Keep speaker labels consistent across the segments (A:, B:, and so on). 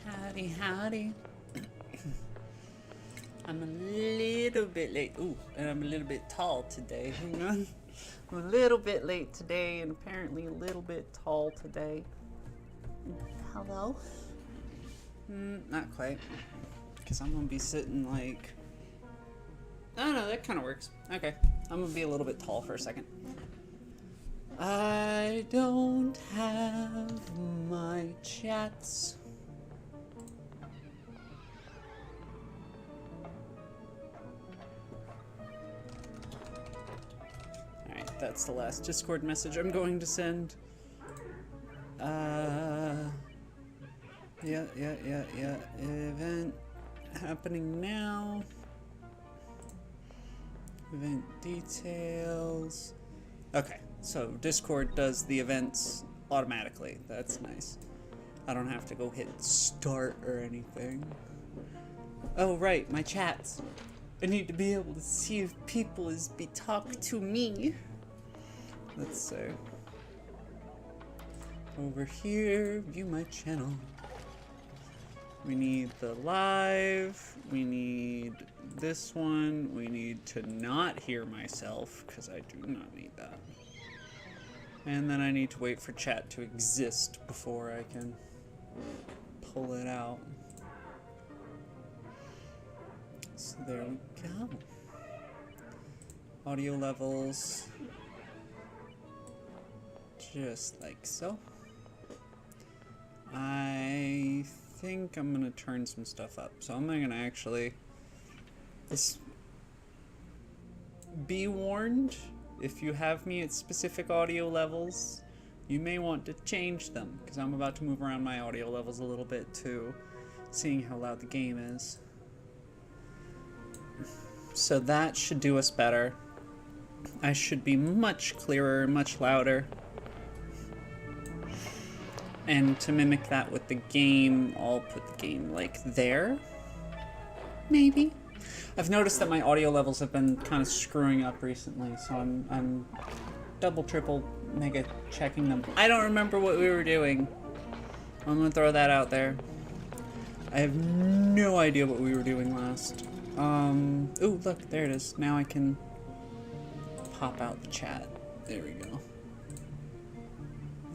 A: Howdy, howdy. I'm a little bit late. Ooh, and I'm a little bit tall today. Hang on. I'm a little bit late today and apparently a little bit tall today. Hello? Not quite. Because I'm going to be sitting like... I don't know, that kind of works. Okay, I'm going to be a little bit tall for a second. I don't have my chats. That's the last Discord message I'm going to send. Yeah. Event happening now. Event details. Okay, so Discord does the events automatically. That's nice. I don't have to go hit start or anything. Oh, right, my chats. I need to be able to see if people be talk to me. Let's see. Over here, view my channel. We need the live. We need this one. We need to not hear myself, because I do not need that. And then I need to wait for chat to exist before I can pull it out. So there we go. Audio levels. Just like so. I think I'm gonna turn some stuff up. So I'm gonna actually be warned, if you have me at specific audio levels, you may want to change them, because I'm about to move around my audio levels a little bit too, seeing how loud the game is. So that should do us better. I should be much clearer, much louder. And to mimic that with the game, I'll put the game like there. Maybe. I've noticed that my audio levels have been kind of screwing up recently, so I'm double, triple, mega checking them. I don't remember what we were doing. I'm gonna throw that out there. I have no idea what we were doing last. Ooh, look, there it is. Now I can pop out the chat. There we go.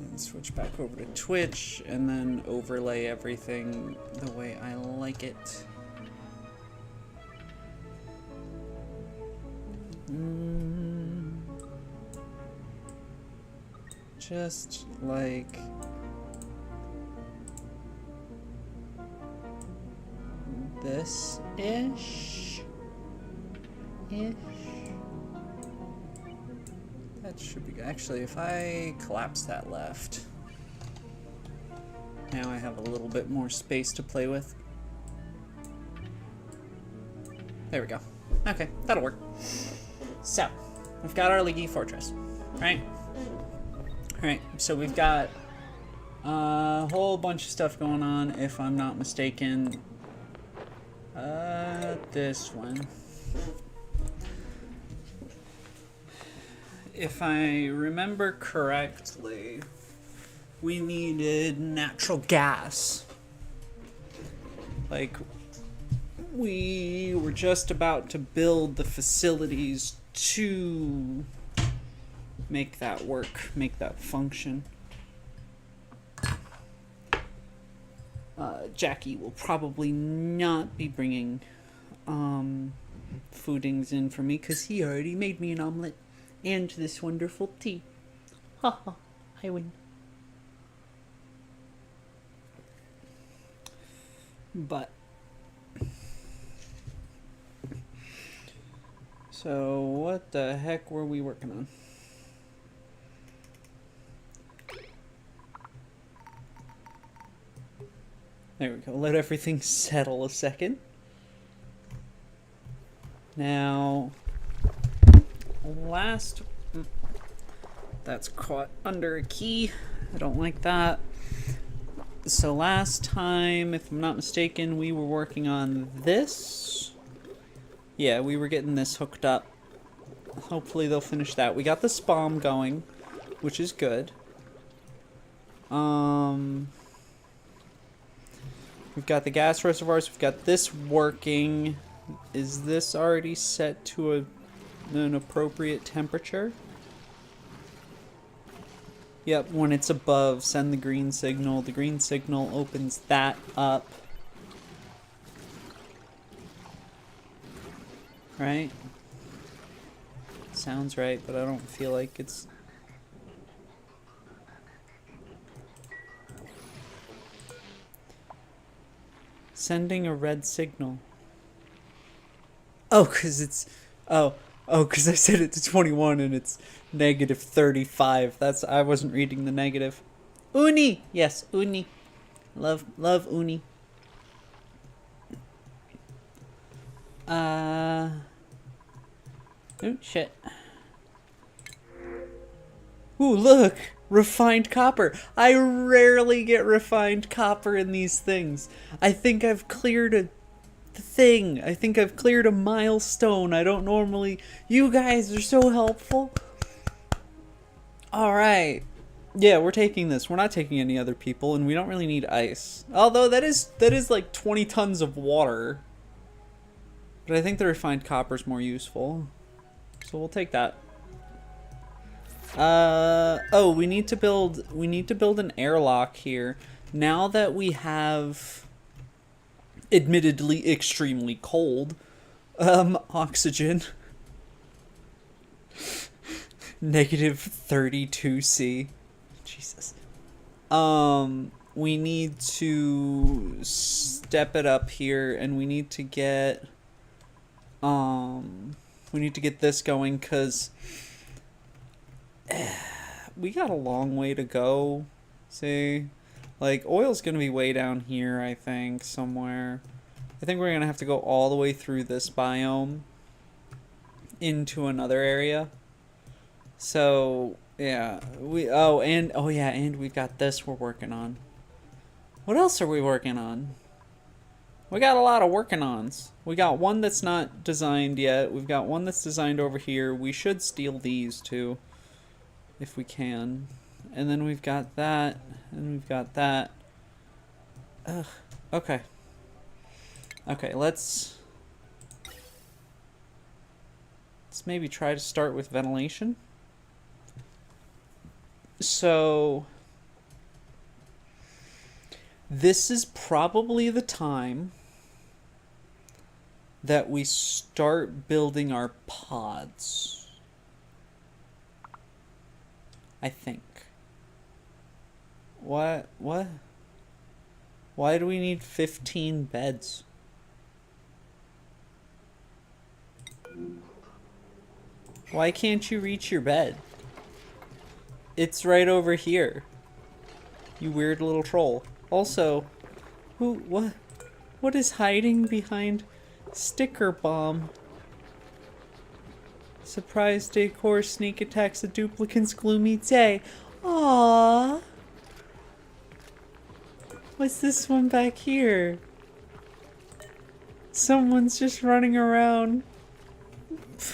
A: And switch back over to Twitch, and then overlay everything the way I like it. Just like this-ish. That should be good. Actually, if I collapse that left, now I have a little bit more space to play with. There we go. Okay, that'll work. So, we've got our Leaky fortress, right? Alright, so we've got a whole bunch of stuff going on, if I'm not mistaken. This one. If I remember correctly, we needed natural gas. Like, we were just about to build the facilities to make that work, make that function. Jackie will probably not be bringing foodings in for me, because he already made me an omelet and this wonderful tea. Haha, I win. But so what the heck were we working on? There we go. Let everything settle a second. Now, last... That's caught under a key. I don't like that. So last time, if I'm not mistaken, we were working on this. Yeah, we were getting this hooked up. Hopefully they'll finish that. We got the SPOM going, which is good. We've got the gas reservoirs. We've got this working. Is this already set to an appropriate temperature? Yep, when it's above, send the green signal. The green signal opens that up. Right? Sounds right, but I don't feel like it's... Sending a red signal. Oh, because it's... Oh, because I set it to 21 and it's negative 35. I wasn't reading the negative. Uni! Yes, uni. Love uni. Oh, shit. Ooh, look! Refined copper. I rarely get refined copper in these things. I think I've cleared a thing. I think I've cleared a milestone. I don't normally... You guys are so helpful. Alright. Yeah, we're taking this. We're not taking any other people, and we don't really need ice. Although that is like 20 tons of water. But I think the refined copper is more useful. So we'll take that. Oh, we need to build an airlock here. Now that we have admittedly extremely cold oxygen. Negative 32°C. Jesus. We need to step it up here, and we need to get this going, because we got a long way to go. See, like, oil's gonna be way down here, I think, somewhere. I think we're gonna have to go all the way through this biome into another area. So yeah, and we've got this we're working on. What else are we working on? We got a lot of working ons. We got one that's not designed yet. We've got one that's designed over here. We should steal these too, if we can. And then we've got that, and we've got that. Ugh. Okay. Okay, let's maybe try to start with ventilation. So this is probably the time that we start building our pods. I think. What? Why do we need 15 beds? Why can't you reach your bed? It's right over here. You weird little troll. Also, what is hiding behind sticker bomb? Surprise decor sneak attacks a duplicant's gloomy day. Aww. What's this one back here? Someone's just running around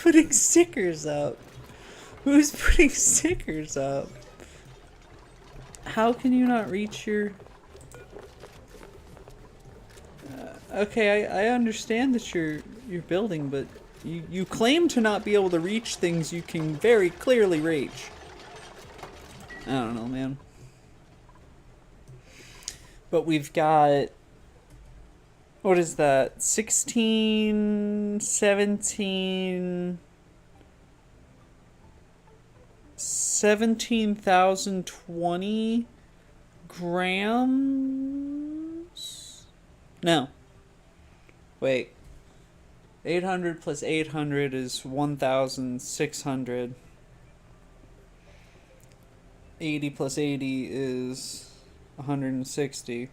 A: putting stickers up. Who's putting stickers up? How can you not reach your... okay, I understand that you're building, but you claim to not be able to reach things you can very clearly reach. I don't know, man. But we've got... What is that? 16, 17... 17,020 grams? No. Wait. 800 plus 800 is 1,600. 80 plus 80 is 160.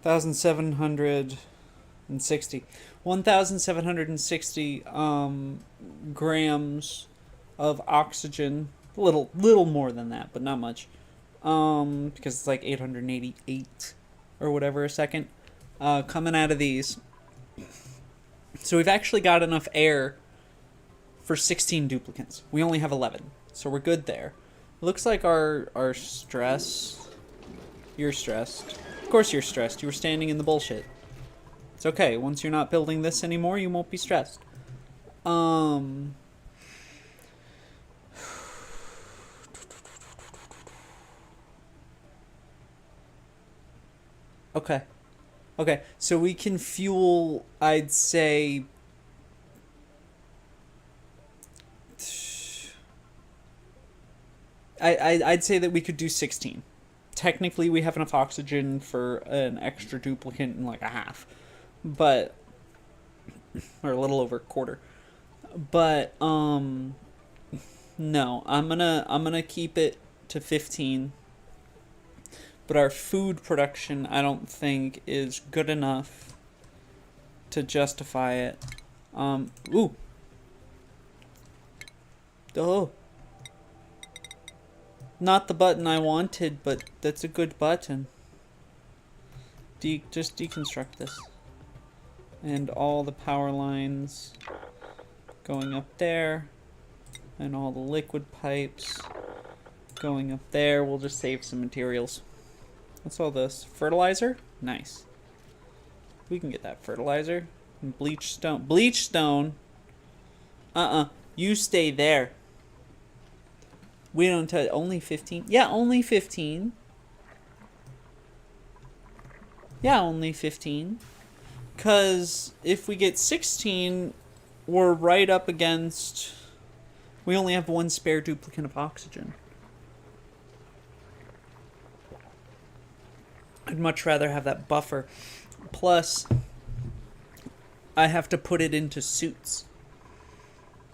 A: 1,760. 1,760 grams of oxygen. Little more than that, but not much. Because it's like 888 or whatever a second. Coming out of these. So we've actually got enough air for 16 duplicates. We only have 11. So we're good there. Looks like our stress... You're stressed. Of course you're stressed. You were standing in the bullshit. It's okay. Once you're not building this anymore, you won't be stressed. Okay. Okay, so we can fuel, I'd say... I'd say that we could do 16. Technically, we have enough oxygen for an extra duplicate in like a half. But... or a little over a quarter. But, no. I'm gonna keep it to 15. But our food production, I don't think, is good enough to justify it. Ooh. Oh. Not the button I wanted, but that's a good button. Just deconstruct this. And all the power lines going up there. And all the liquid pipes going up there. We'll just save some materials. What's all this? Fertilizer? Nice. We can get that fertilizer. And bleach stone. Bleach stone? You stay there. We don't touch. Only 15? Yeah, only 15. Yeah, only 15. Because if we get 16, we're right up against... We only have one spare duplicate of oxygen. I'd much rather have that buffer. Plus, I have to put it into suits.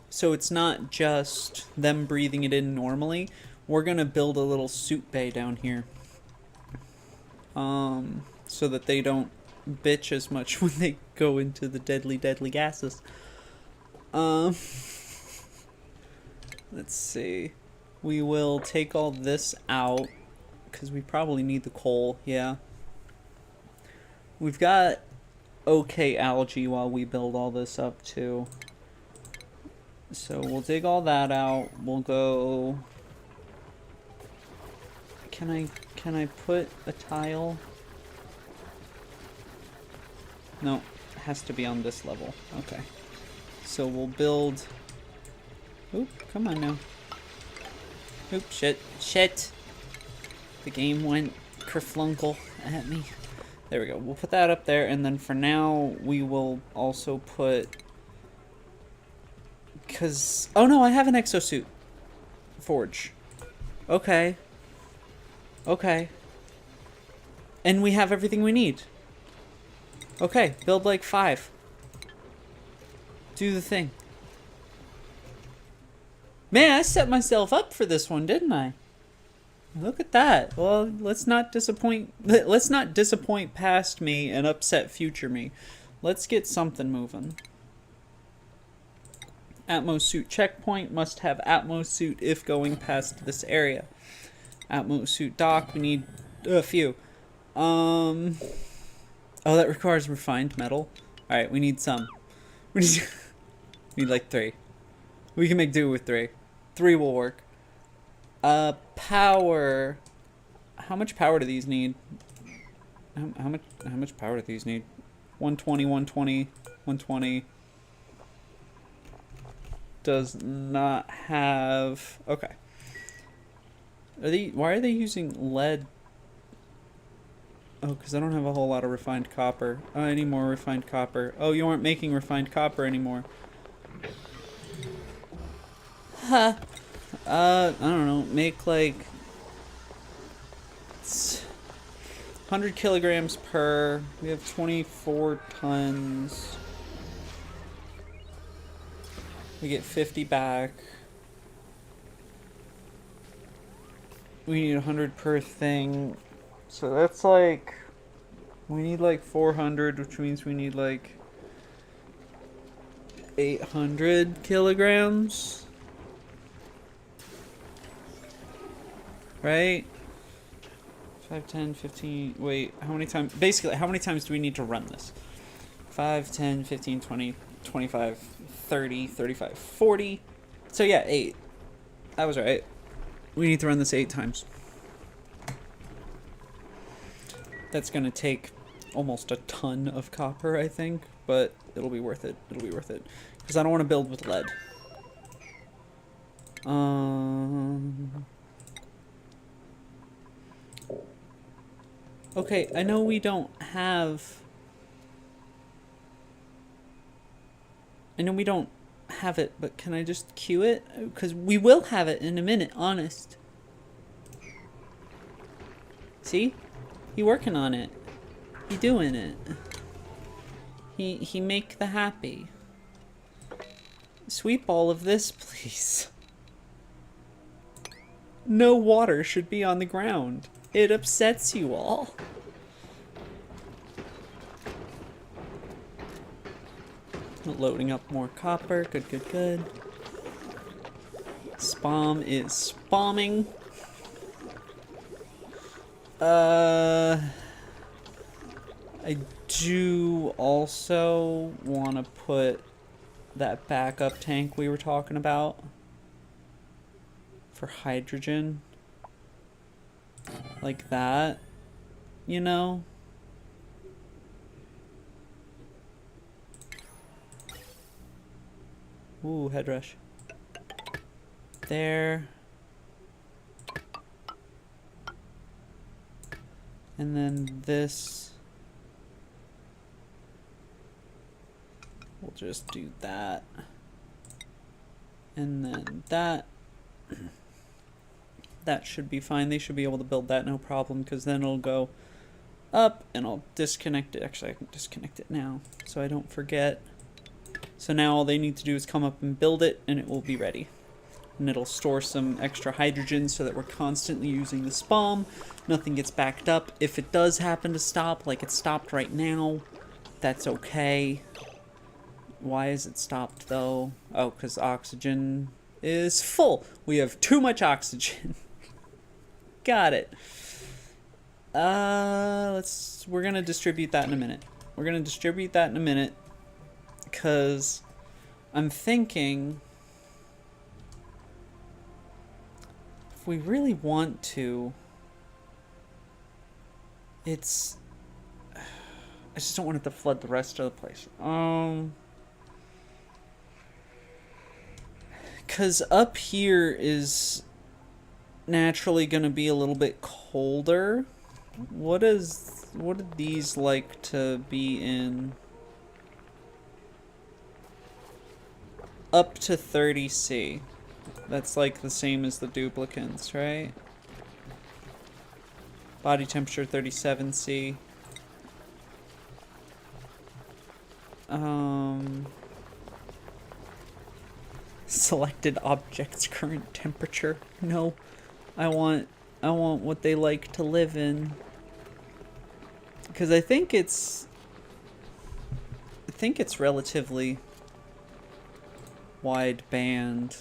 A: So it's not just them breathing it in normally. We're going to build a little suit bay down here. So that they don't bitch as much when they go into the deadly gases. Let's see. We will take all this out. Because we probably need the coal, yeah. We've got okay algae while we build all this up, too. So we'll dig all that out. We'll go... Can I put a tile? No, it has to be on this level. Okay. So we'll build... Oop, come on now. Oop, shit. The game went kerflunkel at me. There we go. We'll put that up there, and then for now, we will also put... Because... Oh no, I have an exosuit. Forge. Okay. Okay. And we have everything we need. Okay, build like 5. Do the thing. Man, I set myself up for this one, didn't I? Look at that. Well, let's not disappoint past me and upset future me. Let's get something moving. Atmos suit checkpoint. Must have Atmos suit if going past this area. Atmos suit dock. We need a few. Oh, that requires refined metal. Alright, we need some. We need like 3. We can make do with 3. 3 will work. Power. How much power do these need? How much power do these need? 120, 120, 120. Does not have... Okay. Why are they using lead? Oh, because I don't have a whole lot of refined copper. Oh, I need more refined copper. Oh, you aren't making refined copper anymore. Huh. I don't know. Make like 100 kilograms per. We have 24 tons. We get 50 back. We need 100 per thing. So that's like We need like 400, which means we need like 800 kilograms. Right? 5, 10, 15. Wait, how many times? Basically, how many times do we need to run this? 5, 10, 15, 20, 25, 30, 35, 40. So yeah, 8. I was right. We need to run this 8 times. That's going to take almost a ton of copper, I think, but it'll be worth it. It'll be worth it. Because I don't want to build with lead. Okay, I know we don't have... I know we don't have it, but can I just queue it? Because we will have it in a minute, honest. See? He working on it. He doing it. He make the happy. Sweep all of this, please. No water should be on the ground. It upsets you all. Loading up more copper. Good, good, good. Spam is spamming. I do also want to put that backup tank we were talking about for hydrogen. Like that, you know? Ooh, head rush. There. And then this. We'll just do that. And then that. That should be fine. They should be able to build that no problem, because then it'll go up and I'll disconnect it. Actually, I can disconnect it now so I don't forget. So now all they need to do is come up and build it and it will be ready. And it'll store some extra hydrogen so that we're constantly using the spam. Nothing gets backed up. If it does happen to stop, like it stopped right now, that's okay. Why is it stopped though? Oh, because oxygen is full. We have too much oxygen. Got it. We're gonna distribute that in a minute. We're gonna distribute that in a minute, because I'm thinking if we really want to, I just don't want it to flood the rest of the place. Because up here is naturally going to be a little bit colder. What do these like to be in? Up to 30°C. That's like the same as the duplicants, right? Body temperature 37°C. Selected object's current temperature. No. I want what they like to live in. Because I think it's relatively wide band.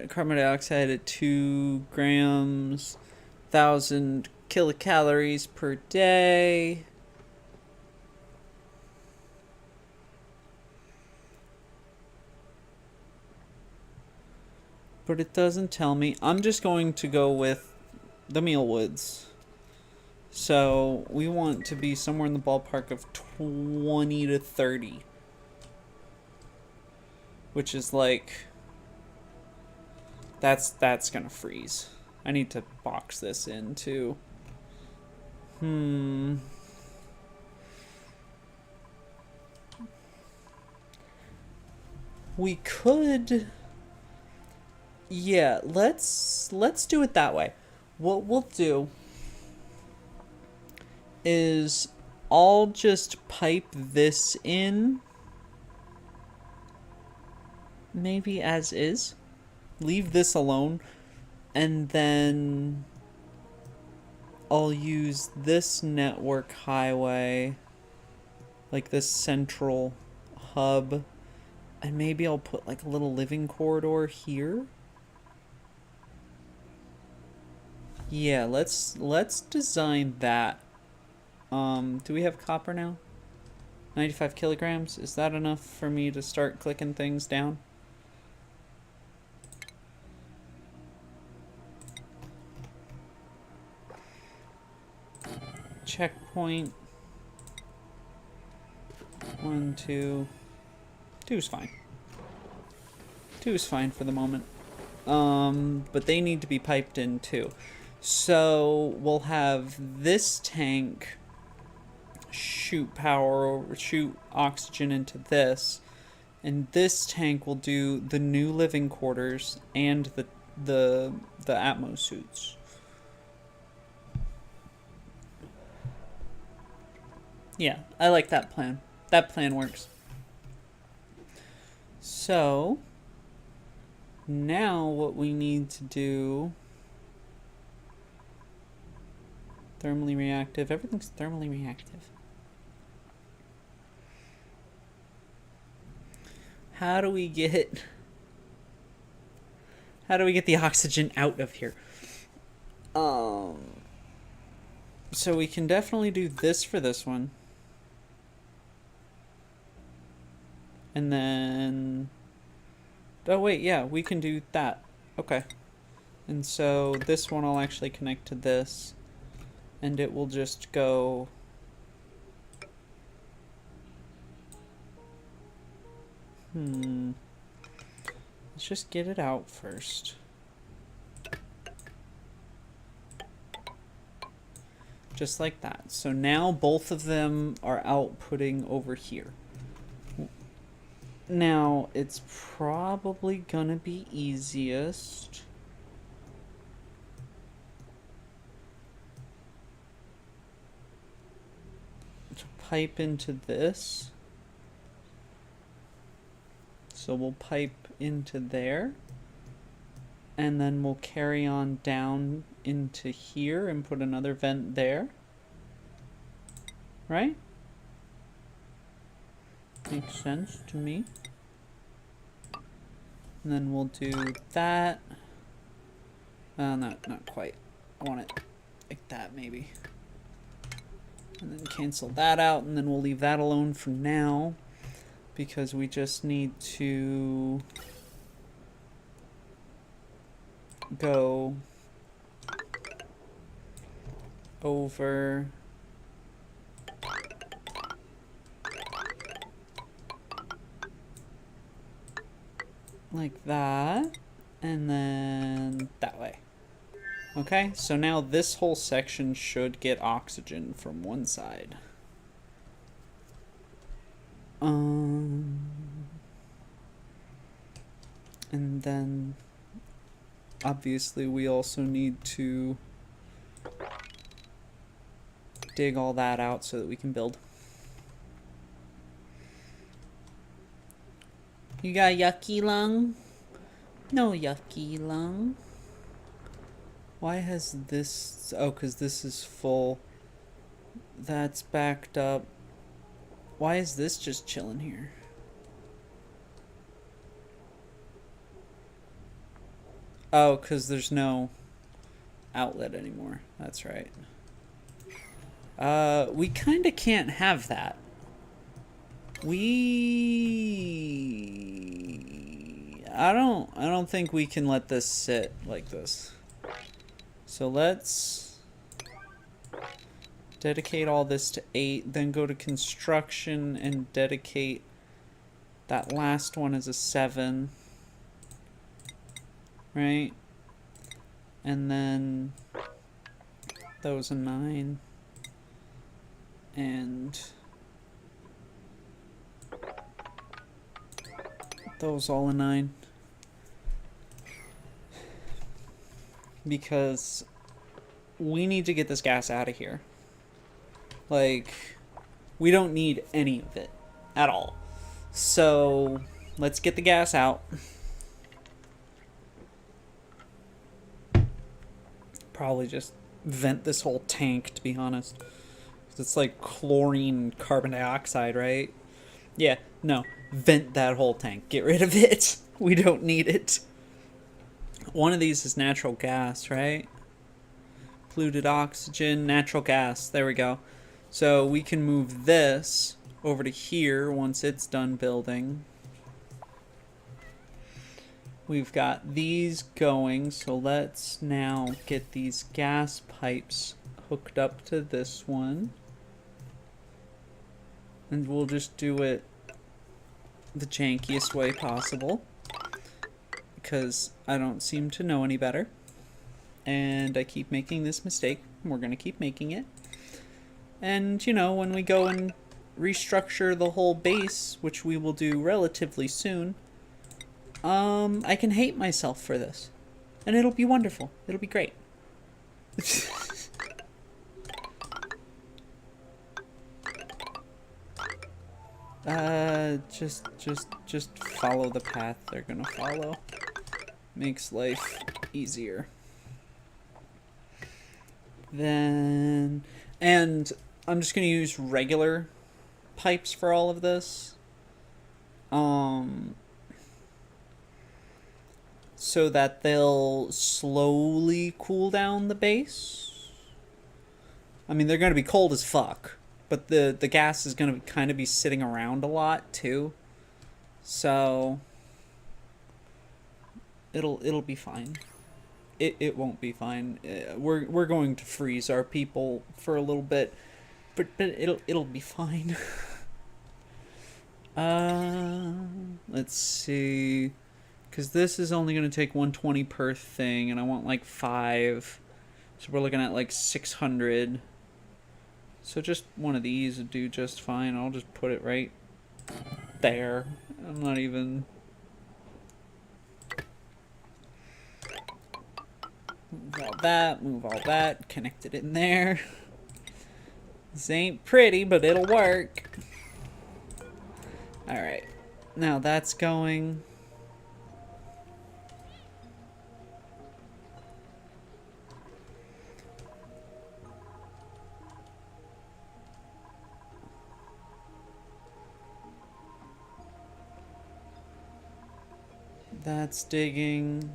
A: Carbon dioxide at 2 grams, 1,000 kilocalories per day. But it doesn't tell me. I'm just going to go with the mealwoods. So we want to be somewhere in the ballpark of 20 to 30. Which is like... That's gonna freeze. I need to box this into... We could... Yeah, let's do it that way. What we'll do is I'll just pipe this in, maybe as is. Leave this alone, and then I'll use this network highway, like this central hub, and maybe I'll put like a little living corridor here. Yeah, let's design that. Do we have copper now? 95 kilograms? Is that enough for me to start clicking things down? Checkpoint. 1, 2. 2 is fine. 2 is fine for the moment. But they need to be piped in too. So we'll have this tank shoot oxygen into this, and this tank will do the new living quarters and the Atmos suits. Yeah, I like that plan. That plan works. So now what we need to do, thermally reactive, everything's thermally reactive. How do we get the oxygen out of here? So we can definitely do this for this one. And then, oh wait, yeah, we can do that. Okay. And so this one I'll actually connect to this, and it will just go let's just get it out first. Just like that. So now both of them are outputting over here. Now, it's probably gonna be easiest to pipe into this. So we'll pipe into there, and then we'll carry on down into here and put another vent there. Right? Makes sense to me. And then we'll do that. Not quite. I want it like that, maybe. And then cancel that out, and then we'll leave that alone for now, because we just need to go over like that, and then that way. Okay, so now this whole section should get oxygen from one side. And then obviously we also need to dig all that out so that we can build. You got yucky lung? No yucky lung. Why has this... Oh, because this is full. That's backed up. Why is this just chilling here? Oh, because there's no outlet anymore. That's right. We kind of can't have that. I don't think we can let this sit like this. So let's dedicate all this to 8, then go to construction and dedicate that last one as a 7. Right? And then those a 9. And those all a 9. Because we need to get this gas out of here. Like, we don't need any of it at all. So, let's get the gas out. Probably just vent this whole tank, to be honest. It's like chlorine and carbon dioxide, right? Yeah, no. Vent that whole tank. Get rid of it. We don't need it. One of these is natural gas, right? Polluted oxygen, natural gas. There we go. So we can move this over to here once it's done building. We've got these going, so let's now get these gas pipes hooked up to this one. And we'll just do it the jankiest way possible, because I don't seem to know any better. And I keep making this mistake. We're going to keep making it. And, you know, when we go and restructure the whole base, which we will do relatively soon, I can hate myself for this. And it'll be wonderful. It'll be great. Just follow the path they're gonna follow. Makes life easier. Then, and I'm just gonna use regular pipes for all of this. So that they'll slowly cool down the base. I mean, they're gonna be cold as fuck, but the gas is gonna kind of be sitting around a lot too. So it'll be fine. It won't be fine. We're going to freeze our people for a little bit, but it'll be fine. Let's see, because this is only going to take 120 per thing, and I want like 5, so we're looking at like 600. So just one of these would do just fine. I'll just put it right there. I'm not even... move all that, connect it in there. This ain't pretty, but it'll work. Alright, now that's going. That's digging.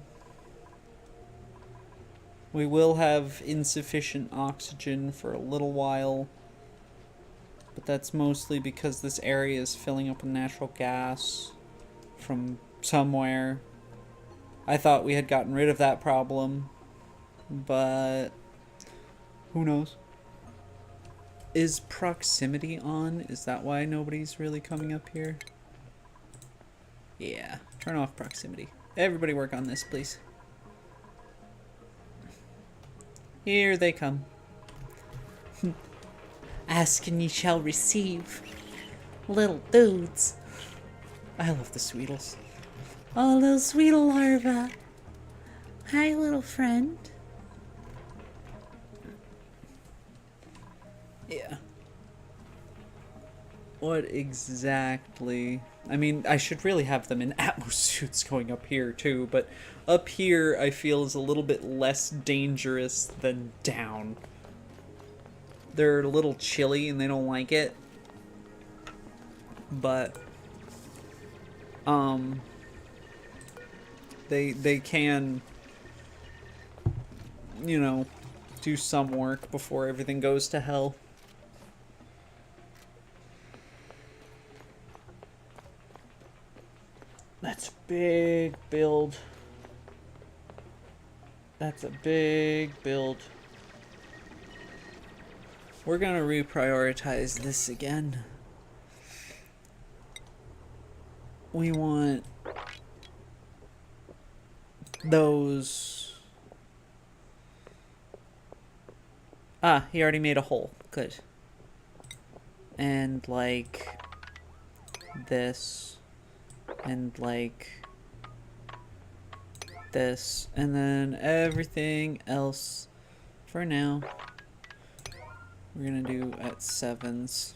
A: We will have insufficient oxygen for a little while, but that's mostly because this area is filling up with natural gas from somewhere. I thought we had gotten rid of that problem, but who knows? Is proximity on? Is that why nobody's really coming up here? Yeah, turn off proximity. Everybody work on this, please. Here they come. Ask and ye shall receive. Little dudes. I love the Sweetles. Oh, little Sweetle larva. Hi, little friend. Yeah. What exactly... I mean, I should really have them in Atmos suits going up here, too, but up here I feel is a little bit less dangerous than down. They're a little chilly and they don't like it. But, they can, you know, do some work before everything goes to hell. That's a big build. That's a big build. We're gonna reprioritize this again. We want those. Ah, he already made a hole. Good. And like this. And like this, and then everything else for now we're gonna do at 7s.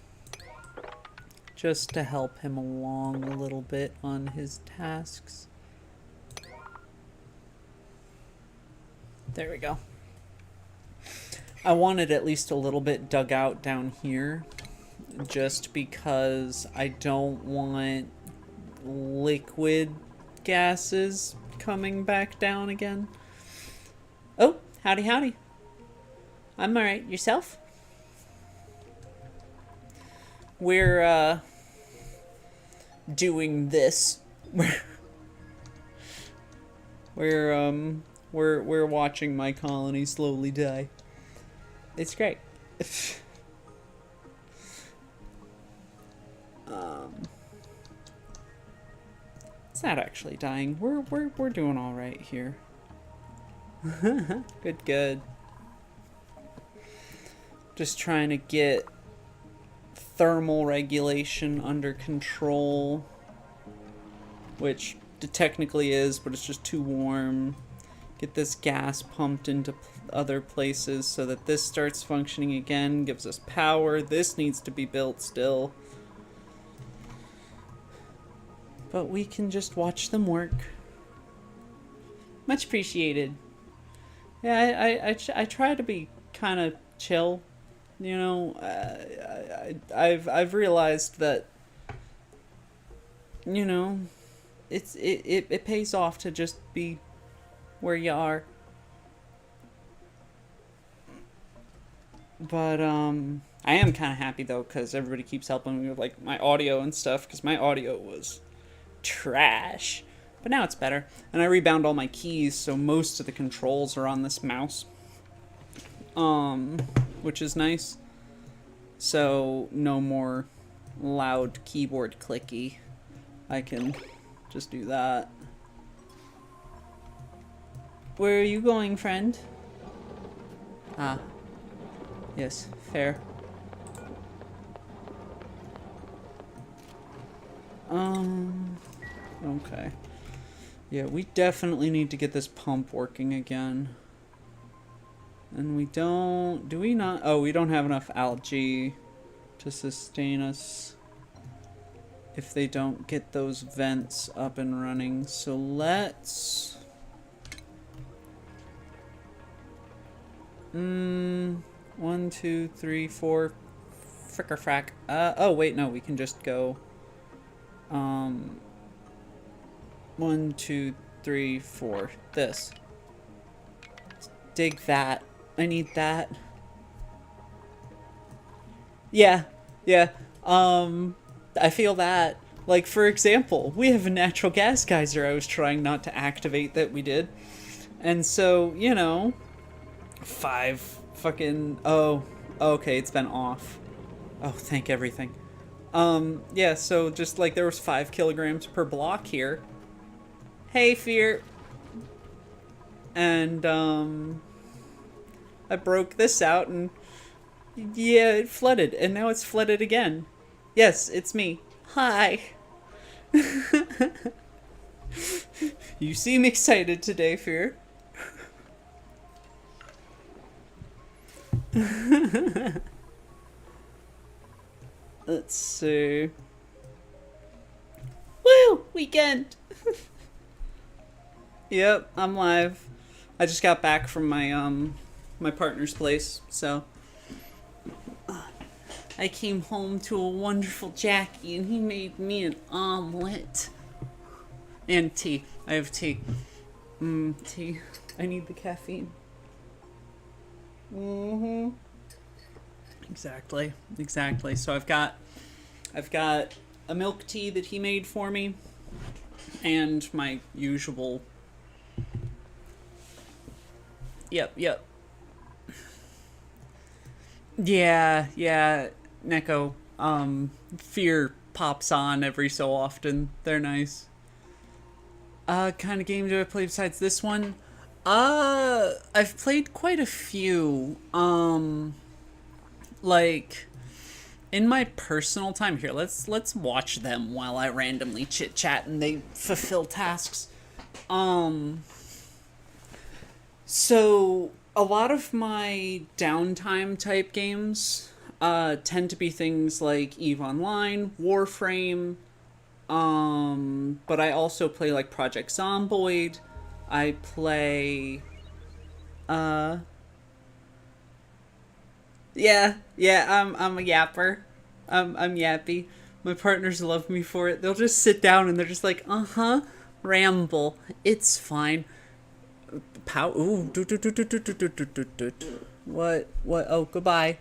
A: Just to help him along a little bit on his tasks. There we go. I wanted at least a little bit dug out down here, just because I don't want liquid gases coming back down again. Oh, howdy howdy. I'm alright. Yourself? We're doing this. We're watching my colony slowly die. It's great. It's not actually dying. We're doing all right here. Good. Just trying to get thermal regulation under control, which it technically is, but it's just too warm. Get this gas pumped into other places so that this starts functioning again, gives us power. This needs to be built still. But we can just watch them work. Much appreciated. Yeah, I try to be kind of chill. You know, I've realized that, you know, it pays off to just be where you are. But I am kind of happy though, because everybody keeps helping me with like my audio and stuff, because my audio was trash. But now it's better. And I rebound all my keys, so most of the controls are on this mouse. Which is nice. So no more loud keyboard clicky. I can just do that. Where are you going, friend? Ah. Yes, fair. Okay. Yeah, we definitely need to get this pump working again. And we don't... Do we not? Oh, we don't have enough algae to sustain us if they don't get those vents up and running. So let's... 1, 2, 3, 4... Fricker frack. Oh, wait, no, we can just go... 1, 2, 3, 4. This. Dig that. I need that. Yeah. I feel that. Like, for example, we have a natural gas geyser I was trying not to activate that we did. And so, you know, 5 fucking... Oh, okay, it's been off. Oh, thank everything. Yeah, so just like there was 5 kilograms per block here. Hey, Fear. And, I broke this out and, yeah, it flooded. And now it's flooded again. Yes, it's me. Hi. You seem excited today, Fear. Let's see. Woo! Weekend! Yep, I'm live. I just got back from my, my partner's place, so... I came home to a wonderful Jackie, and he made me an omelet. And tea. I have tea. Tea. I need the caffeine. Exactly. So I've got a milk tea that he made for me, and my usual. Yep. Yeah, Neko. Fear pops on every so often. They're nice. Kind of game do I play besides this one? I've played quite a few. Like, in my personal time here, let's watch them while I randomly chit chat and they fulfill tasks. So a lot of my downtime type games tend to be things like EVE Online, Warframe, but I also play like Project Zomboid. I play, uh, yeah, I'm a yapper. I'm yappy. My partners love me for it. They'll just sit down and they're just like, ramble. It's fine. Ooh, What? Oh, goodbye.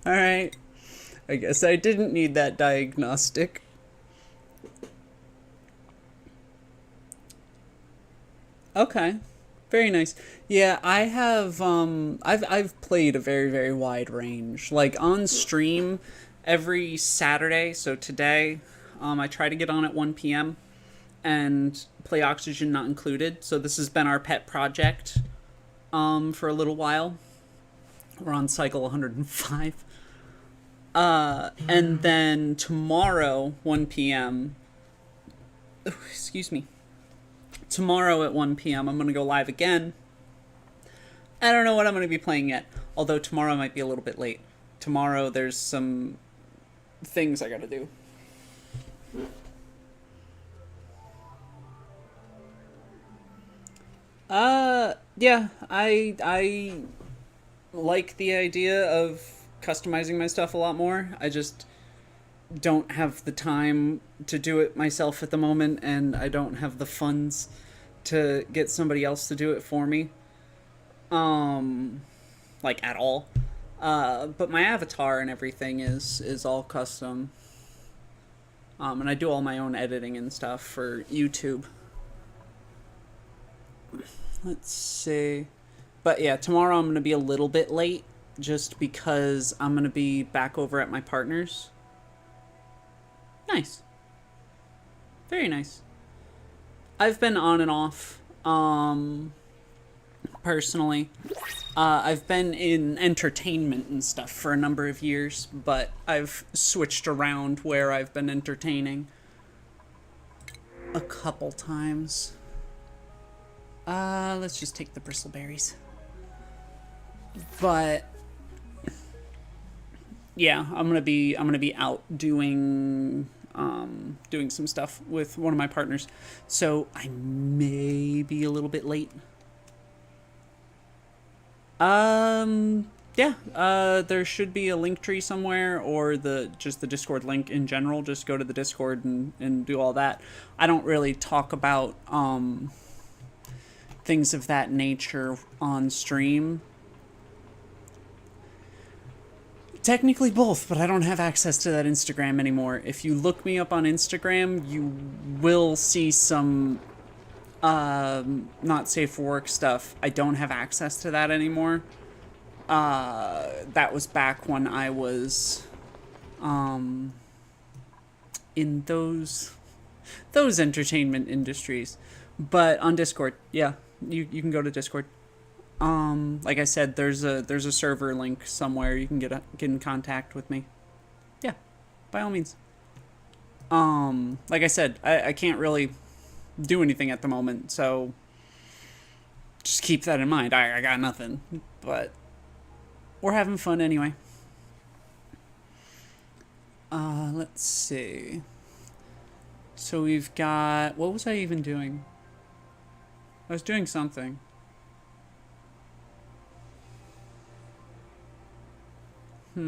A: All right. I guess I didn't need that diagnostic. Okay. Very nice. Yeah, I have I've played a very very wide range. Like on stream every Saturday, so today I try to get on at 1 p.m. and play Oxygen Not Included. So this has been our pet project for a little while. We're on cycle 105. And then tomorrow 1 p.m. Excuse me. Tomorrow at 1 p.m. I'm going to go live again. I don't know what I'm going to be playing yet, although tomorrow might be a little bit late. Tomorrow there's some things I got to do. Yeah, I like the idea of customizing my stuff a lot more. I just don't have the time to do it myself at the moment, and I don't have the funds to get somebody else to do it for me. Like at all. But my avatar and everything is all custom. And I do all my own editing and stuff for YouTube. Let's see. But yeah, tomorrow I'm going to be a little bit late just because I'm going to be back over at my partner's. Nice. Very nice. I've been on and off, personally. I've been in entertainment and stuff for a number of years, but I've switched around where I've been entertaining a couple times. Let's just take the bristleberries. But yeah, I'm gonna be out doing doing some stuff with one of my partners, so I may be a little bit late. Yeah, there should be a link tree somewhere, or just the Discord link in general. Just go to the Discord and do all that. I don't really talk about things of that nature on stream. Technically both, but I don't have access to that Instagram anymore. If you look me up on Instagram, you will see some not safe for work stuff. I don't have access to that anymore. That was back when I was in those entertainment industries. But on Discord, yeah, you can go to Discord. Like I said, there's a server link somewhere. You can get in contact with me. Yeah, by all means. Like I said, I can't really do anything at the moment, so just keep that in mind. I got nothing, but we're having fun anyway. Let's see. So we've got, what was I even doing? I was doing something. I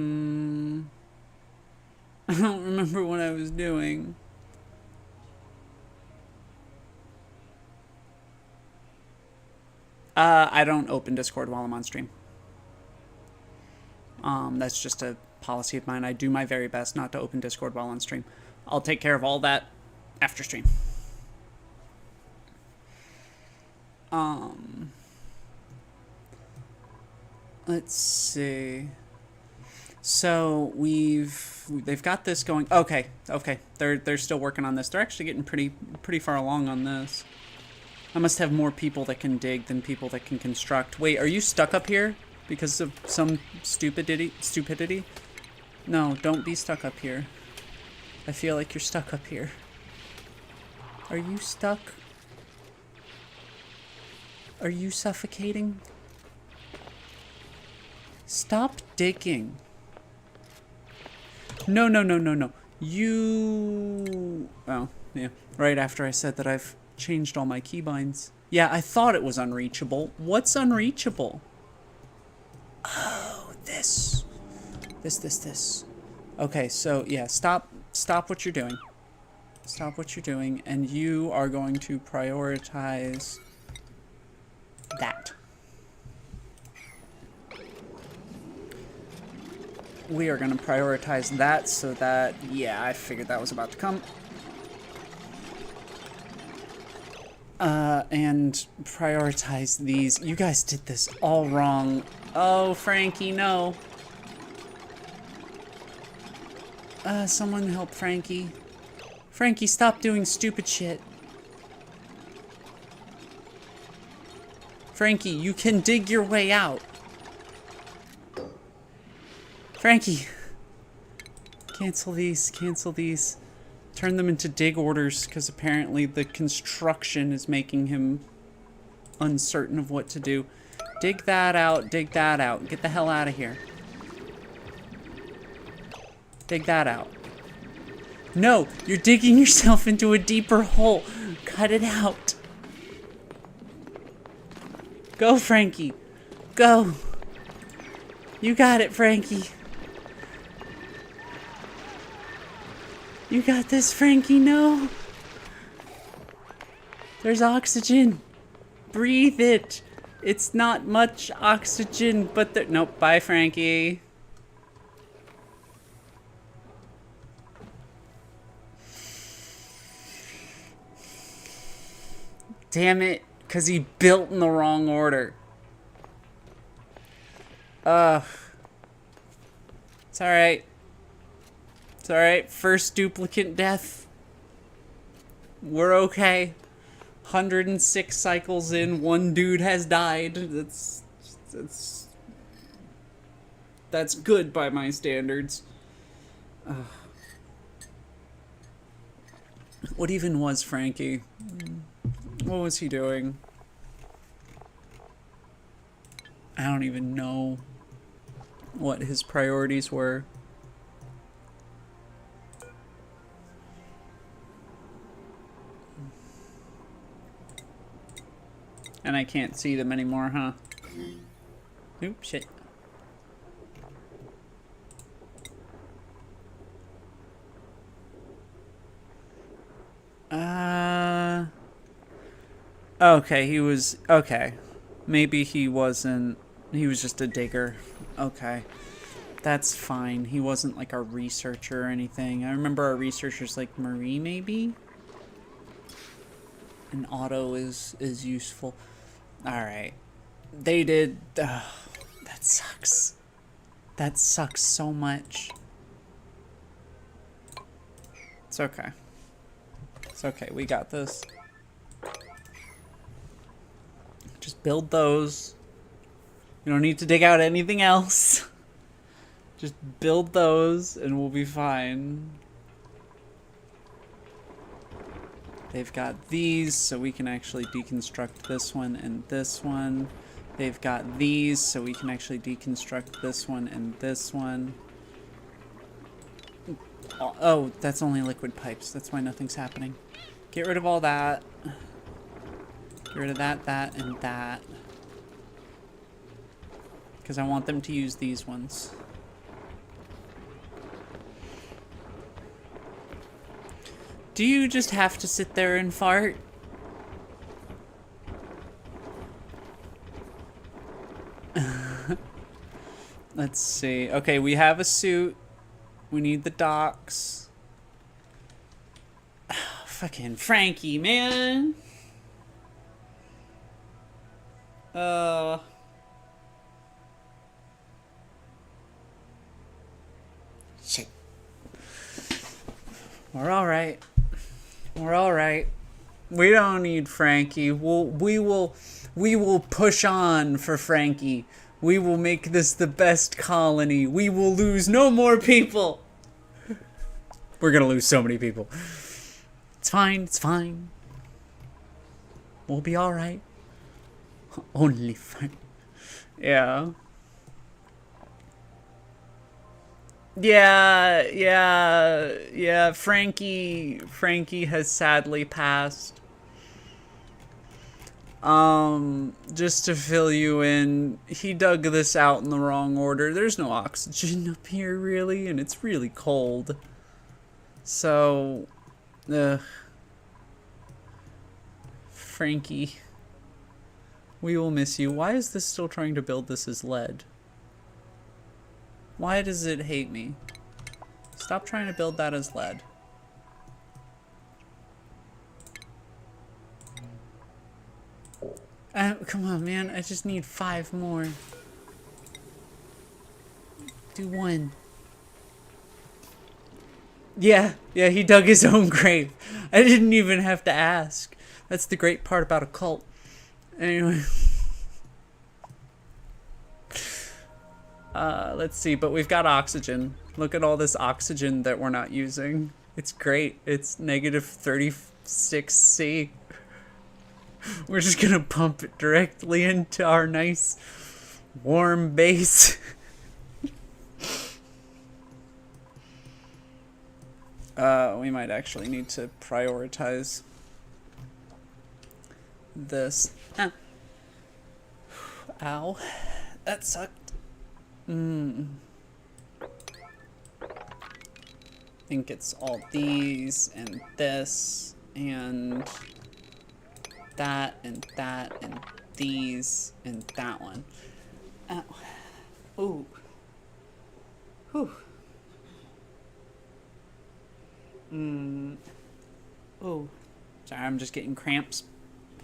A: don't remember what I was doing. I don't open Discord while I'm on stream. That's just a policy of mine. I do my very best not to open Discord while on stream. I'll take care of all that after stream. Let's see. So they've got this going. Okay. They're still working on this. They're actually getting pretty far along on this. I must have more people that can dig than people that can construct. Wait, are you stuck up here because of some stupidity? No, don't be stuck up here. I feel like you're stuck up here. Are you stuck? Are you suffocating? Stop digging. No, no, no, no, no. You... Oh, yeah. Right after I said that I've changed all my keybinds. Yeah, I thought it was unreachable. What's unreachable? Oh, this. This. Okay, so, yeah, stop what you're doing. Stop what you're doing, and you are going to prioritize that. We are going to prioritize that so that, yeah, I figured that was about to come. And prioritize these. You guys did this all wrong. Oh, Frankie, no. Someone help Frankie. Frankie, stop doing stupid shit. Frankie, you can dig your way out. Frankie. Cancel these, cancel these. Turn them into dig orders, because apparently the construction is making him uncertain of what to do. Dig that out, dig that out. Get the hell out of here. Dig that out. No, you're digging yourself into a deeper hole. Cut it out. Go, Frankie. Go. You got it, Frankie. You got this, Frankie. No. There's oxygen. Breathe it. It's not much oxygen, but there... Nope. Bye, Frankie. Damn it. Because he built in the wrong order. It's alright. It's alright. First duplicate death. We're okay. 106 cycles in, one dude has died. That's good by my standards. What even was Frankie? What was he doing? I don't even know what his priorities were. And I can't see them anymore, huh? Oops, shit. Okay, he was... Okay. Maybe he wasn't... He was just a digger. Okay. That's fine. He wasn't like a researcher or anything. I remember our researchers like Marie, maybe? And Otto is useful. Alright. They did... that sucks. That sucks so much. It's okay. It's okay. We got this. Just build those. You don't need to dig out anything else. Just build those and we'll be fine. They've got these, so we can actually deconstruct this one and this one. They've got these, so we can actually deconstruct this one and this one. Oh, that's only liquid pipes. That's why nothing's happening. Get rid of all that. Get rid of that, that, and that. Because I want them to use these ones. Do you just have to sit there and fart? Let's see. Okay, we have a suit. We need the docks. Fucking Frankie, man. Shit. We're alright. We're alright. We don't need Frankie. We will push on for Frankie. We will make this the best colony. We will lose no more people. We're gonna lose so many people. It's fine, it's fine. We'll be alright. Only fine. Yeah. Yeah. Frankie has sadly passed. Just to fill you in, he dug this out in the wrong order. There's no oxygen up here, really, and it's really cold. So, Frankie, we will miss you. Why is this still trying to build this as lead? Why does it hate me? Stop trying to build that as lead. Come on, man. I just need 5 more. Do 1. Yeah, he dug his own grave. I didn't even have to ask. That's the great part about a cult. Anyway. Let's see, but we've got oxygen. Look at all this oxygen that we're not using. It's great. It's negative 36C. We're just gonna pump it directly into our nice warm base. We might actually need to prioritize this. Ow. That sucked. I think it's all these and this and that and these and that one. Ow. Ooh. Whew. Oh. Sorry, I'm just getting cramps.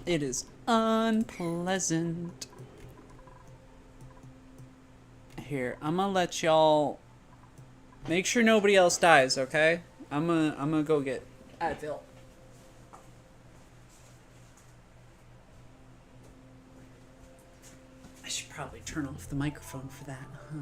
A: It is unpleasant. Here, I'm gonna let y'all make sure nobody else dies, okay? I'm gonna go get Advil. I should probably turn off the microphone for that, huh?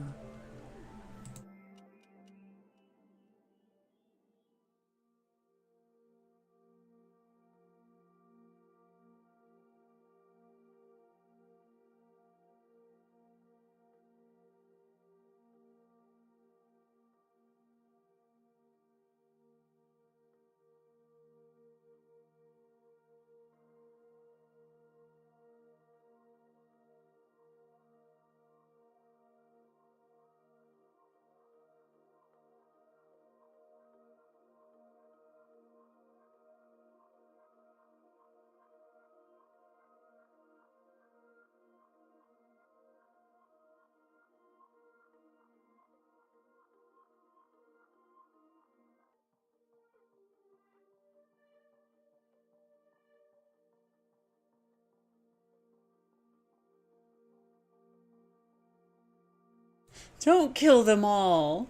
A: Don't kill them all.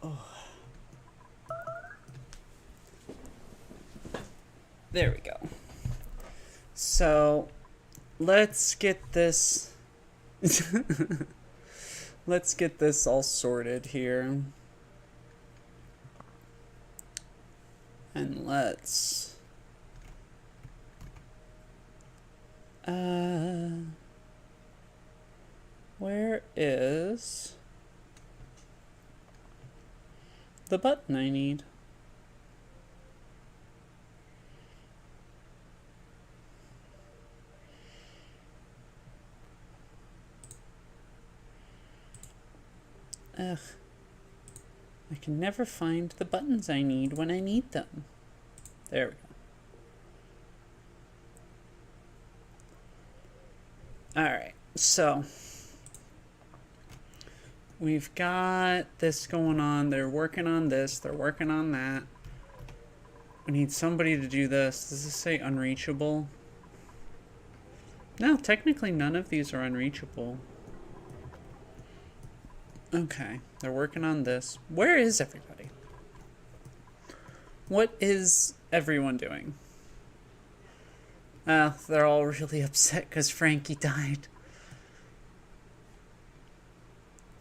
A: Oh. There we go. So, let's get this... let's get this all sorted here. And let's... where is the button I need? Ugh. I can never find the buttons I need when I need them. There we go. Alright, so... we've got this going on. They're working on this. They're working on that. We need somebody to do this. Does this say unreachable? No, technically none of these are unreachable. Okay, they're working on this. Where is everybody? What is everyone doing? They're all really upset because Frankie died.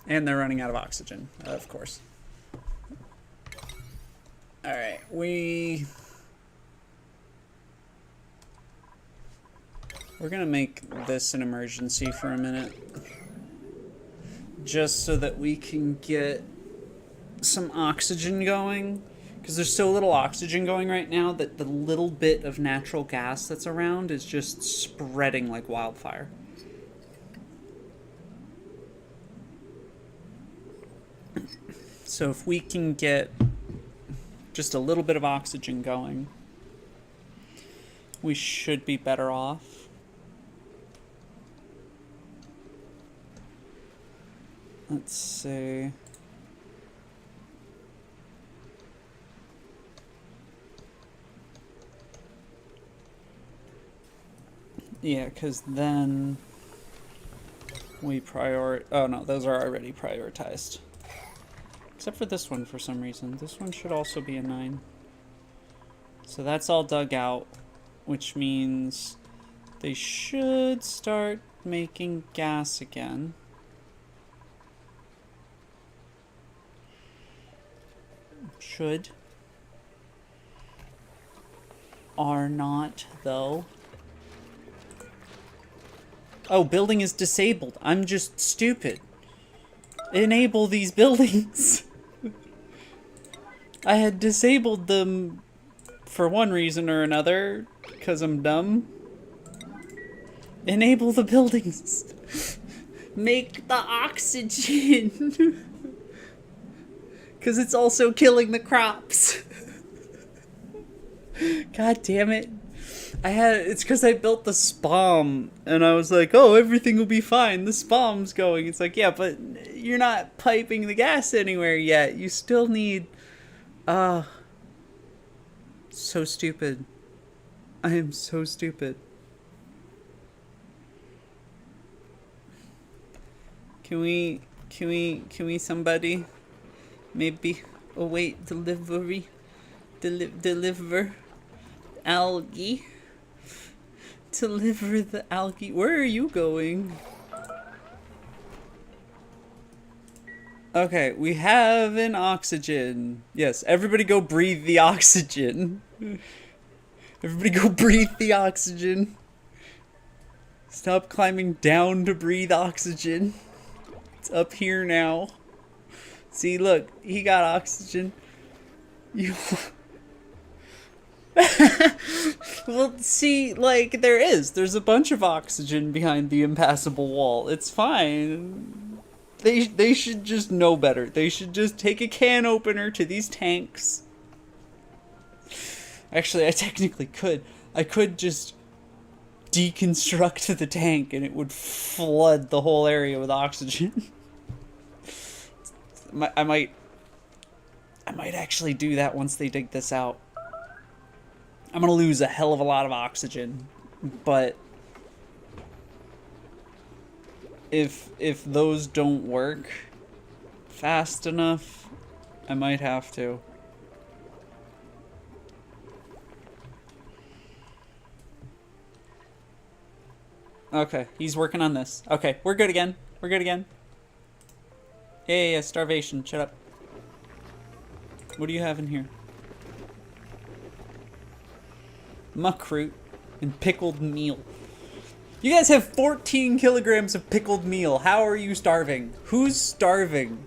A: And they're running out of oxygen, of course. Alright, we're gonna make this an emergency for a minute. just so that we can get some oxygen going. Because there's so little oxygen going right now that the little bit of natural gas that's around is just spreading like wildfire. So if we can get just a little bit of oxygen going, we should be better off. Let's see. Yeah, because then we oh no, those are already prioritized. Except for this one for some reason. This one should also be a 9. So that's all dug out, which means they should start making gas again. Should. Are not, though. Oh, building is disabled. I'm just stupid. Enable these buildings. I had disabled them for one reason or another, because I'm dumb. Enable the buildings. Make the oxygen. Because it's also killing the crops. God damn it. It's because I built the spam, and I was like, oh, everything will be fine, the spam's going. It's like, yeah, but you're not piping the gas anywhere yet. You still need, so stupid. I am so stupid. Can we somebody, maybe await delivery, deliver algae. Deliver the algae. Where are you going? Okay, we have an oxygen. Yes, everybody go breathe the oxygen. Everybody go breathe the oxygen. Stop climbing down to breathe oxygen. It's up here now. See, look, he got oxygen. You... Well, see, like, there's a bunch of oxygen behind the impassable wall. It's fine. They should just know better. They should just take a can opener to these tanks. Actually, I technically could. I could just deconstruct the tank and it would flood the whole area with oxygen. I might actually do that once they dig this out. I'm gonna lose a hell of a lot of oxygen, but if those don't work fast enough, I might have to. Okay, he's working on this. Okay, we're good again. We're good again. Yeah, starvation. Shut up. What do you have in here? Muckroot and pickled meal. You guys have 14 kilograms of pickled meal. How are you starving? Who's starving?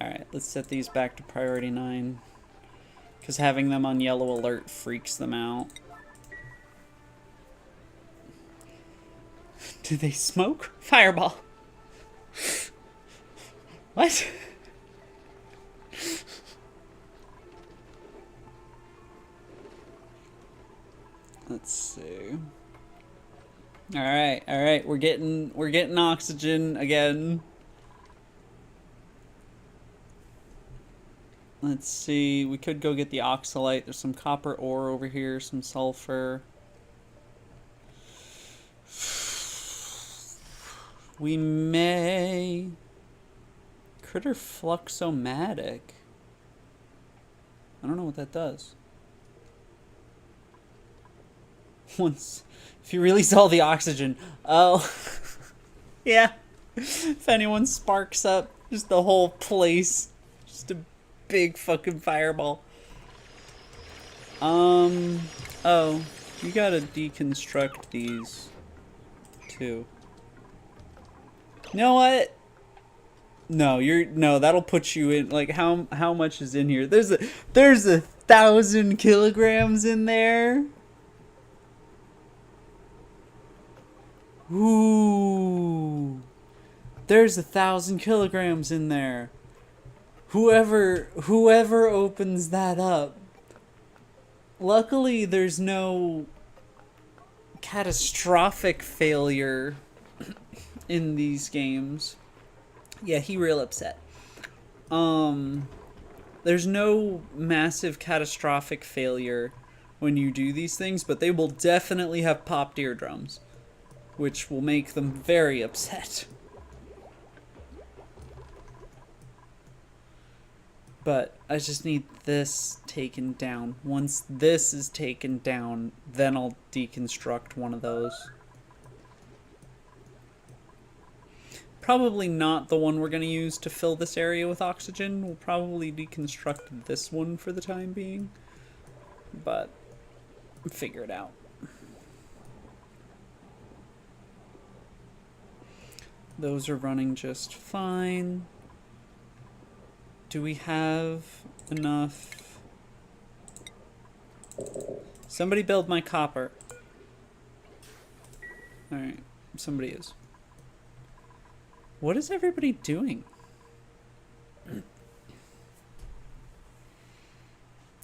A: Alright, let's set these back to priority 9. Because having them on yellow alert freaks them out. Do they smoke? Fireball. What? Let's see. All right. We're getting oxygen again. Let's see. We could go get the oxalite. There's some copper ore over here, some sulfur. We may critter fluxomatic. I don't know what that does. Once, if you release all the oxygen. Oh, yeah. If anyone sparks up, just the whole place, just a big fucking fireball. Oh, you gotta deconstruct these. too. You know what? No, that'll put you in, like, how much is in here? There's 1,000 kilograms in there. Ooh. There's 1,000 kilograms in there. Whoever opens that up. Luckily, there's no catastrophic failure in these games. Yeah, he real upset. There's no massive catastrophic failure when you do these things, but they will definitely have popped eardrums, which will make them very upset. But I just need this taken down. Once this is taken down, then I'll deconstruct one of those. Probably not the one we're going to use to fill this area with oxygen. We'll probably deconstruct this one for the time being. But figure it out. Those are running just fine. Do we have enough? Somebody build my copper. Alright, somebody is. What is everybody doing?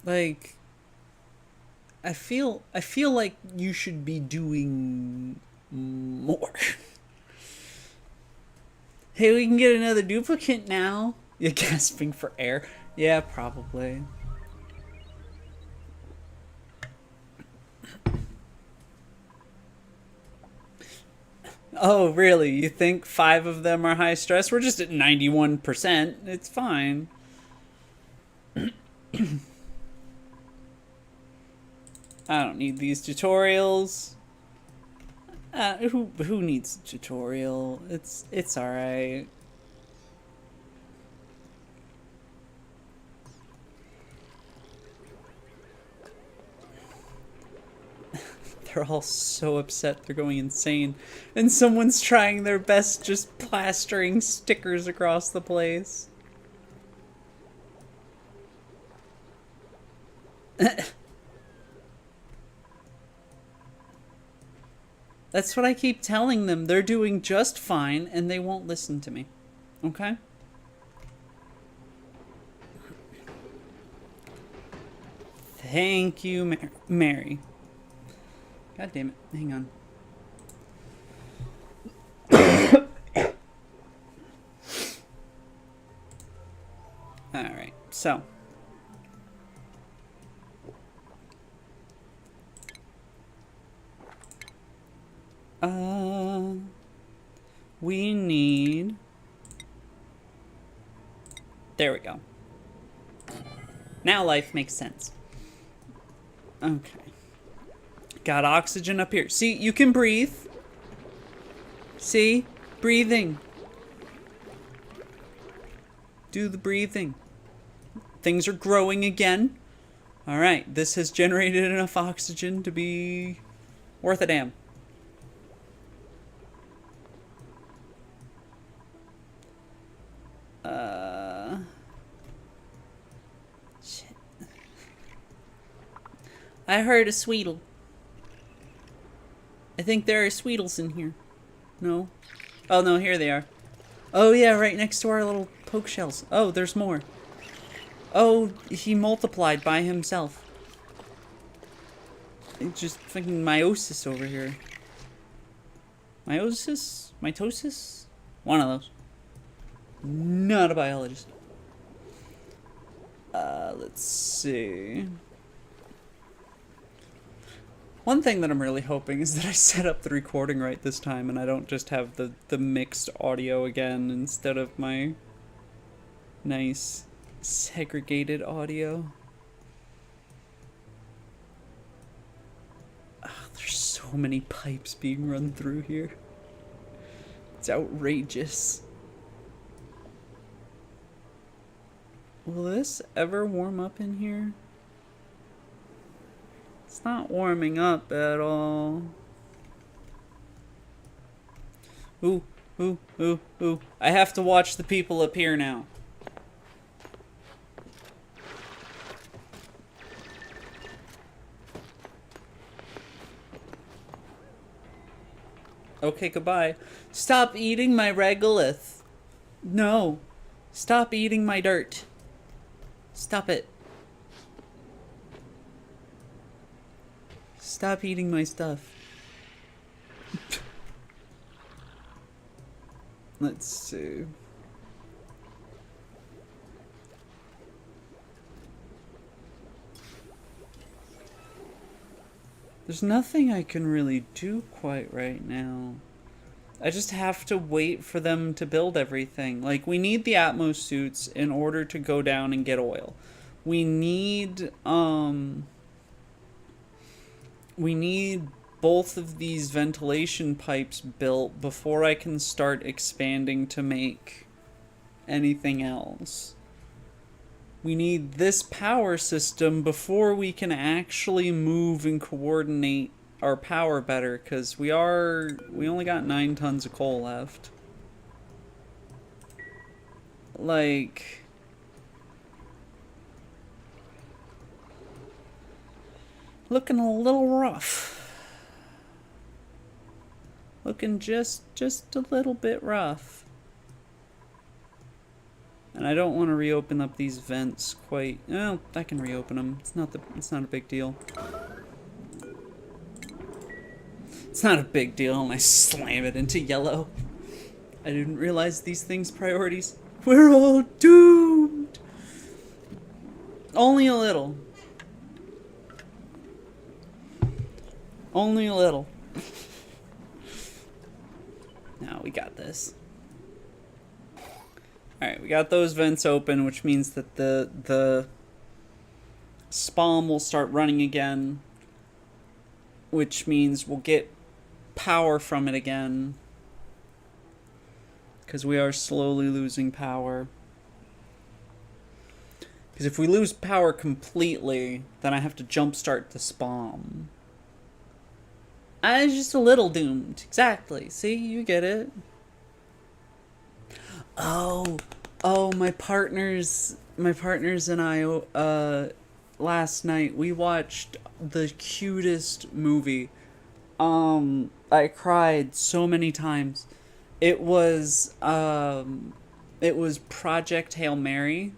A: Like, I feel like you should be doing more. Hey, we can get another duplicate now. You're gasping for air. Yeah, probably. Oh, really? You think 5 of them are high stress? We're just at 91%. It's fine. I don't need these tutorials. Who needs a tutorial? It's all right. They're all so upset they're going insane. And someone's trying their best just plastering stickers across the place. That's what I keep telling them. They're doing just fine and they won't listen to me. Okay? Thank you, Mary. God damn it. Hang on. Alright, so. We need... There we go. Now life makes sense. Okay. Got oxygen up here. See, you can breathe. See? Breathing. Do the breathing. Things are growing again. Alright, this has generated enough oxygen to be worth a damn. Shit. I heard a Sweetle. I think there are Sweetles in here. No? Oh no, here they are. Oh yeah, right next to our little poke shells. Oh, there's more. Oh, he multiplied by himself. It's just fucking meiosis over here. Meiosis? Mitosis? One of those. Not a biologist. Let's see. One thing that I'm really hoping is that I set up the recording right this time and I don't just have the mixed audio again instead of my nice segregated audio. Oh, there's so many pipes being run through here. It's outrageous. Will this ever warm up in here? It's not warming up at all. Ooh, ooh, ooh, ooh. I have to watch the people appear now. Okay, goodbye. Stop eating my regolith. No. Stop eating my dirt. Stop it. Stop eating my stuff. Let's see. There's nothing I can really do quite right now. I just have to wait for them to build everything. Like, we need the Atmos suits in order to go down and get oil. We need both of these ventilation pipes built before I can start expanding to make anything else. We need this power system before we can actually move and coordinate our power better, because we only got 9 tons of coal left. Like, looking a little rough. Looking just a little bit rough. And I don't want to reopen up these vents quite. Well, I can reopen them. It's not a big deal. It's not a big deal, and I slam it into yellow. I didn't realize these things' priorities. We're all doomed. Only a little. Only a little. Now we got this. Alright, we got those vents open, which means that the spawn will start running again, which means we'll get power from it again, because we are slowly losing power. Because if we lose power completely, then I have to jumpstart the spawn. I was just a little doomed. Exactly. See, you get it. Oh, my partners and I, last night, we watched the cutest movie. I cried so many times. It was Project Hail Mary.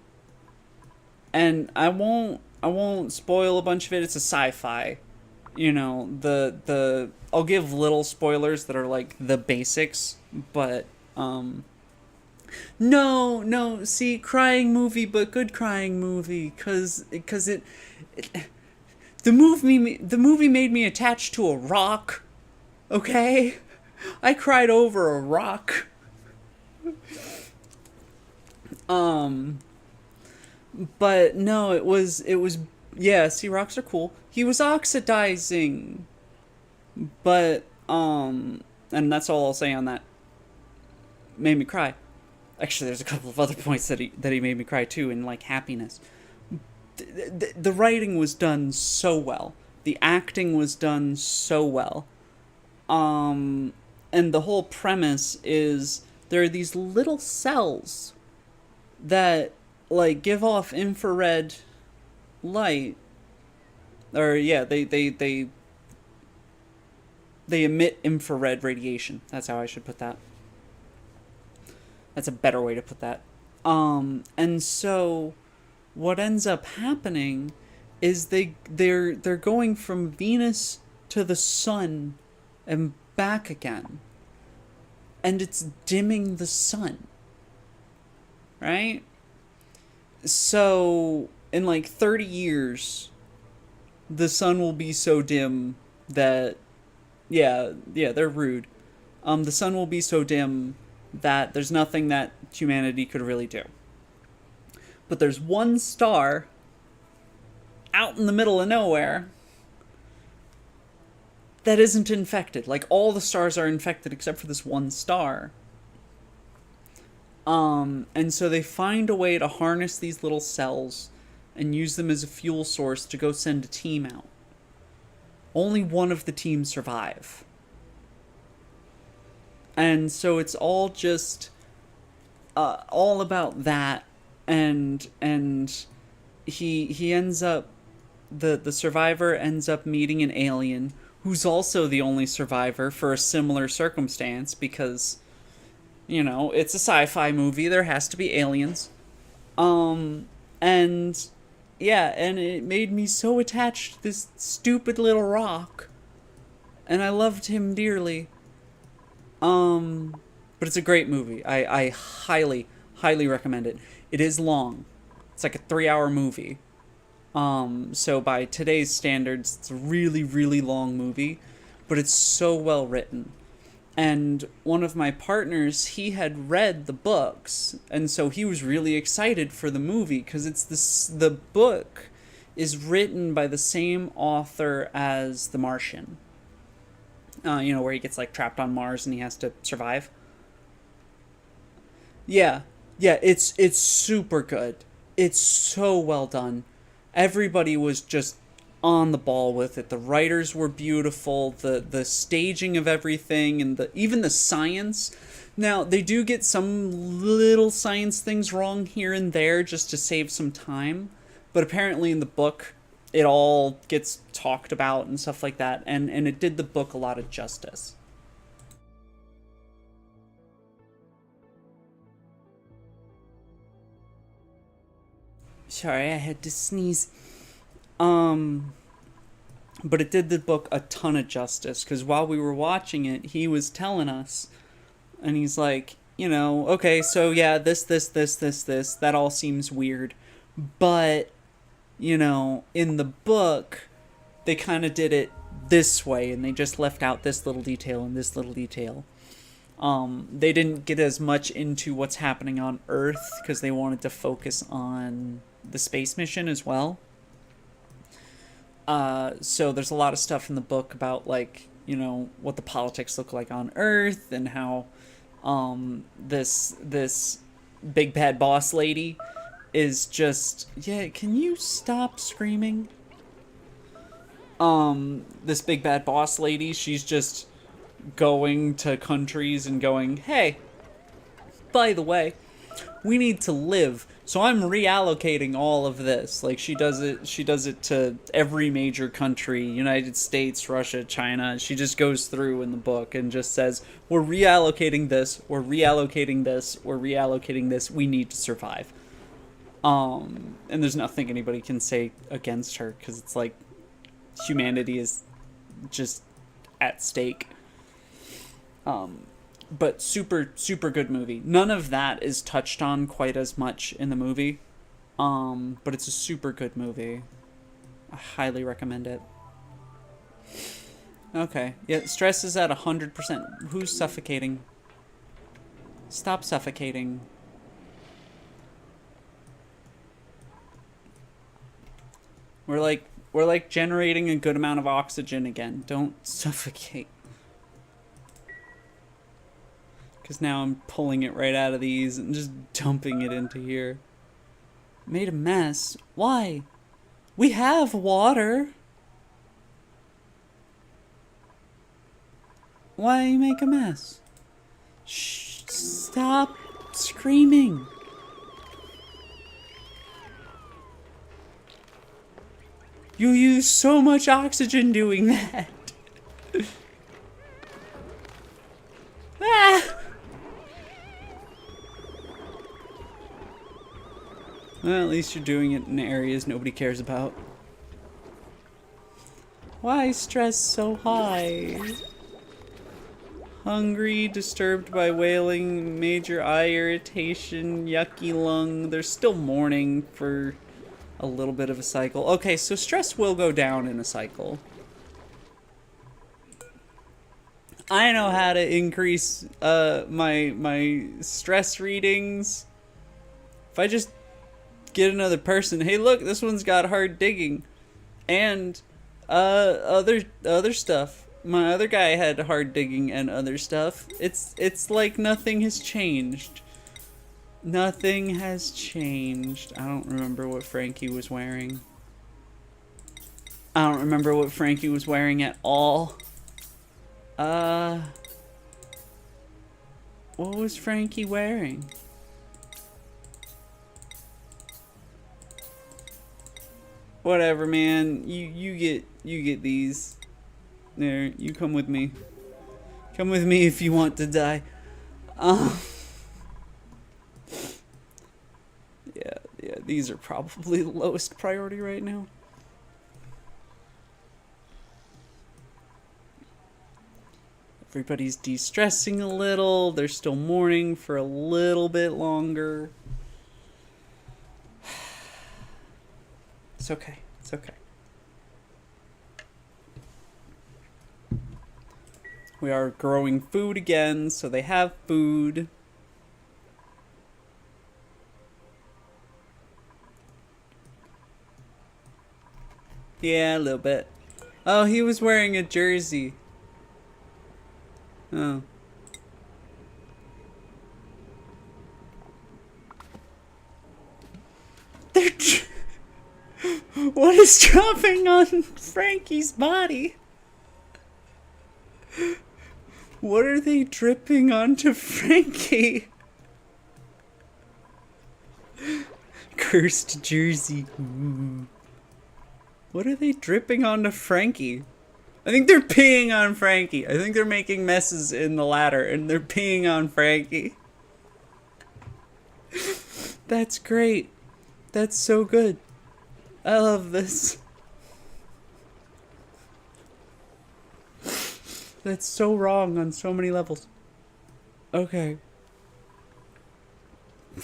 A: And I won't spoil a bunch of it. It's a sci-fi. You know, I'll give little spoilers that are like the basics, but, No, see, crying movie, but good crying movie, cause the movie made me attached to a rock, okay? I cried over a rock. But no, it was, yeah, see, rocks are cool. He was oxidizing, but, and that's all I'll say on that. Made me cry. Actually, there's a couple of other points that he made me cry too, in like happiness. The writing was done so well. The acting was done so well. And the whole premise is there are these little cells that like give off infrared light, or yeah, they emit infrared radiation. That's how I should put that. That's a better way to put that. And so what ends up happening is they're going from Venus to the sun and back again. And it's dimming the sun. Right? So in like 30 years, the sun will be so dim that yeah, they're rude. The sun will be so dim that there's nothing that humanity could really do. But there's one star out in the middle of nowhere that isn't infected. Like, all the stars are infected except for this one star. And so they find a way to harness these little cells and use them as a fuel source to go send a team out. Only one of the teams survive. And so it's all just all about that, and he ends up, the survivor ends up meeting an alien who's also the only survivor for a similar circumstance, because it's a sci-fi movie, there has to be aliens. And yeah, and it made me so attached to this stupid little rock, and I loved him dearly. But it's a great movie. I highly, highly recommend it. It is long. It's like a 3-hour movie. So by today's standards, it's a really, really long movie, but it's so well written. And one of my partners, he had read the books, and so he was really excited for the movie, because the book is written by the same author as The Martian. Where he gets like trapped on Mars and he has to survive. Yeah, yeah, it's super good. It's so well done. Everybody was just on the ball with it. The writers were beautiful. The staging of everything, and even the science. Now they do get some little science things wrong here and there just to save some time, but apparently in the book it all gets talked about and stuff like that, and it did the book a lot of justice. Sorry, I had to sneeze. But it did the book a ton of justice, because while we were watching it, he was telling us, and he's like, okay, so yeah, this, that all seems weird, but, in the book, they kind of did it this way, and they just left out this little detail and this little detail. They didn't get as much into what's happening on Earth, because they wanted to focus on the space mission as well. So there's a lot of stuff in the book about, like, what the politics look like on Earth, and how this big bad boss lady is just, yeah, can you stop screaming? This big bad boss lady, she's just going to countries and going, hey, by the way, we need to live, so I'm reallocating all of this. Like, she does it to every major country, United States, Russia, China. She just goes through in the book and just says, we're reallocating this, we're reallocating this, we're reallocating this, we need to survive. And there's nothing anybody can say against her, because it's like, humanity is just at stake. But super, super good movie. None of that is touched on quite as much in the movie. But it's a super good movie. I highly recommend it. Okay. Yeah, stress is at 100%. Who's suffocating? Stop suffocating. We're like generating a good amount of oxygen again. Don't suffocate. Because now I'm pulling it right out of these and just dumping it into here. Made a mess. Why? We have water. Why you make a mess? Shh, stop screaming. You use so much oxygen doing that. Ah! Well, at least you're doing it in areas nobody cares about. Why stress so high? Hungry, disturbed by wailing, major eye irritation, yucky lung. There's still mourning for a little bit of a cycle. Okay, so stress will go down in a cycle. I know how to increase my stress readings. If I just get another person, hey look, this one's got hard digging, and other stuff. My other guy had hard digging and other stuff. It's like nothing has changed. Nothing has changed. I don't remember what Frankie was wearing. I don't remember what Frankie was wearing at all. What was Frankie wearing? Whatever, man. You get these. There, you come with me. Come with me if you want to die. Yeah, these are probably the lowest priority right now. Everybody's de-stressing a little. They're still mourning for a little bit longer. It's okay. It's okay. We are growing food again, so they have food. Yeah, a little bit. Oh, he was wearing a jersey. Oh. What is dropping on Frankie's body? What are they dripping onto Frankie? Cursed jersey. Ooh. What are they dripping onto Frankie? I think they're peeing on Frankie. I think they're making messes in the ladder and they're peeing on Frankie. That's great. That's so good. I love this. That's so wrong on so many levels. Okay.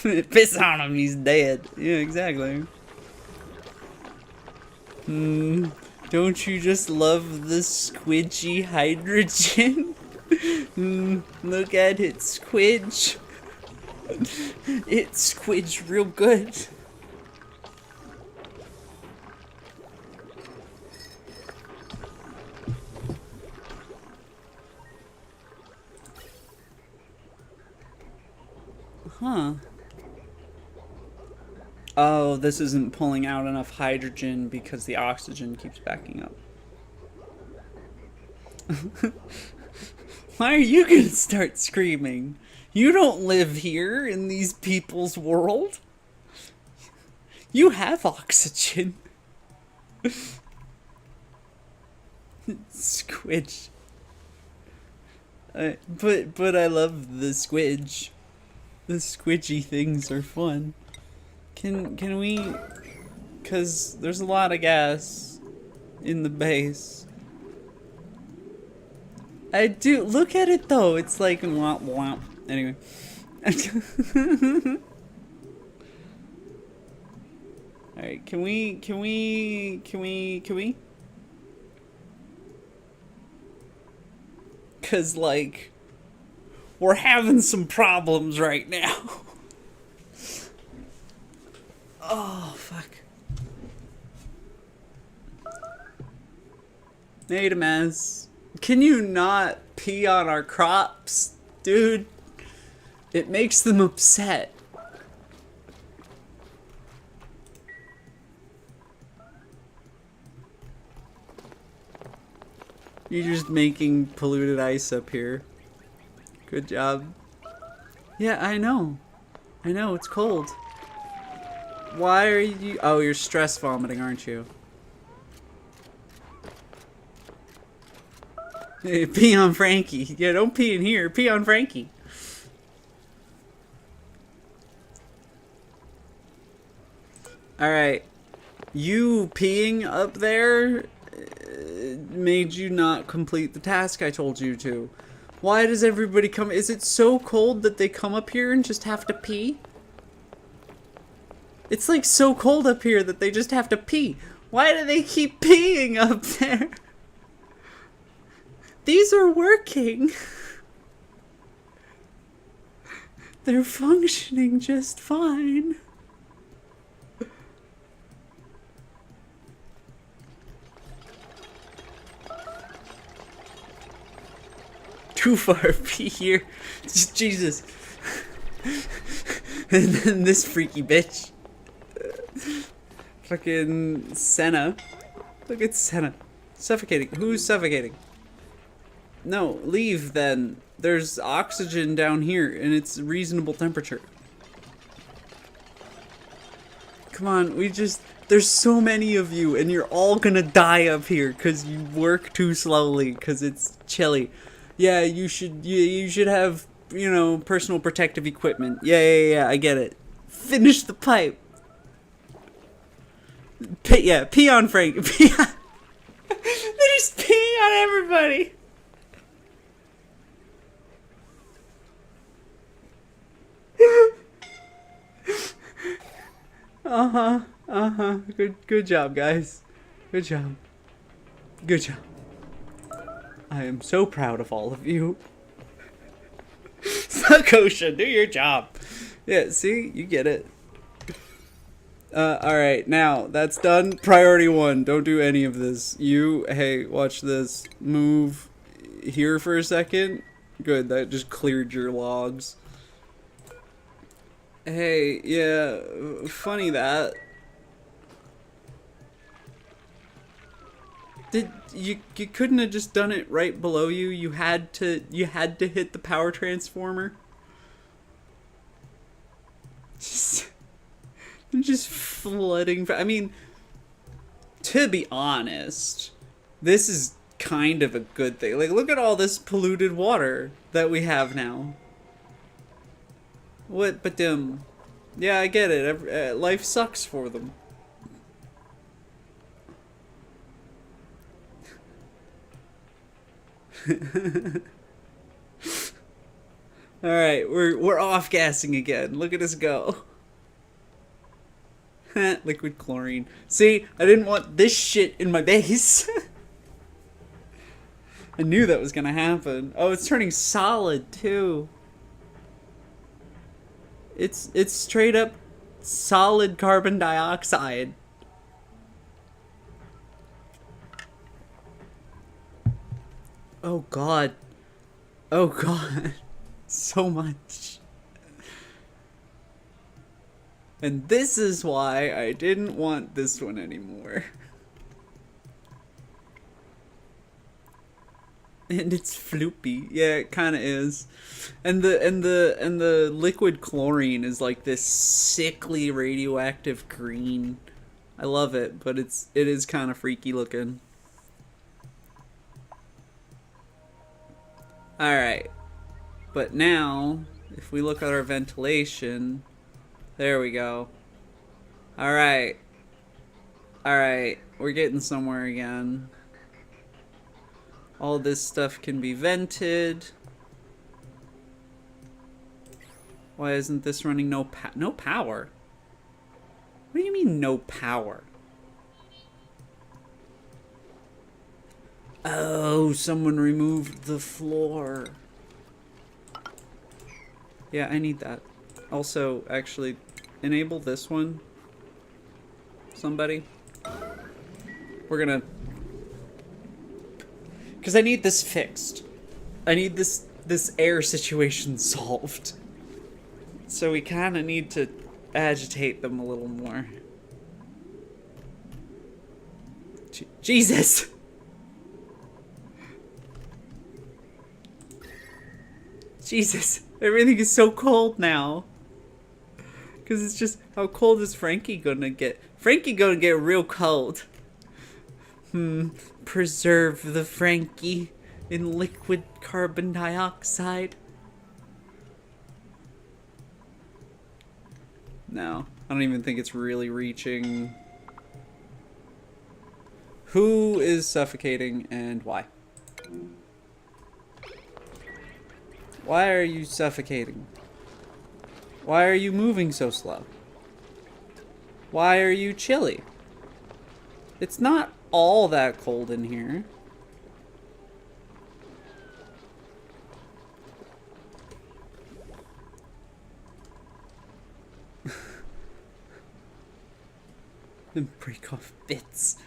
A: Piss on him, he's dead. Yeah, exactly. Don't you just love the squidgy hydrogen? Look at it squidge. It squidge real good. Huh. Oh, this isn't pulling out enough hydrogen because the oxygen keeps backing up. Why are you gonna start screaming? You don't live here in these people's world. You have oxygen. Squidge. But I love the squidge. The squidgy things are fun. Can we... Because there's a lot of gas in the base. I do... Look at it though. It's like... Womp womp. Anyway. Alright, can we... Because, like... We're having some problems right now. Oh, fuck. Made a mess. Can you not pee on our crops, dude? It makes them upset. You're just making polluted ice up here. Good job. Yeah, I know. I know, it's cold. Why are you... Oh, you're stress vomiting, aren't you? Hey, pee on Frankie. Yeah, don't pee in here. Pee on Frankie. Alright. You peeing up there made you not complete the task I told you to. Why does everybody come? Is it so cold that they come up here and just have to pee? It's like so cold up here that they just have to pee. Why do they keep peeing up there? These are working. They're functioning just fine. Too far, pee here. Jesus. And then this freaky bitch. Fucking Senna. Look at Senna. Suffocating. Who's suffocating? No, leave then. there's oxygen down here, and it's reasonable temperature. Come on, there's so many of you, and you're all gonna die up here because you work too slowly because it's chilly. Yeah, you should have, you know, personal protective equipment. Yeah, I get it. Finish the pipe. Pee on Frank. Pee on. They just pee on everybody. Good job, guys. Good job. Good job. I am so proud of all of you. Sakosha, do your job. Yeah, see? You get it. Alright, now, that's done. Priority 1, don't do any of this. Hey, watch this. Move here for a second. Good, that just cleared your logs. Hey, yeah, funny that. You couldn't have just done it right below you? You had to hit the power transformer? Just flooding. I mean, to be honest, this is kind of a good thing. Like, look at all this polluted water that we have now. What? But yeah, I get it. Life sucks for them. All right, we're off gassing again. Look at us go. Liquid chlorine. See, I didn't want this shit in my base. I knew that was gonna happen. Oh, it's turning solid too. It's straight up solid carbon dioxide. Oh god. Oh god. So much. And this is why I didn't want this one anymore. And it's floopy. Yeah, it kind of is. And the liquid chlorine is like this sickly radioactive green. I love it, but it is kind of freaky looking. All right. But now, if we look at our ventilation, there we go. All right. All right, we're getting somewhere again. All this stuff can be vented. Why isn't this running no power? What do you mean no power? Oh, someone removed the floor. Yeah, I need that. Also, actually, enable this one. Somebody. We're gonna... Because I need this fixed. I need this air situation solved. So we kind of need to agitate them a little more. Jesus! Jesus, everything is so cold now. Because it's just, how cold is Frankie gonna get? Frankie gonna get real cold. Preserve the Frankie in liquid carbon dioxide. No, I don't even think it's really reaching. Who is suffocating and why? Why are you suffocating? Why are you moving so slow? Why are you chilly? It's not all that cold in here. Then break off bits.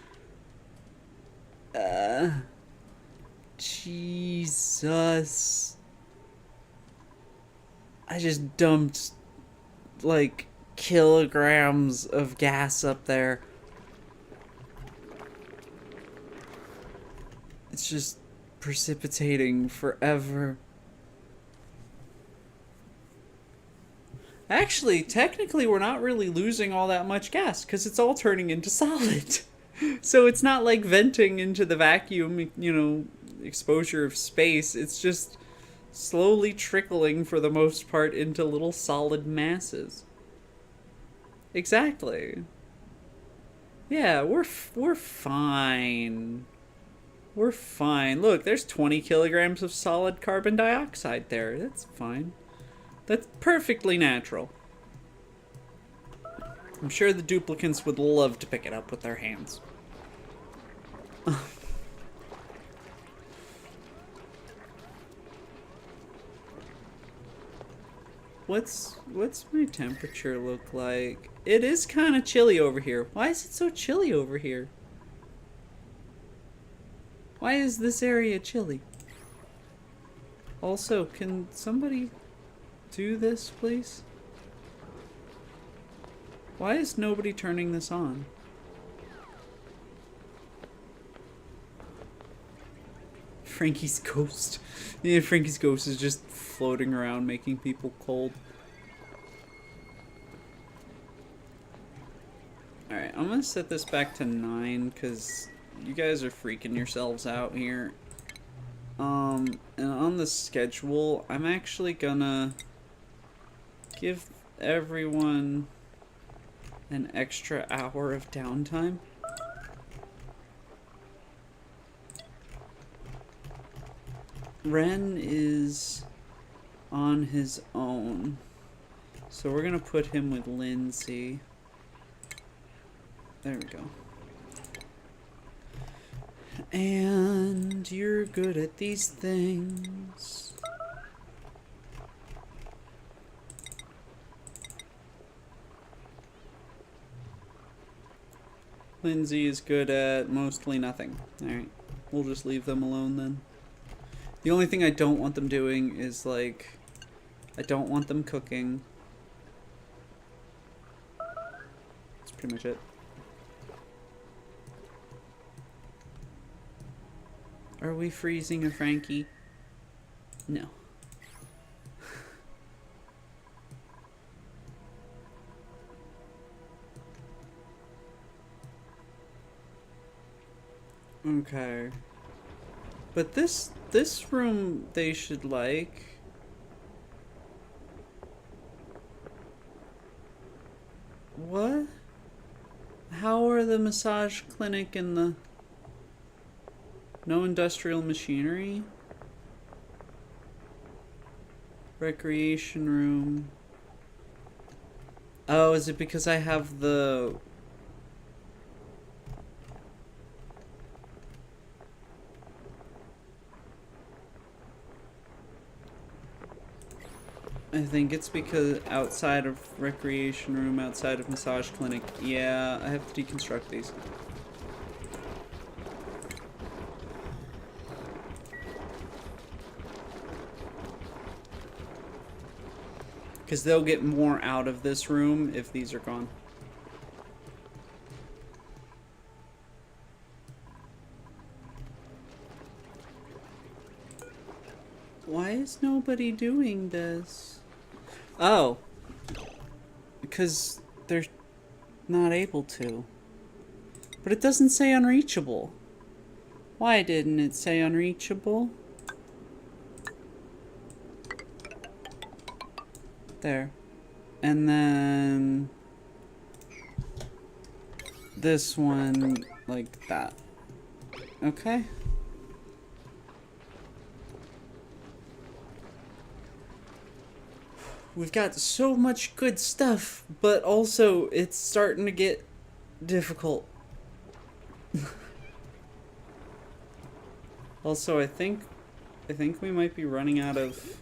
A: Jesus. I just dumped like kilograms of gas up there. It's just precipitating forever. Actually, technically, we're not really losing all that much gas because it's all turning into solid. So it's not like venting into the vacuum, you know, exposure of space. It's just slowly trickling for the most part into little solid masses. Exactly. Yeah, we're fine. We're fine. Look, there's 20 kilograms of solid carbon dioxide there. That's fine. That's perfectly natural. I'm sure the duplicants would love to pick it up with their hands. What's my temperature look like? It is kind of chilly over here. Why is it so chilly over here? Why is this area chilly? Also, can somebody do this, please? Why is nobody turning this on? Frankie's ghost. Yeah, Frankie's ghost is just floating around making people cold. Alright, I'm gonna set this back to 9 because you guys are freaking yourselves out here. And on the schedule, I'm actually gonna give everyone an extra hour of downtime. Ren is on his own, so we're gonna put him with Lindsay. There we go. And you're good at these things. Lindsay is good at mostly nothing. Alright, we'll just leave them alone then. The only thing I don't want them doing is, like, I don't want them cooking. That's pretty much it. Are we freezing a Frankie? No. Okay. But this room they should like. What? How are the massage clinic and the no industrial machinery? Recreation room. Oh, is it because I have the... I think it's because outside of recreation room, outside of massage clinic. Yeah, I have to deconstruct these. Because they'll get more out of this room if these are gone. Why is nobody doing this? Oh. Because they're not able to. But it doesn't say unreachable. Why didn't it say unreachable? There. And then this one like that. Okay. We've got so much good stuff, but also it's starting to get difficult. Also, I think we might be running out of...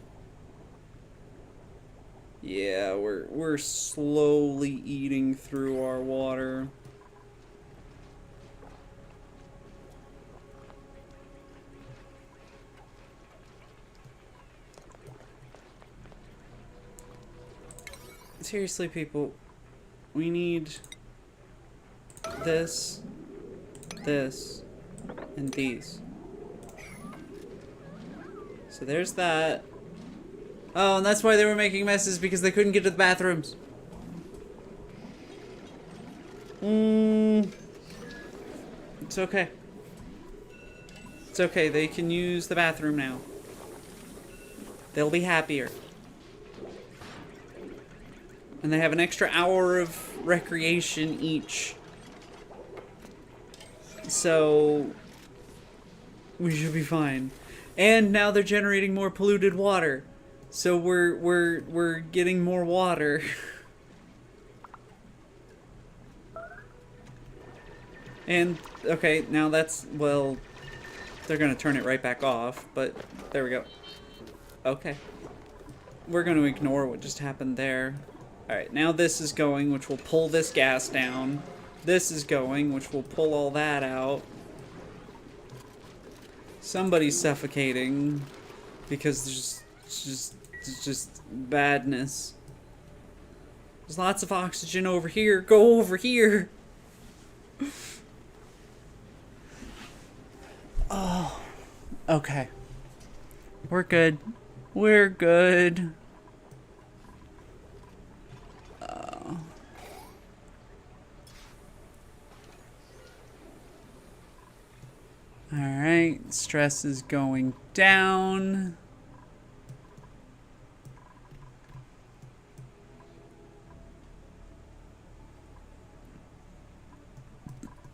A: Yeah, we're slowly eating through our water. Seriously, people, we need this, and these. So there's that. Oh, and that's why they were making messes, because they couldn't get to the bathrooms. It's okay. It's okay, they can use the bathroom now. They'll be happier. And they have an extra hour of recreation each. So we should be fine. And now they're generating more polluted water. So we're getting more water. And okay, now that's, well, they're gonna turn it right back off, but there we go. Okay. We're gonna ignore what just happened there. Alright, now this is going, which will pull this gas down. This is going, which will pull all that out. Somebody's suffocating because there's just badness. There's lots of oxygen over here. Go over here. Oh, okay. We're good. We're good. Alright, stress is going down.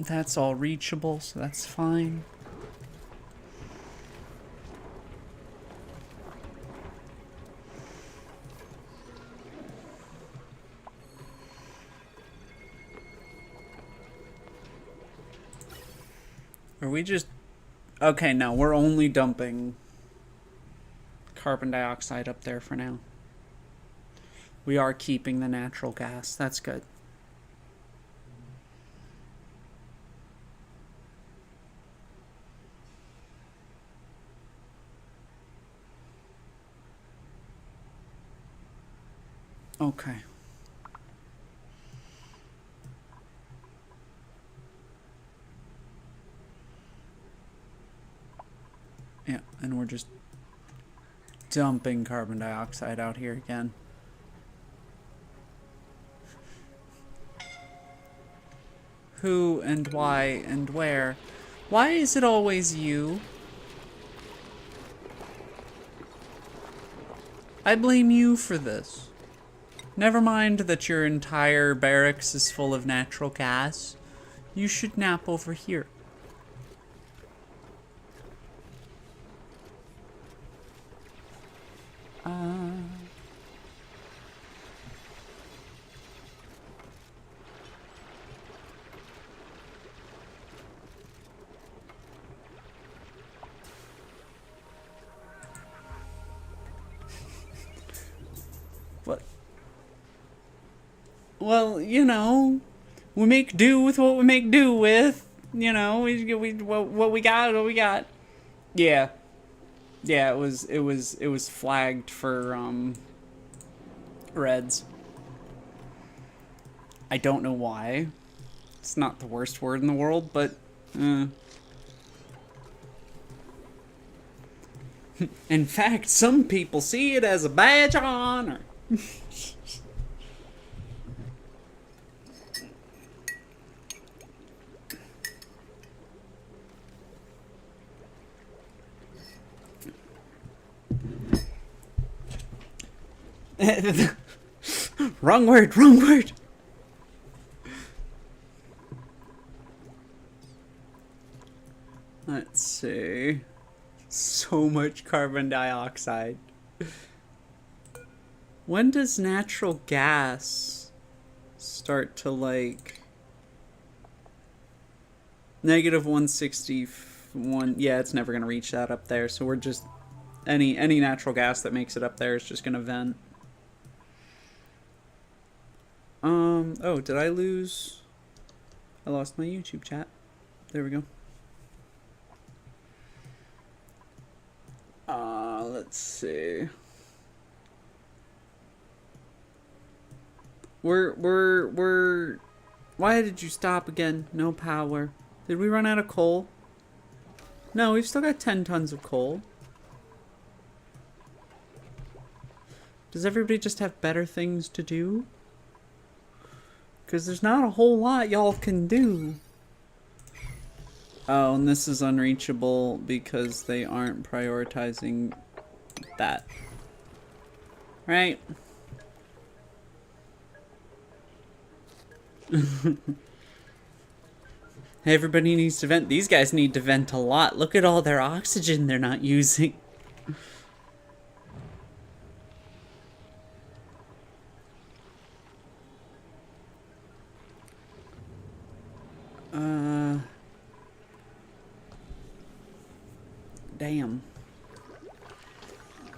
A: That's all reachable, so that's fine. Are we just... Okay, no, we're only dumping carbon dioxide up there for now. We are keeping the natural gas. That's good. Okay. Yeah, and we're just dumping carbon dioxide out here again. Who and why and where? Why is it always you? I blame you for this. Never mind that your entire barracks is full of natural gas. You should nap over here. What? Well, you know, we make do with what we make do with. You know, what we got, what we got. Yeah. Yeah, it was flagged for reds. I don't know why. It's not the worst word in the world, but in fact, some people see it as a badge of honor. Wrong word, wrong word. Let's see. So much carbon dioxide. When does natural gas start to, like... Negative 161. Yeah, it's never going to reach that up there. So we're just... Any natural gas that makes it up there is just going to vent. Oh, did I lose... I lost my YouTube chat. There we go. Let's see. We're... Why did you stop again? No power. Did we run out of coal? No, we've still got 10 tons of coal. Does everybody just have better things to do? Because there's not a whole lot y'all can do. Oh, and this is unreachable because they aren't prioritizing that. Right? Everybody needs to vent. These guys need to vent a lot. Look at all their oxygen they're not using. Damn.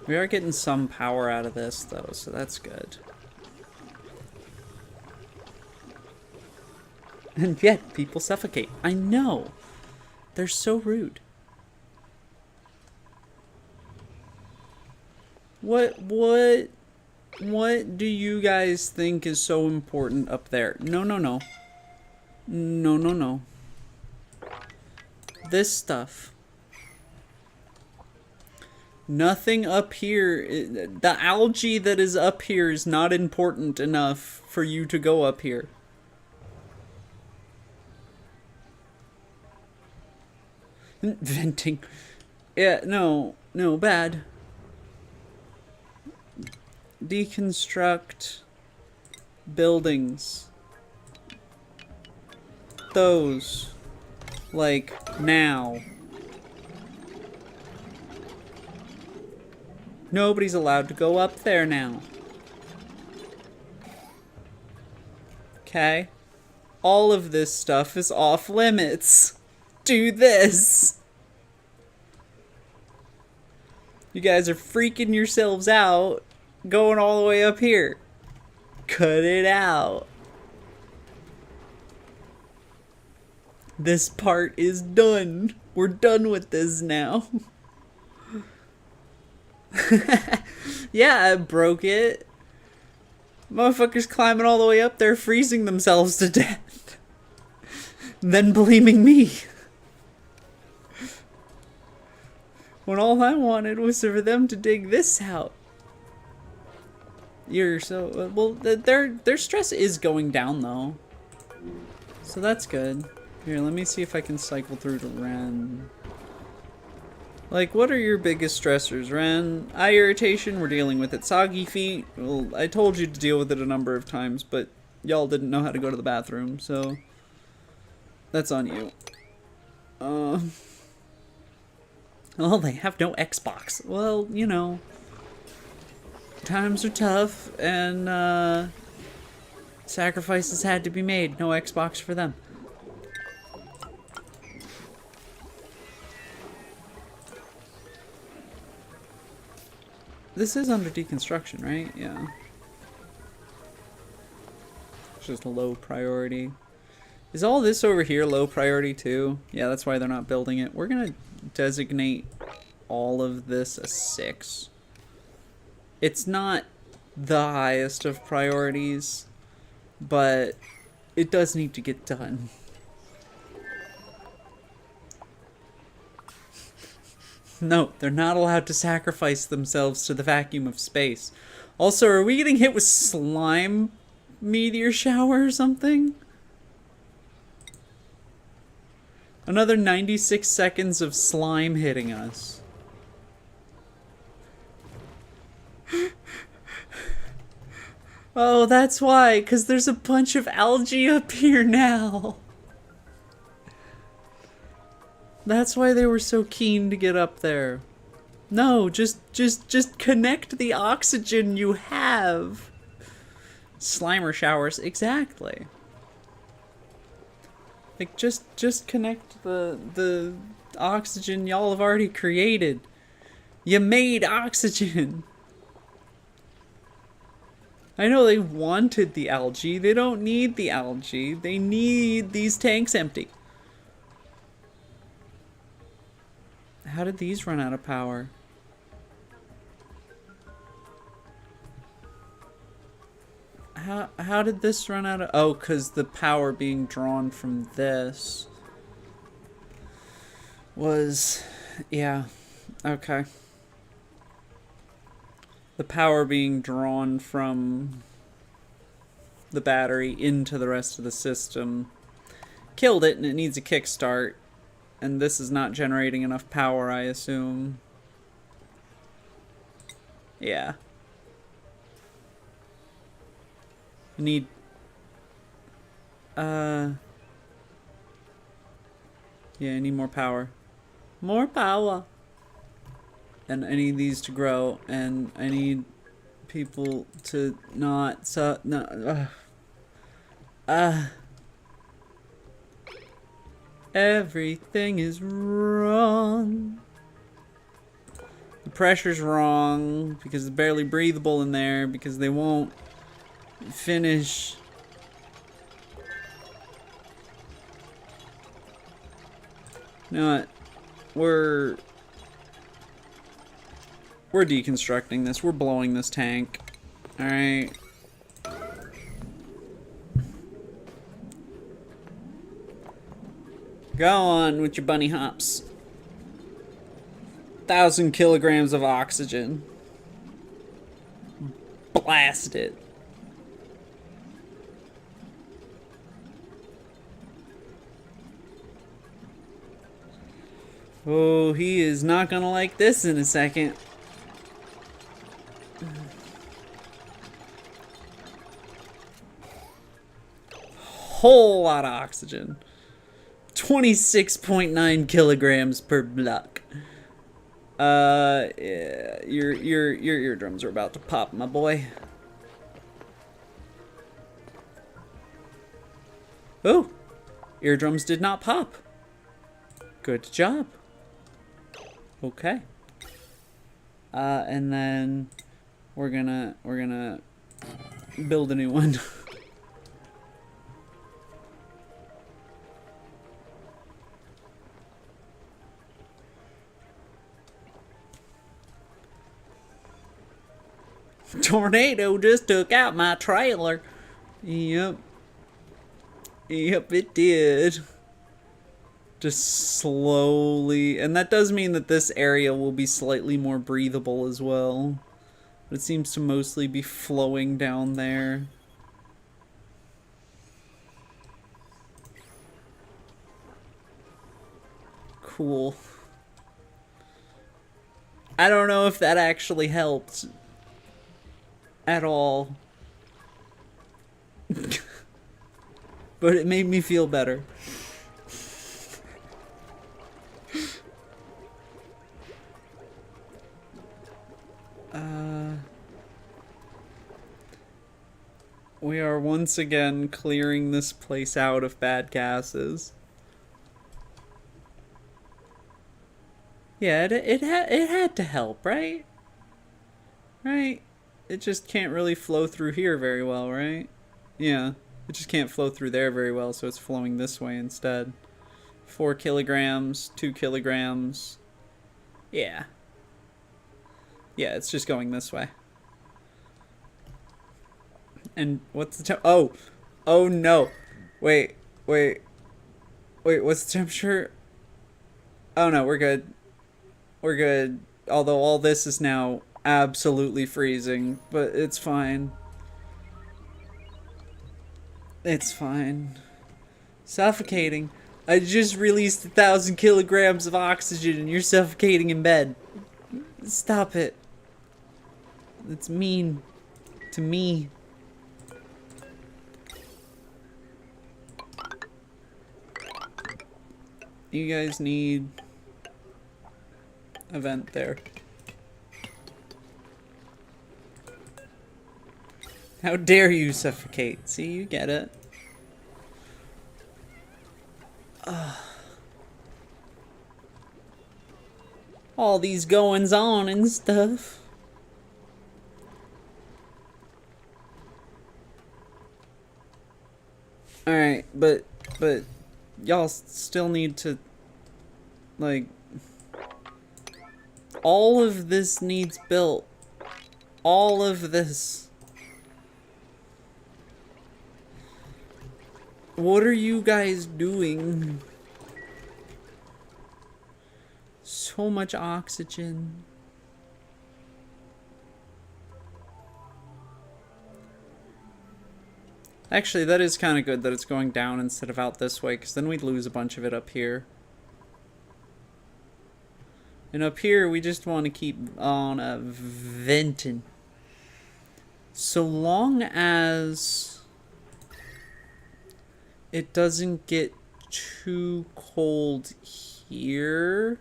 A: We are getting some power out of this, though, so that's good. And yet, people suffocate. I know. They're so rude. What do you guys think is so important up there? No, no, no. No, no, no. This stuff. Nothing up here. The algae that is up here is not important enough for you to go up here. Venting. Yeah, no, bad. Deconstruct buildings. Those. Like, now. Nobody's allowed to go up there now. Okay? All of this stuff is off limits. Do this. You guys are freaking yourselves out going all the way up here. Cut it out. This part is done. We're done with this now. Yeah, I broke it. Motherfuckers climbing all the way up there, freezing themselves to death. Then blaming me. When all I wanted was for them to dig this out. You're so... well, their stress is going down, though. So that's good. Here, let me see if I can cycle through to Ren. Like, what are your biggest stressors, Ren? Eye irritation, we're dealing with it. Soggy feet, well, I told you to deal with it a number of times, but y'all didn't know how to go to the bathroom, so... that's on you. Well, they have no Xbox. Well, you know... times are tough, and, sacrifices had to be made. No Xbox for them. This is under deconstruction, right? Yeah. It's just a low priority. Is all this over here low priority too? Yeah, that's why they're not building it. We're gonna designate all of this a 6. It's not the highest of priorities, but it does need to get done. No, they're not allowed to sacrifice themselves to the vacuum of space. Also, are we getting hit with slime meteor shower or something? Another 96 seconds of slime hitting us. Oh, that's why, 'cause there's a bunch of algae up here now. That's why they were so keen to get up there. No, just connect the oxygen you have. Slimer showers, exactly. Like, just connect the oxygen y'all have already created. You made oxygen. I know they wanted the algae. They don't need the algae. They need these tanks empty. How did these run out of power? How did this run out of... oh, because the power being drawn from this was... yeah. Okay. the power being drawn from the battery into the rest of the system killed it, and it needs a kickstart. And this is not generating enough power, I assume. Yeah. I need... Yeah, I need more power. More power! And I need these to grow, and I need people to not... Everything is wrong. The pressure's wrong because it's barely breathable in there because they won't finish. You know what? We're deconstructing this. We're blowing this tank. Alright. Go on with your bunny hops. 1,000 kilograms of oxygen. Blast it. Oh, he is not gonna like this in a second. Whole lot of oxygen. 26.9 kilograms per block. Yeah, your eardrums are about to pop, my boy. Oh, eardrums did not pop. Good job. Okay. And then we're gonna build a new one. Tornado just took out my trailer. Yep. Yep, it did. Just slowly. And that does mean that this area will be slightly more breathable as well. But it seems to mostly be flowing down there. Cool. I don't know if that actually helped at all. But it made me feel better. We are once again clearing this place out of bad gases. Yeah, it had to help, right? Right? It just can't really flow through here very well, right? Yeah, it just can't flow through there very well, so it's flowing this way instead. 4 kilograms, 2 kilograms. Yeah. Yeah, it's just going this way. And what's the temp? Oh! Oh no! Wait, what's the temperature? Oh no, we're good. We're good. Although all this is now absolutely freezing, but it's fine. It's fine. Suffocating. I just released 1,000 kilograms of oxygen and you're suffocating in bed. Stop it. It's mean to me. You guys need a vent there. How dare you suffocate? See, you get it. All these goings on and stuff. Alright, but y'all still need to, like, all of this needs built. All of this. What are you guys doing? So much oxygen. Actually, that is kind of good that it's going down instead of out this way, because then we'd lose a bunch of it up here. And up here, we just want to keep on venting. So long as it doesn't get too cold here.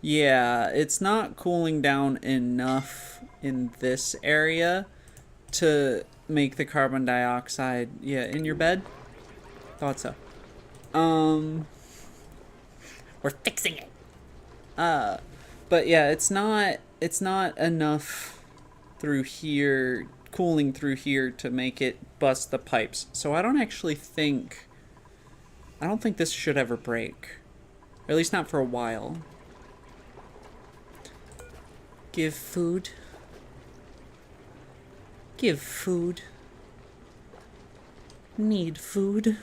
A: Yeah, it's not cooling down enough in this area to make the carbon dioxide. Yeah, in your bed? Thought so. We're fixing it. But yeah, it's not enough through here, cooling through here to make it bust the pipes. So I don't think this should ever break. Or at least not for a while. Give food. Give food. Need food.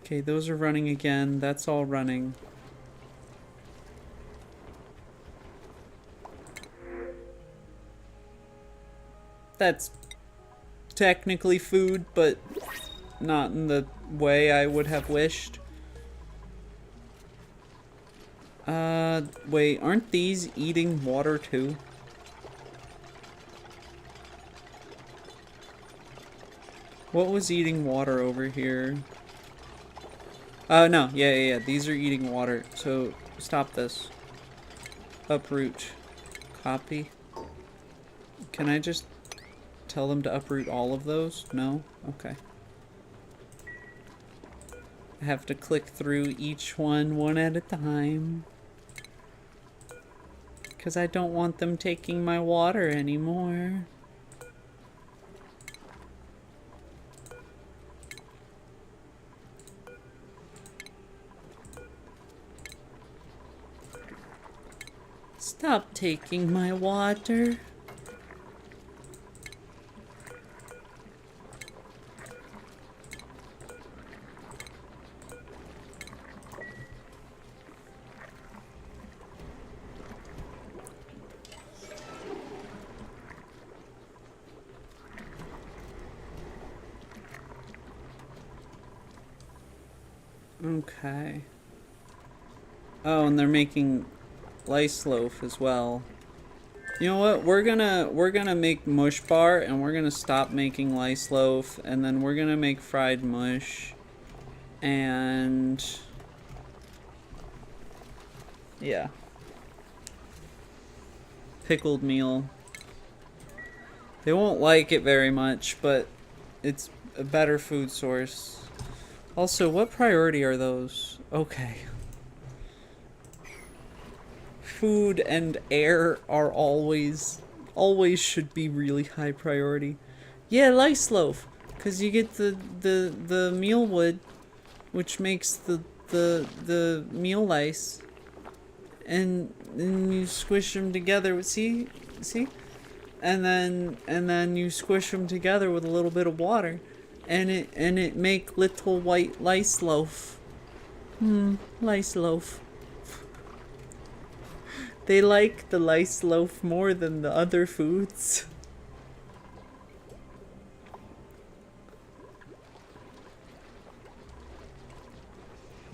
A: Okay, those are running again. That's all running. That's technically food, but not in the way I would have wished. Wait, aren't these eating water too? What was eating water over here? No, yeah, these are eating water, so stop this. Uproot. Copy. Can I just tell them to uproot all of those? No? Okay. I have to click through each one at a time. Because I don't want them taking my water anymore. Stop taking my water. Okay. Oh, and they're making lice loaf as well. You know what? We're gonna make mush bar, and we're gonna stop making lice loaf, and then we're gonna make fried mush, and yeah, pickled meal. They won't like it very much, but it's a better food source. Also, what priority are those? Okay. Food and air are always should be really high priority. Yeah, lice loaf, cause you get the meal wood, which makes the meal lice, and then you squish them together with see, and then you squish them together with a little bit of water, and it make little white lice loaf. Lice loaf. They like the lice loaf more than the other foods.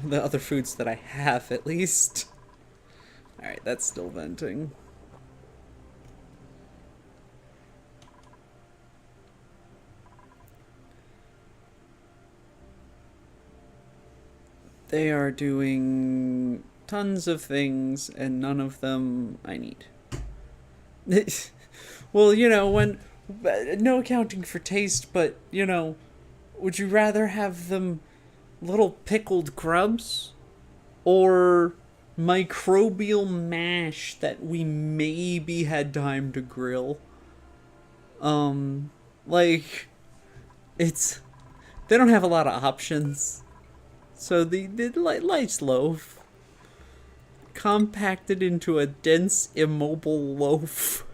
A: The other foods that I have, at least. Alright, that's still venting. They are doing tons of things, and none of them I need. Well, you know, when... No accounting for taste, but, you know, would you rather have them little pickled grubs? Or microbial mash that we maybe had time to grill? Like... It's... They don't have a lot of options. So the lice loaf... compacted into a dense, immobile loaf.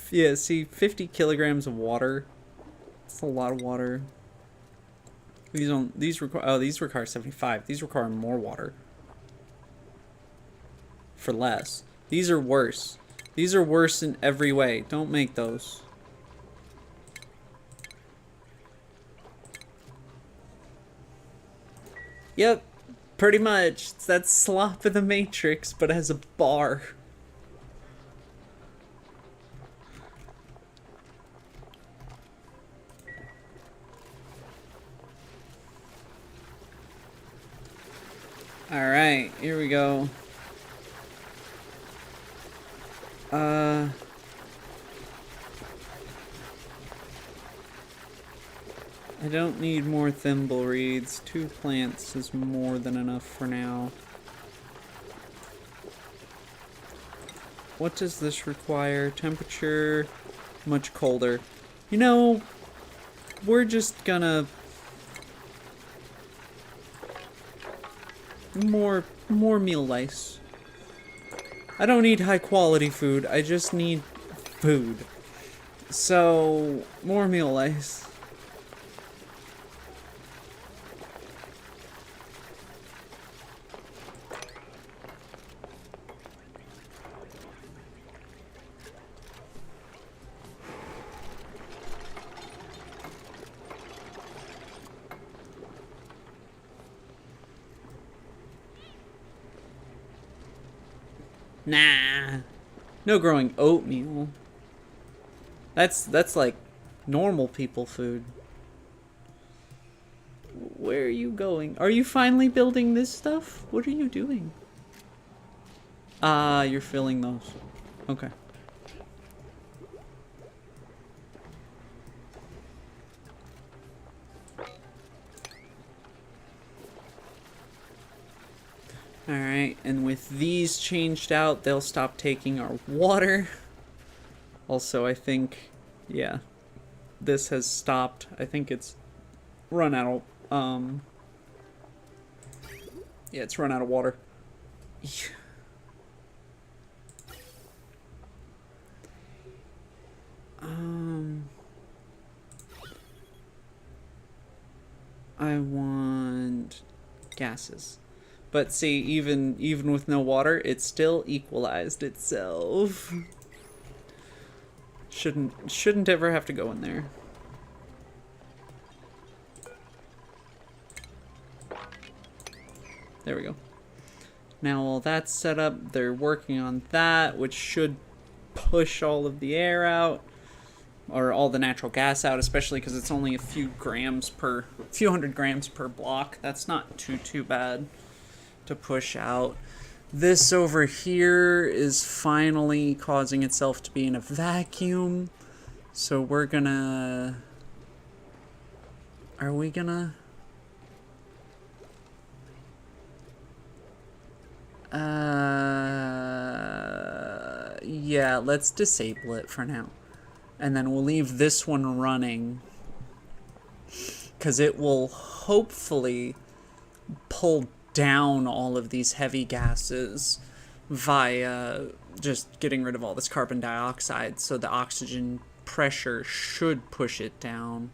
A: Yeah, see, 50 kilograms of water. That's a lot of water. These require 75. These require more water. For less. These are worse. These are worse in every way. Don't make those. Yep, pretty much. It's that slop in the Matrix, but it has a bar. Alright, here we go. I don't need more thimble reeds. 2 plants is more than enough for now. What does this require? Temperature, much colder. You know, we're just gonna... More meal lice. I don't need high quality food, I just need food. So, more meal lice. Nah. No growing oatmeal. That's like normal people food. Where are you going? Are you finally building this stuff? What are you doing? Ah, you're filling those. Okay. Alright, and with these changed out, they'll stop taking our water. Also, I think, yeah, this has stopped. I think it's run out of, yeah, it's run out of water. I want gases. But see, even with no water, it still equalized itself. Shouldn't ever have to go in there. There we go. Now all that's set up, they're working on that, which should push all of the air out, or all the natural gas out, especially because it's only a few hundred grams per block. That's not too bad to push out. This over here is finally causing itself to be in a vacuum. So we're gonna... Are we gonna... Yeah, let's disable it for now. And then we'll leave this one running, because it will hopefully pull down all of these heavy gases via just getting rid of all this carbon dioxide, so the oxygen pressure should push it down.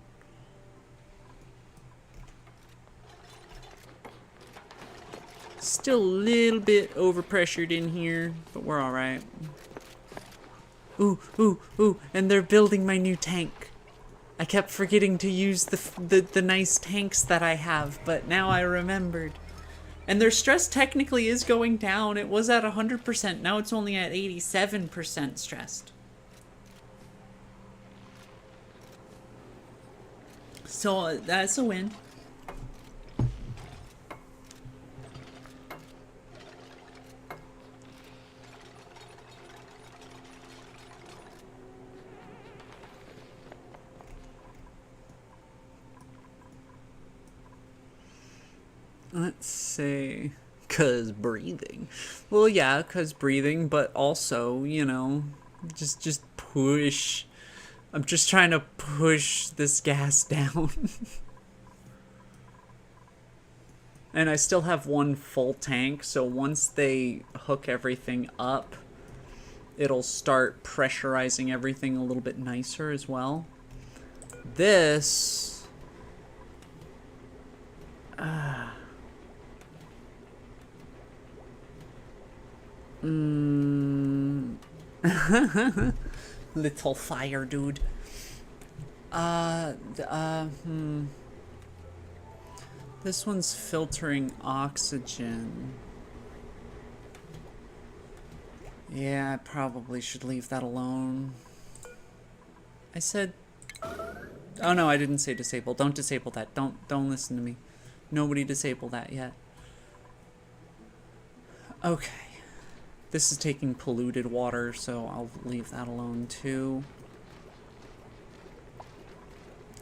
A: Still a little bit overpressured in here, but we're alright. Ooh, and they're building my new tank. I kept forgetting to use the nice tanks that I have, but now I remembered. And their stress technically is going down. It was at 100%. Now it's only at 87% stressed. So that's a win. Let's see. 'Cause breathing. Well, yeah, 'cause breathing, but also, you know, just push. I'm just trying to push this gas down. And I still have one full tank, so once they hook everything up, it'll start pressurizing everything a little bit nicer as well. This... Little fire dude. This one's filtering oxygen. Yeah, I probably should leave that alone. I said... Oh no, I didn't say disable. Don't disable that. Don't listen to me. Nobody disable that yet. Okay. This is taking polluted water, so I'll leave that alone too.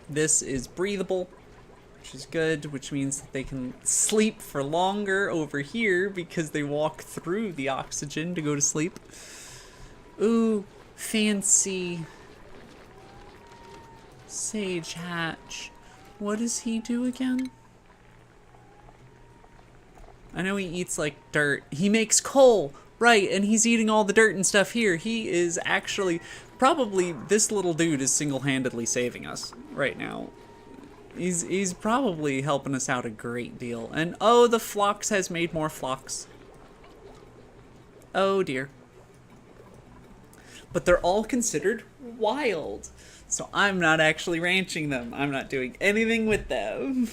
A: This is breathable, which is good, which means that they can sleep for longer over here because they walk through the oxygen to go to sleep. Ooh, fancy. Sage Hatch. What does he do again? I know he eats like dirt. He makes coal, right, and he's eating all the dirt and stuff here. He is actually, probably this little dude is single-handedly saving us right now. He's probably helping us out a great deal. And oh, the phlox has made more phlox. Oh dear. But they're all considered wild. So I'm not actually ranching them. I'm not doing anything with them.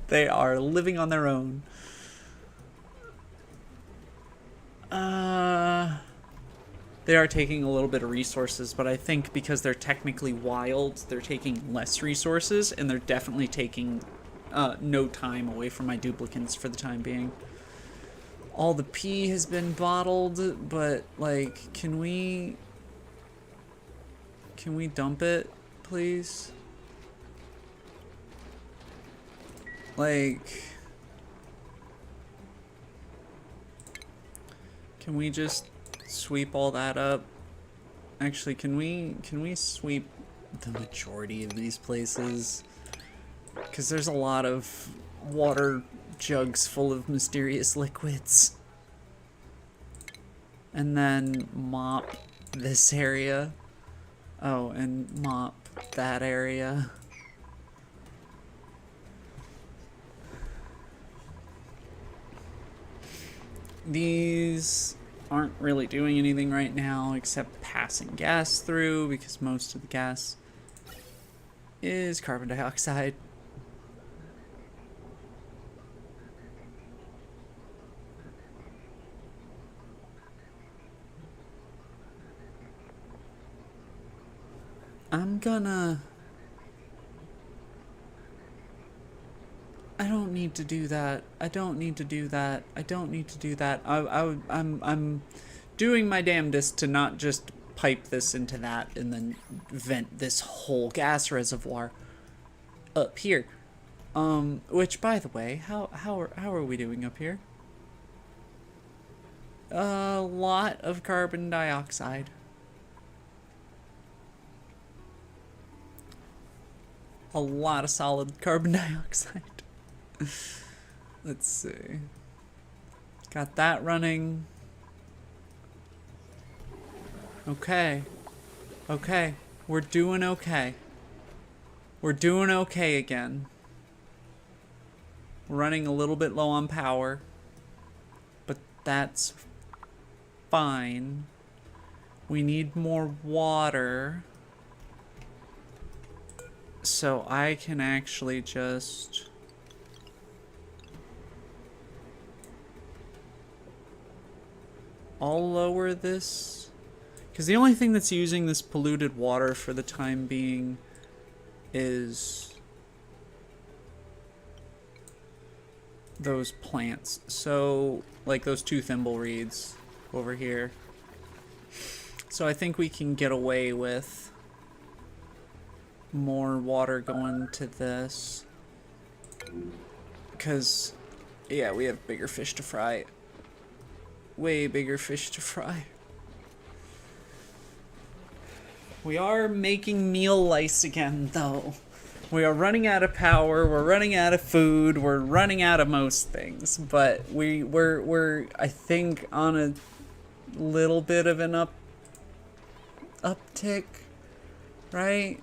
A: They are living on their own. They are taking a little bit of resources, but I think because they're technically wild, they're taking less resources, and they're definitely taking no time away from my duplicants for the time being. All the pee has been bottled, but, like, can we dump it, please? Like... Can we just sweep all that up? Actually, can we sweep the majority of these places? Because there's a lot of water jugs full of mysterious liquids. And then mop this area. Oh, and mop that area. These aren't really doing anything right now except passing gas through because most of the gas is carbon dioxide. I don't need to do that. I don't need to do that. I don't need to do that. I'm doing my damnedest to not just pipe this into that and then vent this whole gas reservoir up here. Which, by the way, how are we doing up here? A lot of carbon dioxide. A lot of solid carbon dioxide. Let's see. Got that running. Okay. Okay. We're doing okay. We're doing okay again. We're running a little bit low on power. But that's fine. We need more water. So I can actually just... I'll lower this. Because the only thing that's using this polluted water for the time being is those plants. So, like those 2 thimble reeds over here. So I think we can get away with more water going to this. Because, yeah, we have bigger fish to fry. Way bigger fish to fry. We are making meal lice again, though. We are running out of power, we're running out of food, we're running out of most things. But we're I think on a little bit of an uptick, right?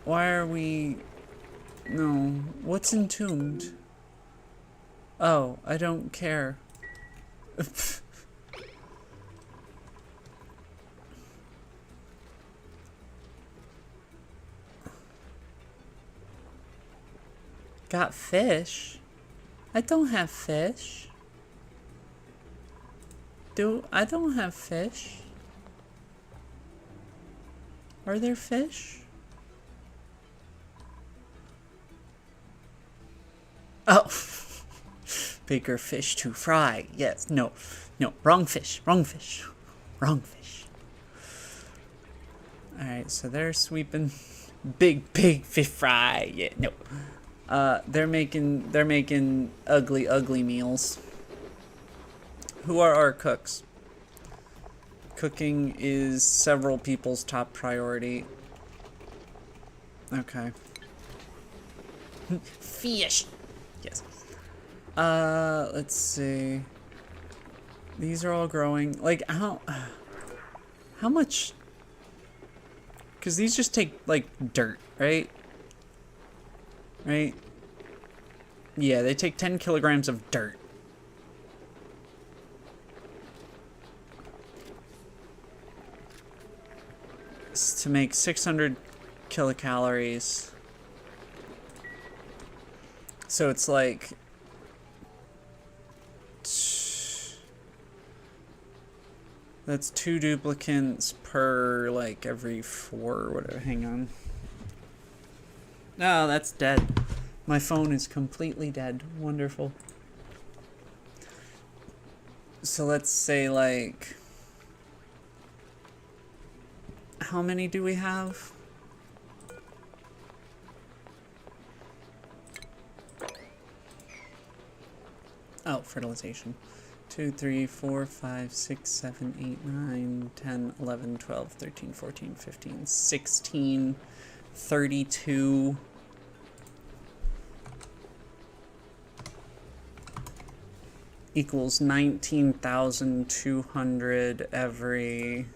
A: Why are we... No. What's entombed? Oh, I don't care. Got fish? I don't have fish. I don't have fish. Are there fish? Oh. Bigger fish to fry. Yes, no. No, wrong fish. Wrong fish. Wrong fish. Alright, so they're sweeping big fish fry. Yeah, no. They're making ugly meals. Who are our cooks? Cooking is several people's top priority. Okay. Fish. Yes. Let's see. These are all growing. Like, how much? Because these just take, like, dirt, right? Right? Yeah, they take 10 kilograms of dirt. It's to make 600 kilocalories. So it's like... That's 2 duplicants per, like, every 4 or whatever. Hang on. Oh, that's dead. My phone is completely dead. Wonderful. So let's say, like... How many do we have? Oh, fertilization. 2, 3, 4, 5, 6, 7, 8, 9, 10, 11, 12, 13, 14, 15, 16, 32. Equals 19,200 every...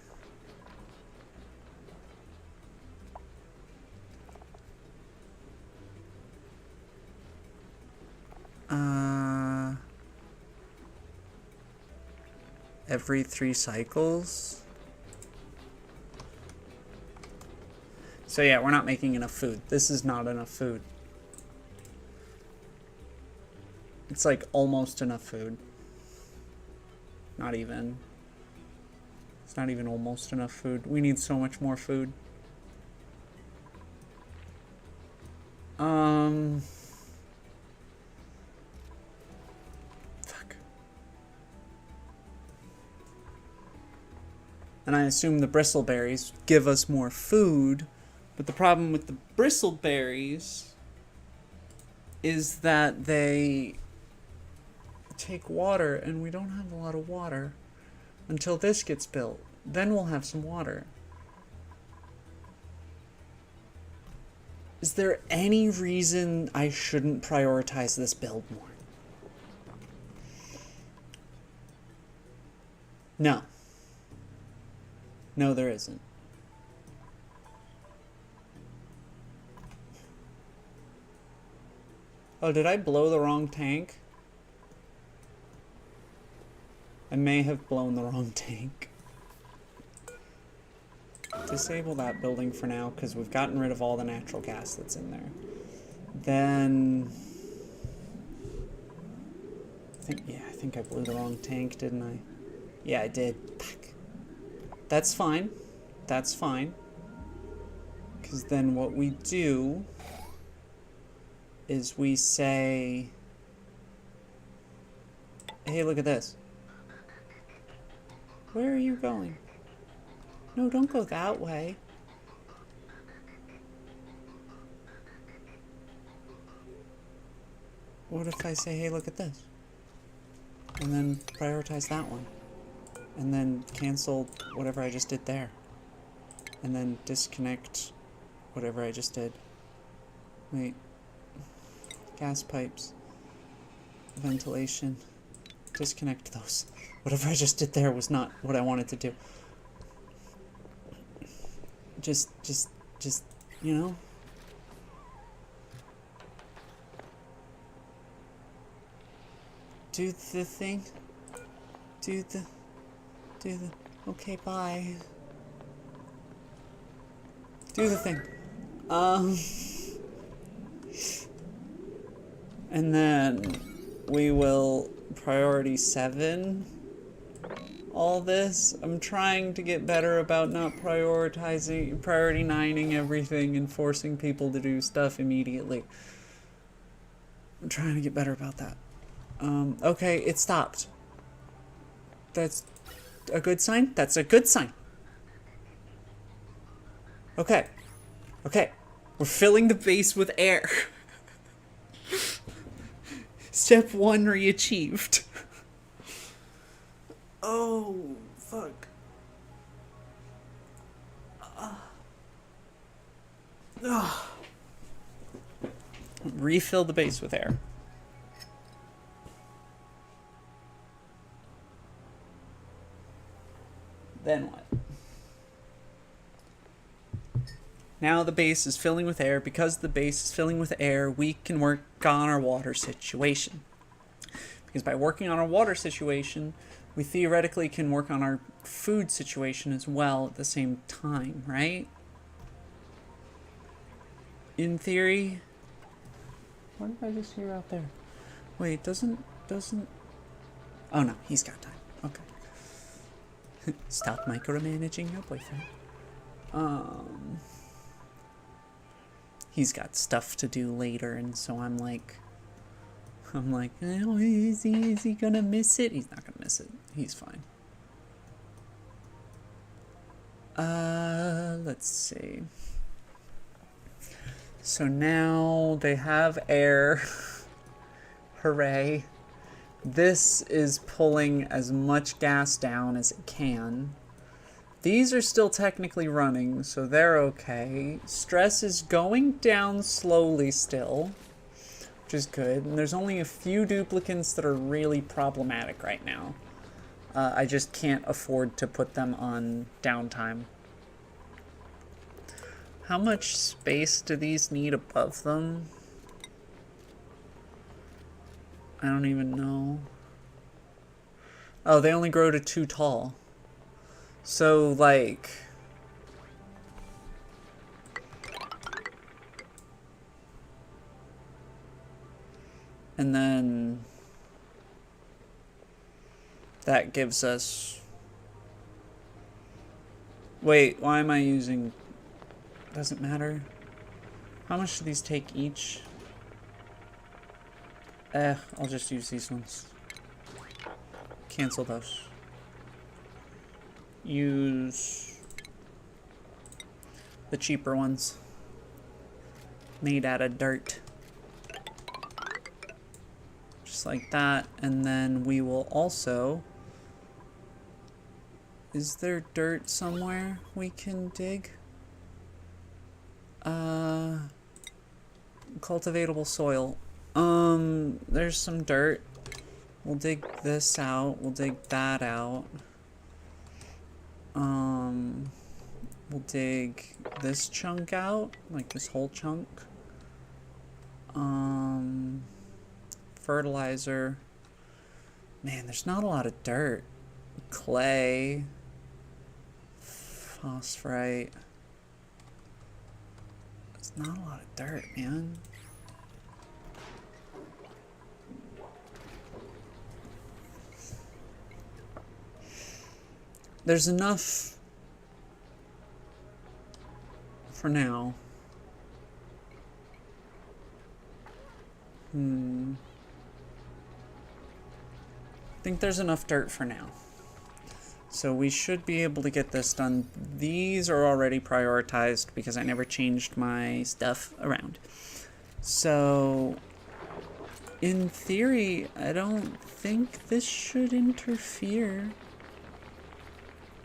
A: every 3 cycles. So yeah, we're not making enough food. This is not enough food. It's like almost enough food. Not even. It's not even almost enough food. We need so much more food. And I assume the bristleberries give us more food, but the problem with the bristleberries is that they take water, and we don't have a lot of water until this gets built. Then we'll have some water. Is there any reason I shouldn't prioritize this build more? No. No, there isn't. Oh, did I blow the wrong tank? I may have blown the wrong tank. Disable that building for now, because we've gotten rid of all the natural gas that's in there. Then... I think I blew the wrong tank, didn't I? Yeah, I did. That's fine. That's fine. Because then what we do is we say, hey, look at this. Where are you going? No, don't go that way. What if I say, hey, look at this? And then prioritize that one. And then cancel whatever I just did there. And then disconnect whatever I just did. Wait. Gas pipes. Ventilation. Disconnect those. Whatever I just did there was not what I wanted to do. Just, you know? Do the thing. Do the... Okay, bye. Do the thing. And then we will priority 7 all this. I'm trying to get better about not priority 9ing everything and forcing people to do stuff immediately. I'm trying to get better about that. Okay, it stopped. That's a good sign? That's a good sign. Okay. Okay. We're filling the base with air. Step 1 re-achieved. Oh, fuck. Refill the base with air. Then what? Now the base is filling with air. Because the base is filling with air, we can work on our water situation. Because by working on our water situation, we theoretically can work on our food situation as well at the same time, right? In theory. What did I just hear out there? Wait, doesn't... Oh no, he's got time. Okay. Stop micromanaging your boyfriend. He's got stuff to do later, and so I'm like, oh, is he gonna miss it? He's not gonna miss it. He's fine. Let's see. So now they have air. Hooray. This is pulling as much gas down as it can. These are still technically running, so they're okay. Stress is going down slowly still, which is good. And there's only a few duplicants that are really problematic right now. I just can't afford to put them on downtime. How much space do these need above them? I don't even know. Oh, they only grow to 2 tall. So, like... And then... that gives us... Wait, why am I using... Doesn't matter. How much do these take each? I'll just use these ones. Cancel those. Use the cheaper ones. Made out of dirt. Just like that. And then we will also... Is there dirt somewhere we can dig? Cultivatable soil. There's some dirt. We'll dig this out. We'll dig that out. We'll dig this chunk out, like this whole chunk. Fertilizer. Man, there's not a lot of dirt. Clay. Phosphorite. There's not a lot of dirt, man. There's enough for now. I think there's enough dirt for now. So we should be able to get this done. These are already prioritized because I never changed my stuff around. So, in theory, I don't think this should interfere.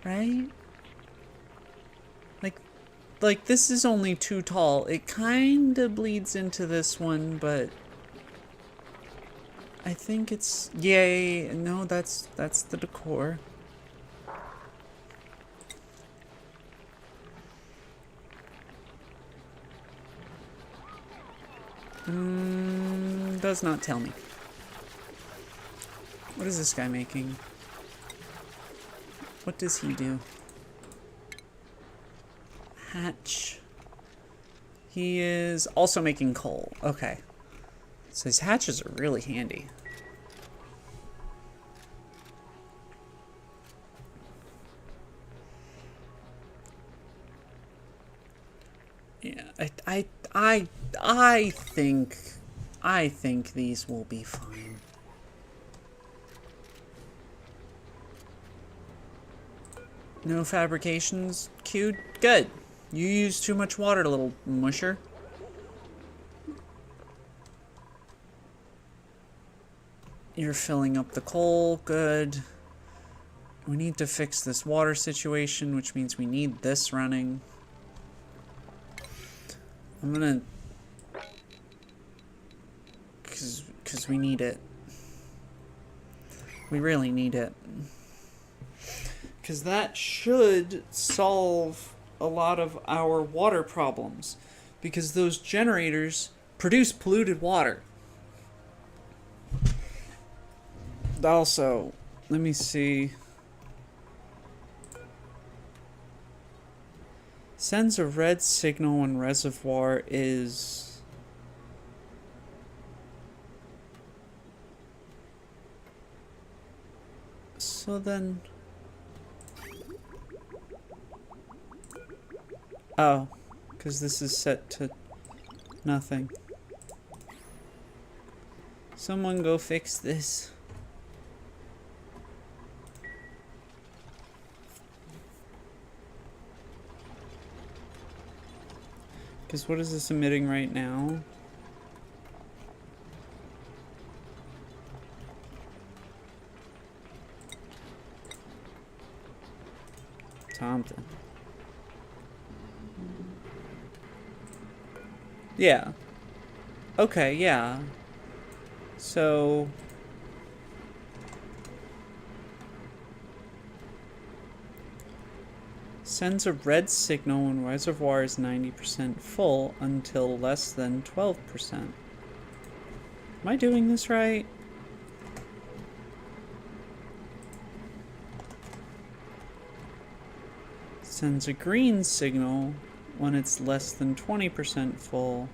A: Right? Like this is only 2 tall. It kinda bleeds into this one, but I think it's... Yay! No, that's the decor. Does not tell me. What is this guy making? What does he do? Hatch. He is also making coal. Okay. So his hatches are really handy. Yeah, I think these will be fine. No fabrications queued? Good. You use too much water, little musher. You're filling up the coal. Good. We need to fix this water situation, which means we need this running. I'm gonna... Because we need it. We really need it. Because that should solve a lot of our water problems. Because those generators produce polluted water. Also, let me see. Sends a red signal when reservoir is... So then... Oh, because this is set to nothing. Someone go fix this. Because what is this emitting right now? Something. Yeah. Okay, yeah. So... Sends a red signal when reservoir is 90% full until less than 12%. Am I doing this right? Sends a green signal when it's less than 20% full.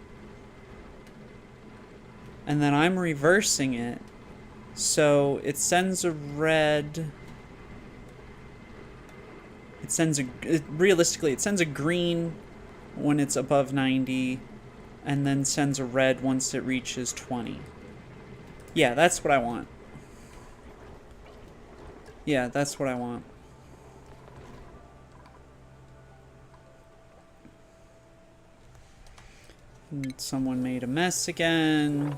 A: And then I'm reversing it. So it sends a red... realistically, it sends a green when it's above 90, and then sends a red once it reaches 20. Yeah, that's what I want. Yeah, that's what I want. And someone made a mess again.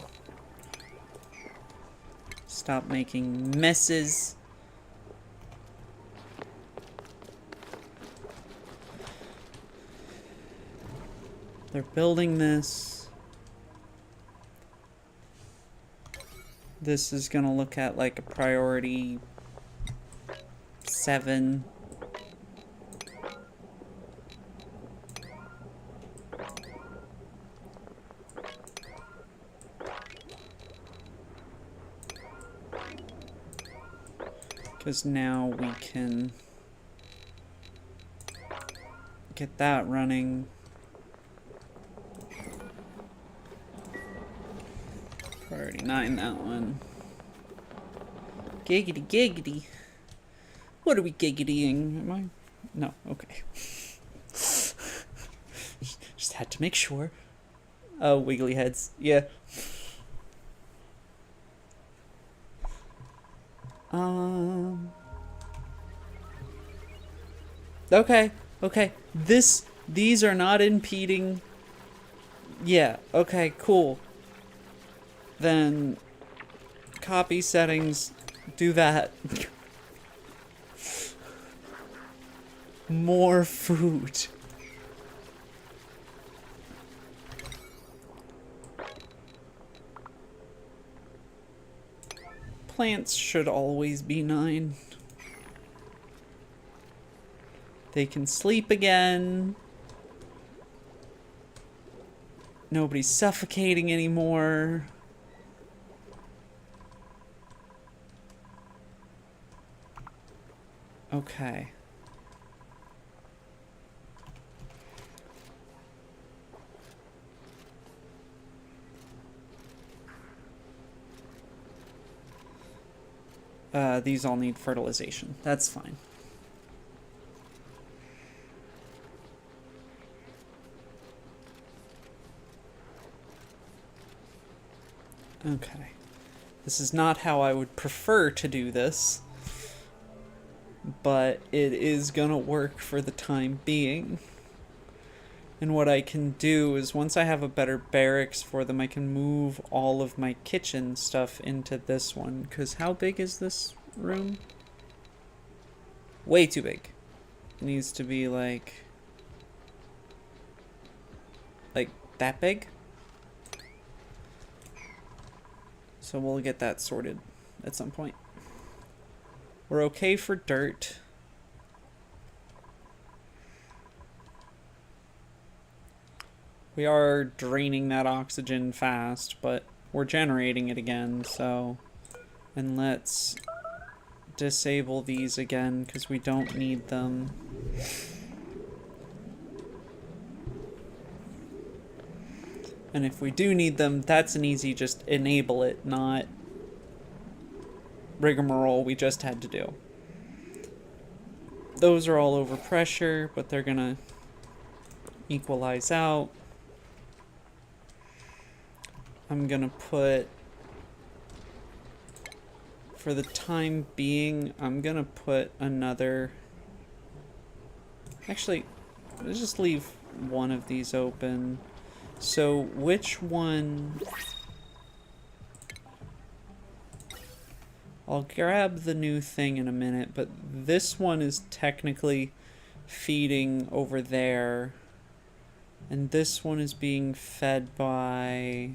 A: Stop making messes. They're building this. This is gonna look at like a priority 7. Because now we can get that running. Priority 9, that one. Giggity giggity. What are we giggitying? Am I? No, okay. Just had to make sure. Oh, wiggly heads. Yeah. Okay, okay. These are not impeding. Yeah, okay, cool. Then copy settings, do that. More food. Plants should always be 9. They can sleep again. Nobody's suffocating anymore. Okay. These all need fertilization. That's fine. Okay. This is not how I would prefer to do this, but it is gonna work for the time being. And what I can do is once I have a better barracks for them, I can move all of my kitchen stuff into this one. Because how big is this room? Way too big. It needs to be like that big. So we'll get that sorted at some point. We're okay for dirt. We are draining that oxygen fast, but we're generating it again, so... And let's disable these again, because we don't need them. And if we do need them, that's an easy just enable it, not rigmarole we just had to do. Those are all over pressure, but they're gonna equalize out. I'm gonna put, for the time being, I'm gonna put another, actually, let's just leave one of these open. So which one, I'll grab the new thing in a minute, but this one is technically feeding over there, and this one is being fed by,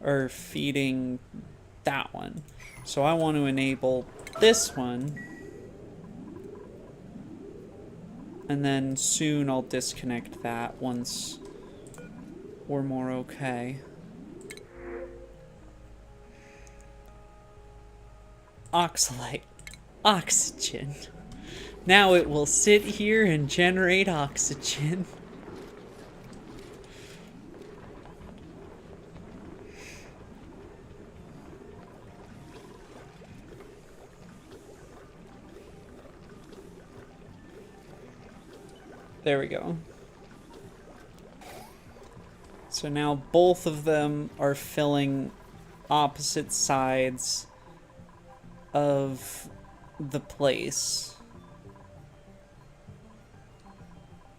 A: or feeding that one. So I want to enable this one, and then soon I'll disconnect that once we're more okay. Oxalite. Oxygen. Now it will sit here and generate oxygen. There we go. So now both of them are filling opposite sides of the place.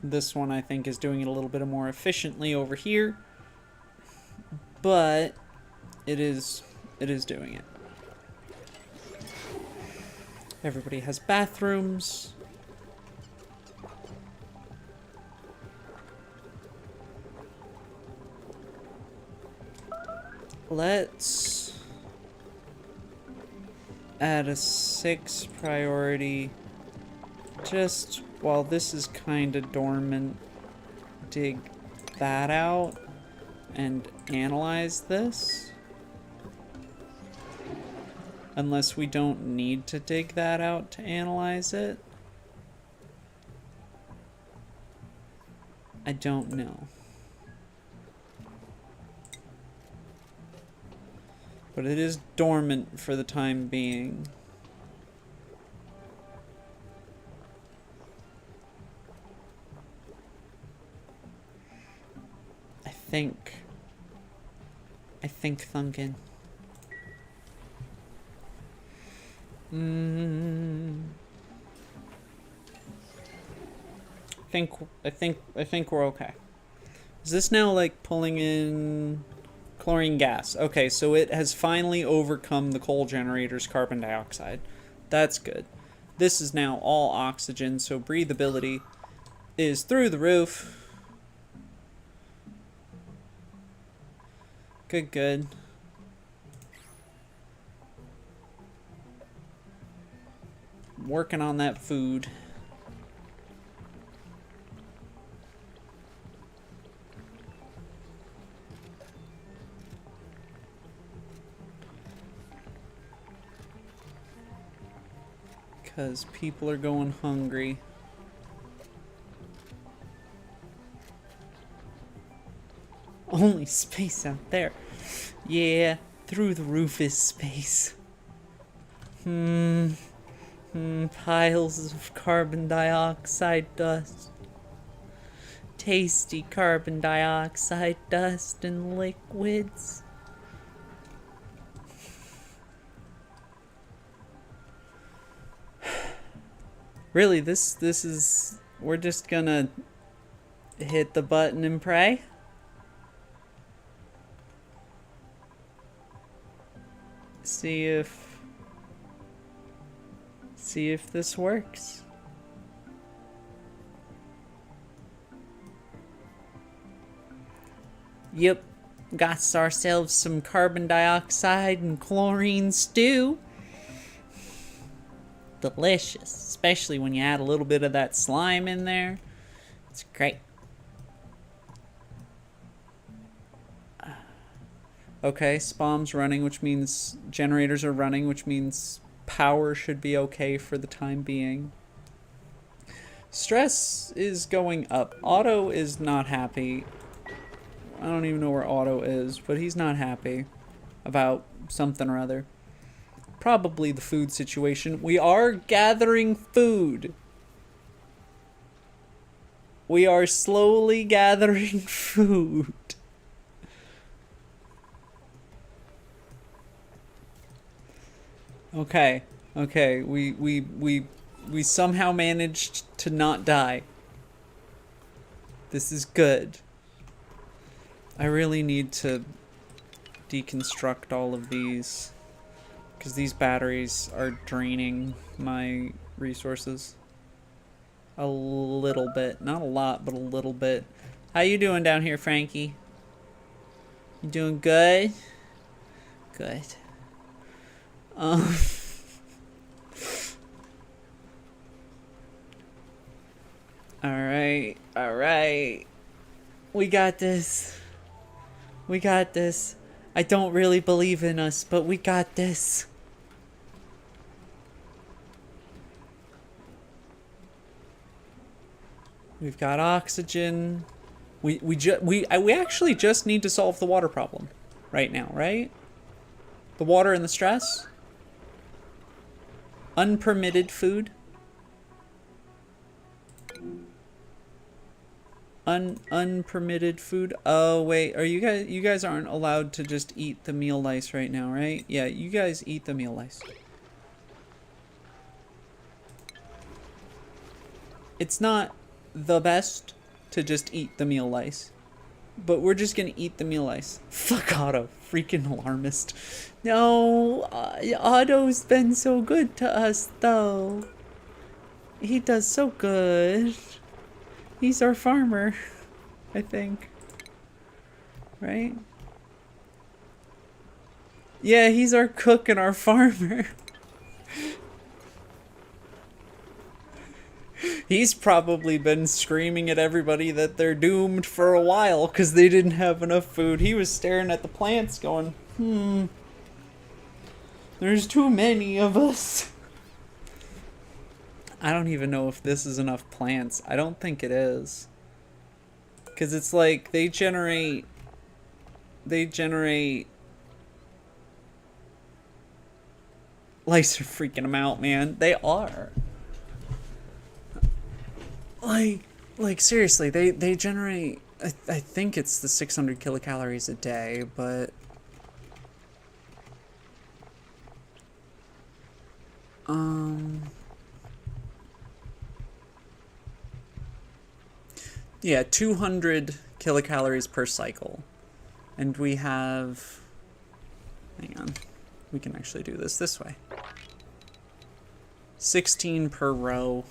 A: This one I think is doing it a little bit more efficiently over here, but it is doing it. Everybody has bathrooms. Let's add a 6 priority just while this is kind of dormant. Dig that out and analyze this. Unless we don't need to dig that out to analyze it. I don't know. But it is dormant for the time being. I think Thunkin. I think we're okay. Is this now like pulling in chlorine gas? Okay, so it has finally overcome the coal generator's carbon dioxide. That's good. This is now all oxygen, so breathability is through the roof. Good, good. Working on that food. 'cause people are going hungry. Only space out there. Yeah, through the roof is space. Piles of carbon dioxide dust. Tasty carbon dioxide dust and liquids. Really, this is... We're just gonna hit the button and pray? See if this works. Yep, got ourselves some carbon dioxide and chlorine stew. Delicious, especially when you add a little bit of that slime in there. It's great. Okay, spawn's running, which means generators are running, which means power should be okay for the time being. Stress is going up. Otto is not happy. I don't even know where Otto is, but he's not happy about something or other. Probably the food situation. We are gathering food. We are slowly gathering food. Okay, we somehow managed to not die. This is good. I really need to deconstruct all of these, because these batteries are draining my resources. A little bit. Not a lot, but a little bit. How you doing down here, Frankie? You doing good? Good. Alright. We got this. We got this. I don't really believe in us, but we got this. We've got oxygen. We actually just need to solve the water problem right now, right? The water and the stress. Unpermitted food. Unpermitted food. Oh wait, are you guys aren't allowed to just eat the meal lice right now, right? Yeah, you guys eat the meal lice. It's not the best to just eat the meal lice, but we're just gonna eat the meal lice. Fuck Otto, freaking alarmist. No, Otto's been so good to us though. He does so good. He's our farmer, I think. Right? Yeah, he's our cook and our farmer. He's probably been screaming at everybody that they're doomed for a while because they didn't have enough food. He was staring at the plants going, there's too many of us. I don't even know if this is enough plants. I don't think it is. Because it's like they generate... Lice are freaking them out, man. They are. Like seriously, they generate... I think it's the 600 kilocalories a day, but... Yeah, 200 kilocalories per cycle. And we have... Hang on. We can actually do this way. 16 per row.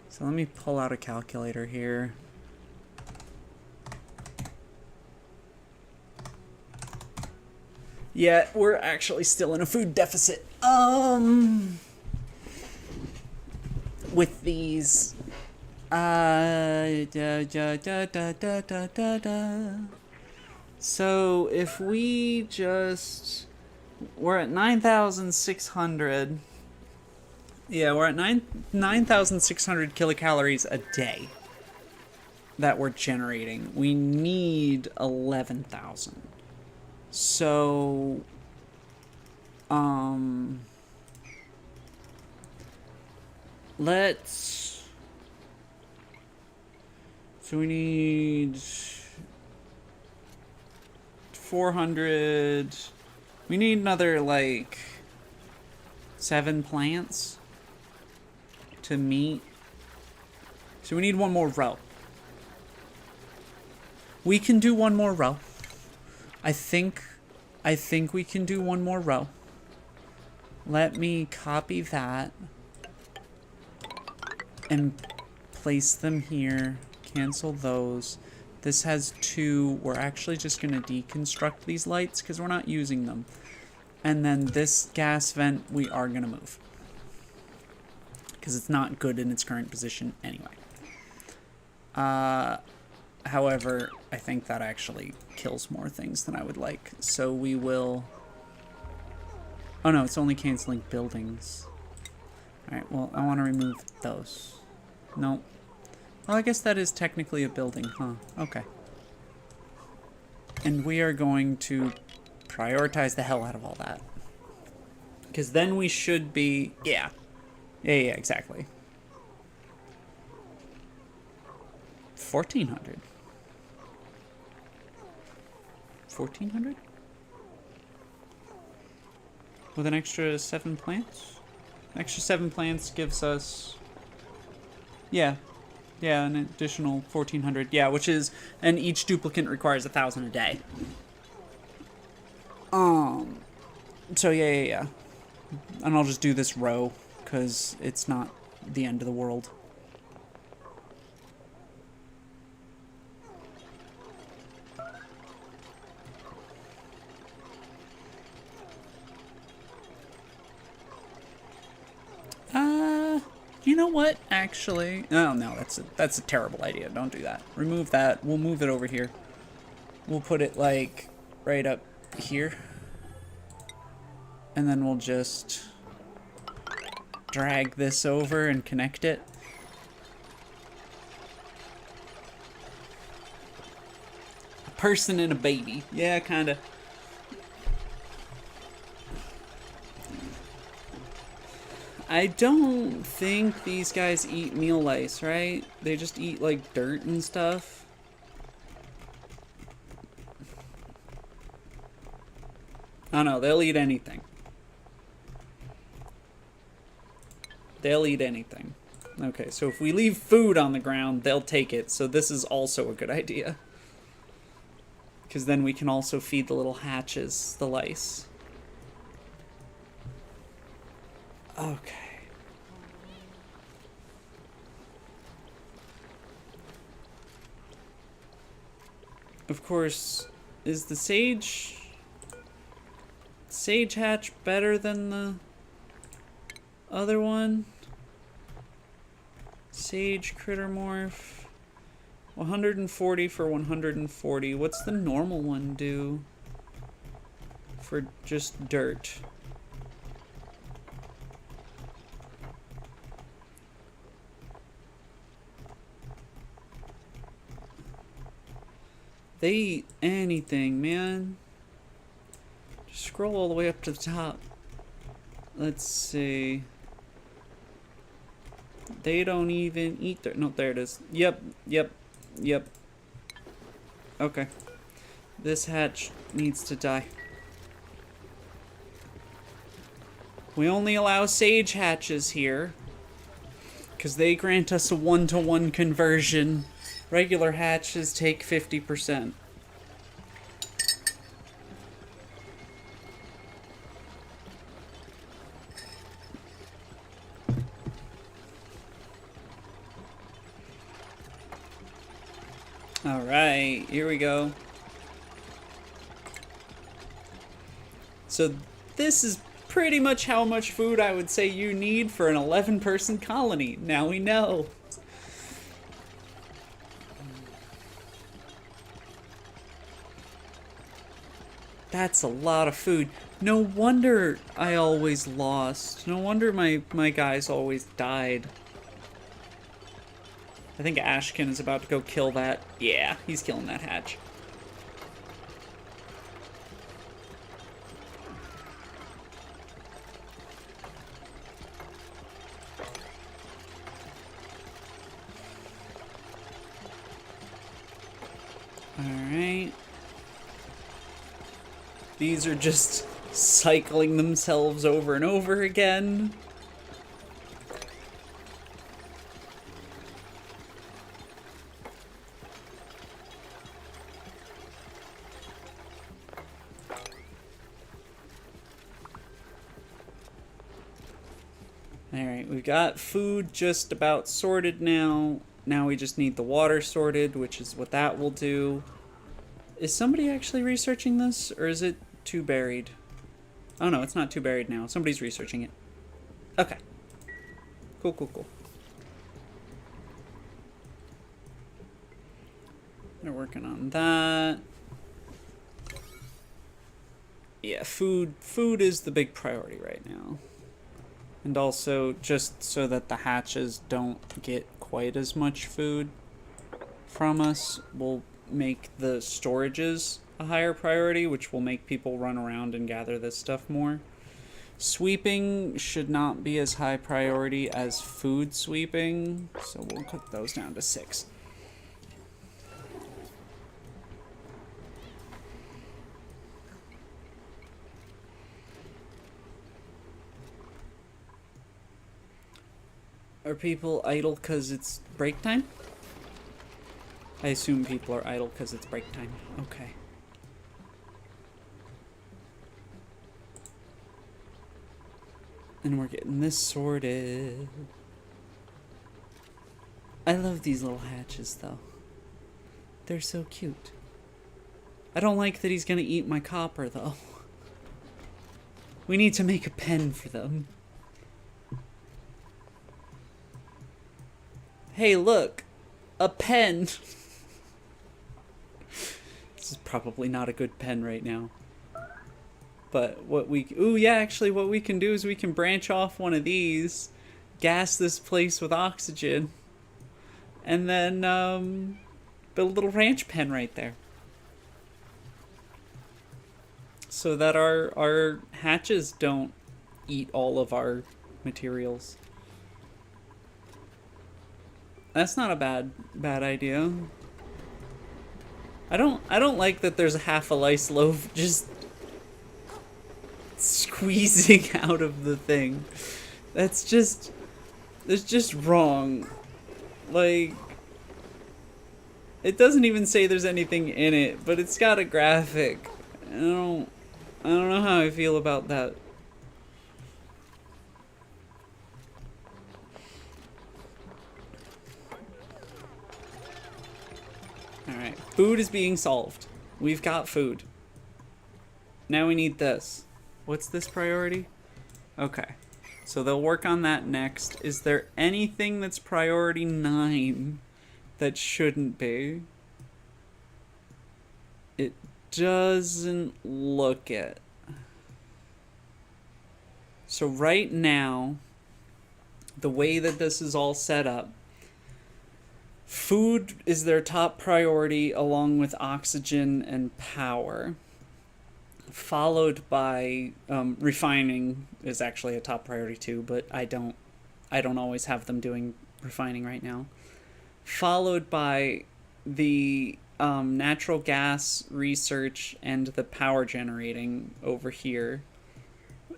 A: So let me pull out a calculator here. Yeah, we're actually still in a food deficit. With these. So if we just We're at 9,600. Yeah, we're at 9,600 kilocalories a day that we're generating. We need 11,000. So, let's... So we need 400. We need another, like, 7 plants to meet. So we need one more row. We can do one more row. I think we can do one more row. Let me copy that and place them here. Cancel those. This has 2. We're actually just going to deconstruct these lights because we're not using them. And then this gas vent we are going to move. Because it's not good in its current position anyway. However, I think that actually kills more things than I would like. So we will... Oh no, it's only canceling buildings. Alright, well, I want to remove those. Nope. Well, I guess that is technically a building, huh? Okay. And we are going to prioritize the hell out of all that. Because then we should be... Yeah. Yeah, exactly. 1,400. 1,400? With an extra 7 plants? An extra 7 plants gives us... Yeah. Yeah, an additional 1,400. Yeah, which is... And each duplicant requires 1,000 a day. So yeah. And I'll just do this row, because it's not the end of the world. You know what? Actually, oh no, that's a terrible idea. Don't do that. Remove that. We'll move it over here. We'll put it like right up here, and then we'll just drag this over and connect it. A person and a baby. Yeah, kind of. I don't think these guys eat meal lice, right? They just eat, like, dirt and stuff. Oh no, they'll eat anything. They'll eat anything. Okay, so if we leave food on the ground, they'll take it. So this is also a good idea. Because then we can also feed the little hatches, the lice. Okay. Of course, is the sage hatch better than the other one? Sage critter morph. 140 for 140. What's the normal one do for just dirt? They eat anything, man. Just scroll all the way up to the top. Let's see. They don't even eat their... No, there it is. Yep. Okay. This hatch needs to die. We only allow sage hatches here, because they grant us a 1-to-1 conversion. Regular hatches take 50%. Alright, here we go. So this is pretty much how much food I would say you need for an 11-person colony. Now we know. That's a lot of food. No wonder I always lost. No wonder my guys always died. I think Ashkin is about to go kill that. Yeah, he's killing that hatch. Alright. These are just cycling themselves over and over again. Alright, we've got food just about sorted now. Now we just need the water sorted, which is what that will do. Is somebody actually researching this, or is it too buried? Oh no, it's not too buried now. Somebody's researching it. Okay. Cool, cool, cool. They're working on that. Yeah, food is the big priority right now. And also, just so that the hatches don't get quite as much food from us, we'll make the storages a higher priority, which will make people run around and gather this stuff more. Sweeping should not be as high priority as food sweeping, so we'll cut those down to 6. Are people idle because it's break time? I assume people are idle because it's break time. Okay. And we're getting this sorted. I love these little hatches, though. They're so cute. I don't like that he's gonna eat my copper, though. We need to make a pen for them. Hey, look! A pen! This is probably not a good pen right now. But what we... Ooh, yeah, actually what we can do is we can branch off one of these, gas this place with oxygen, and then build a little ranch pen right there. So that our hatches don't eat all of our materials. That's not a bad idea. I don't like that there's a half a lice loaf just squeezing out of the thing. That's just wrong. Like, it doesn't even say there's anything in it, but it's got a graphic. I don't know how I feel about that. Alright, food is being solved. We've got food. Now we need this. What's this priority? Okay, so they'll work on that next. Is there anything that's priority 9 that shouldn't be? It doesn't look it. So right now, the way that this is all set up, food is their top priority along with oxygen and power, followed by refining is actually a top priority too, but I don't always have them doing refining right now, followed by the natural gas research and the power generating over here.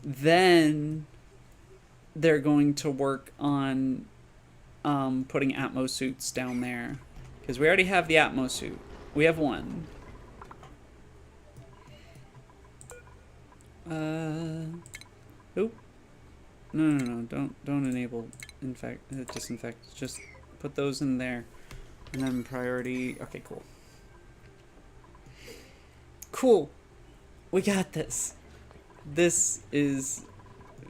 A: Then they're going to work on putting Atmo suits down there, because we already have the Atmo suit. We have one. Oop. No, don't enable disinfect. Just put those in there, and then priority. Okay, cool. We got this. This is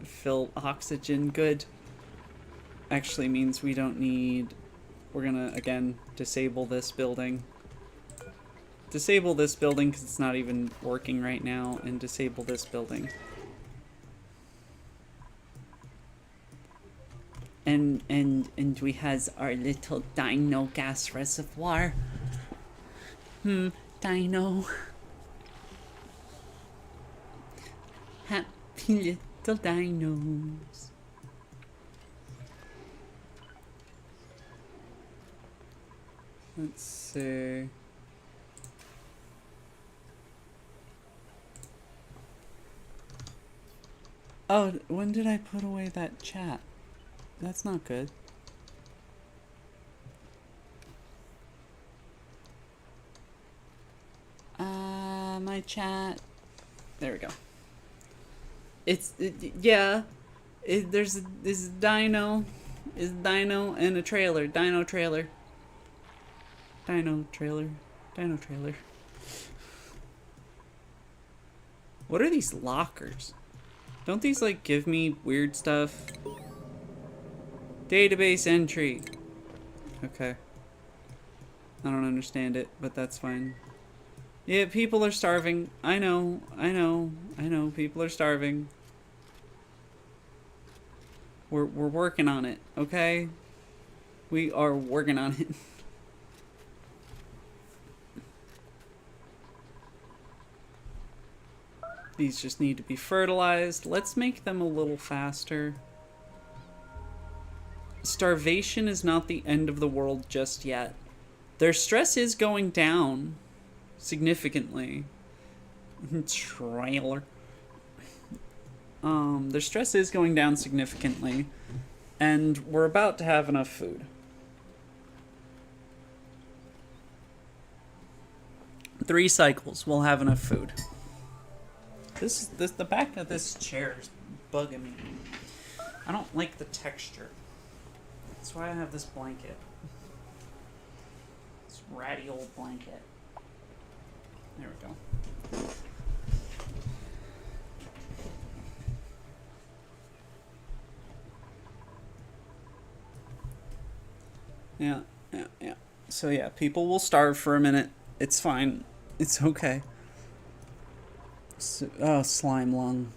A: fill oxygen good. Actually means we don't need... We're gonna, again, disable this building. disable this building because it's not even working right now, and disable this building. And we has our little dino gas reservoir. Dino. Happy little dinos. Let's see. Oh, when did I put away that chat? That's not good. My chat. There we go. Yeah. There's this dino. Is dino and a trailer. Dino trailer. Dino trailer. Dino trailer. What are these lockers? Don't these like give me weird stuff? Database entry. Okay. I don't understand it, but that's fine. Yeah, people are starving. I know, people are starving. We're working on it, okay? We are working on it. These just need to be fertilized. Let's make them a little faster. Starvation is not the end of the world just yet. Their stress is going down significantly. Trailer. Their stress is going down significantly, and we're about to have enough food. 3 cycles, we'll have enough food. The back of this chair is bugging me. I don't like the texture. That's why I have this blanket. This ratty old blanket. There we go. Yeah. So yeah, people will starve for a minute. It's fine. It's okay. So, oh, slime lung.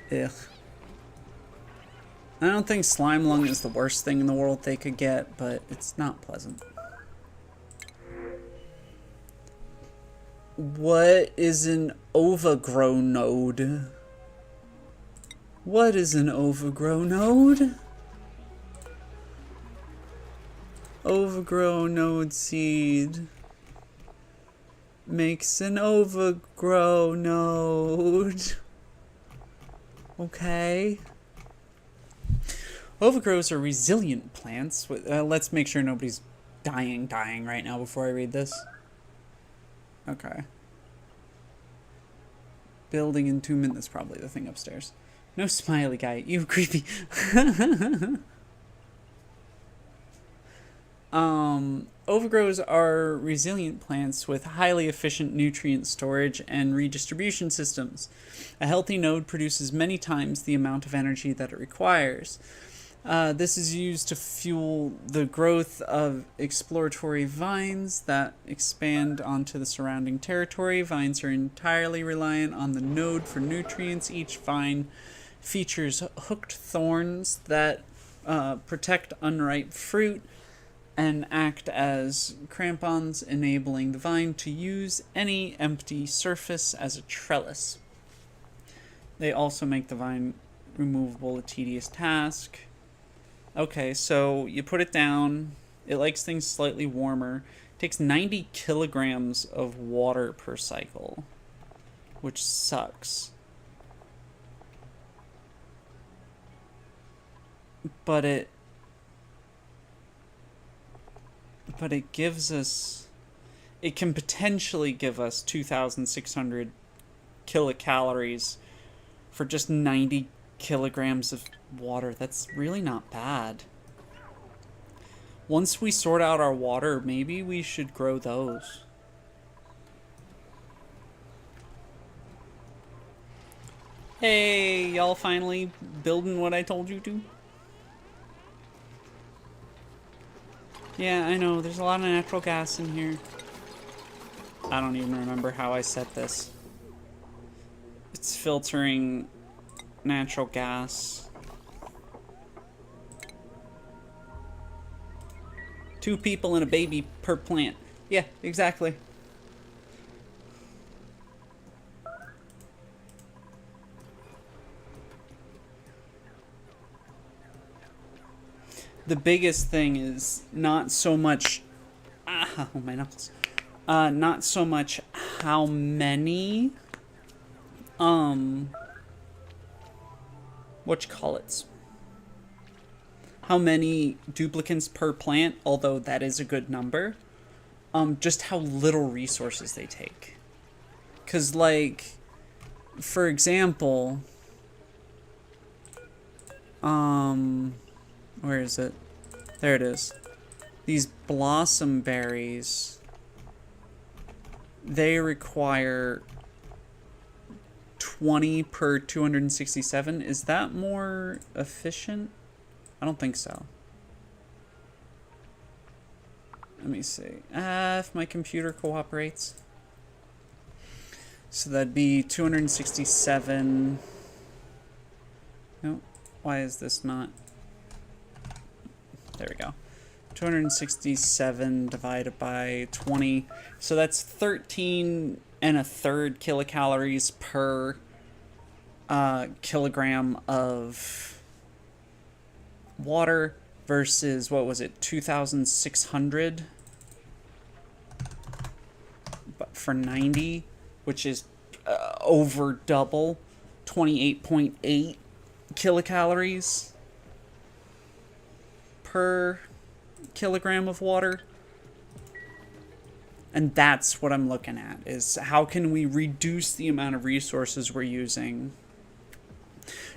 A: Ugh. I don't think slime lung is the worst thing in the world they could get, but it's not pleasant. What is an overgrow node? What is an overgrow node? Overgrow node seed makes an overgrow node. Okay. Overgrows are resilient plants. Let's make sure nobody's dying right now before I read this. Okay. Building entombment, that's probably the thing upstairs. No smiley guy, you creepy. Overgrows are resilient plants with highly efficient nutrient storage and redistribution systems. A healthy node produces many times the amount of energy that it requires. This is used to fuel the growth of exploratory vines that expand onto the surrounding territory. Vines are entirely reliant on the node for nutrients. Each vine features hooked thorns that protect unripe fruit and act as crampons, enabling the vine to use any empty surface as a trellis. They also make the vine removable a tedious task. Okay, so you put it down. It likes things slightly warmer. It takes 90 kilograms of water per cycle, which sucks. But it gives us... It can potentially give us 2,600 kilocalories for just 90 kilograms of water. That's really not bad. Once we sort out our water, maybe we should grow those. Hey, y'all finally building what I told you to? Yeah, I know. There's a lot of natural gas in here. I don't even remember how I set this. It's filtering natural gas. 2 people and a baby per plant. Yeah, exactly. The biggest thing is not so much... oh, my knuckles. Not so much how many... whatchamacallits. How many duplicants per plant, although that is a good number. Just how little resources they take. Because, like, for example... where is it? There it is. These blossom berries, they require 20 per 267. Is that more efficient? I don't think so. Let me see. If my computer cooperates. So that'd be 267. No, why is this not? There we go. 267 divided by 20. So that's 13 and a third kilocalories per kilogram of water versus, what was it, 2,600 but for 90, which is over double, 28.8 kilocalories per kilogram of water. And that's what I'm looking at, is how can we reduce the amount of resources we're using.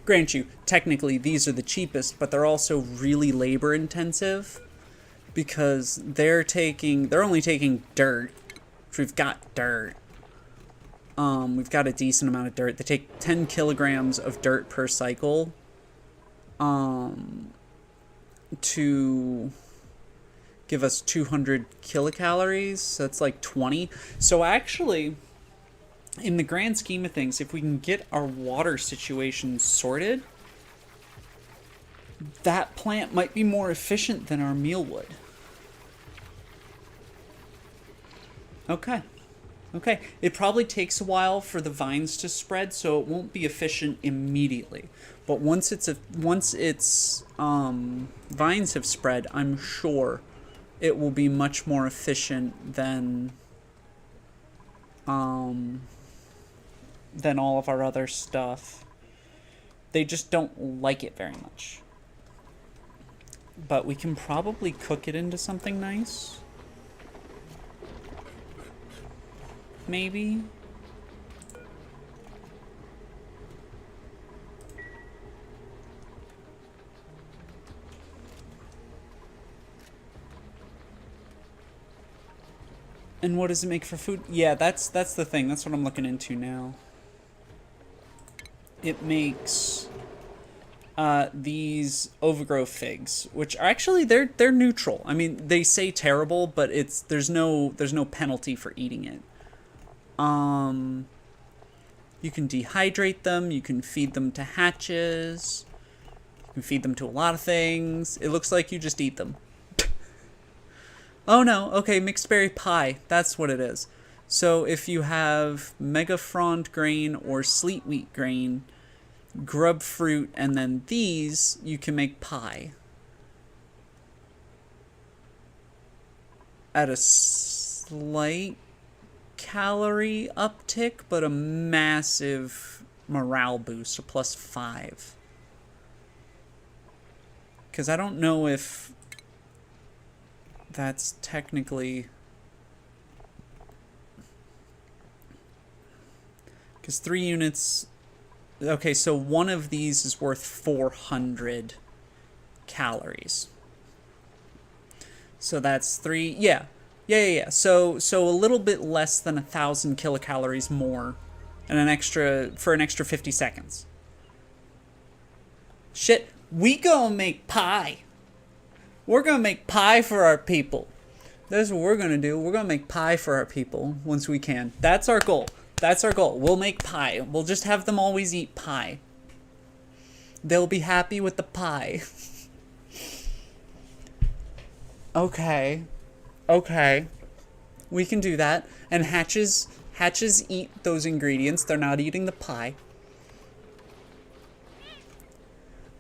A: Grant you, technically these are the cheapest, but they're also really labor intensive because they're only taking dirt, which we've got dirt. We've got a decent amount of dirt. They take 10 kilograms of dirt per cycle to give us 200 kilocalories. So that's like 20. So actually, in the grand scheme of things, if we can get our water situation sorted, that plant might be more efficient than our mealwood. Okay. Okay. It probably takes a while for the vines to spread, so it won't be efficient immediately. But once its vines have spread, I'm sure it will be much more efficient than all of our other stuff. They just don't like it very much. But we can probably cook it into something nice. Maybe. And what does it make for food? Yeah, that's the thing. That's what I'm looking into now. It makes these overgrowth figs, which are actually they're neutral. I mean, they say terrible, but there's no penalty for eating it. You can dehydrate them. You can feed them to hatches. You can feed them to a lot of things. It looks like you just eat them. Oh no, okay, mixed berry pie. That's what it is. So if you have mega frond grain or sleet wheat grain, grub fruit, and then these, you can make pie. At a slight calorie uptick, but a massive morale boost, a +5. Because I don't know if that's technically... Because 3 units... Okay, so one of these is worth 400 calories. So that's 3... Yeah. So a little bit less than 1,000 kilocalories more, and an extra 50 seconds. Shit, we gonna make pie. We're gonna make pie for our people. That's what we're gonna do. We're gonna make pie for our people once we can. That's our goal. That's our goal. We'll make pie. We'll just have them always eat pie. They'll be happy with the pie. Okay. Okay. We can do that. And hatches eat those ingredients. They're not eating the pie.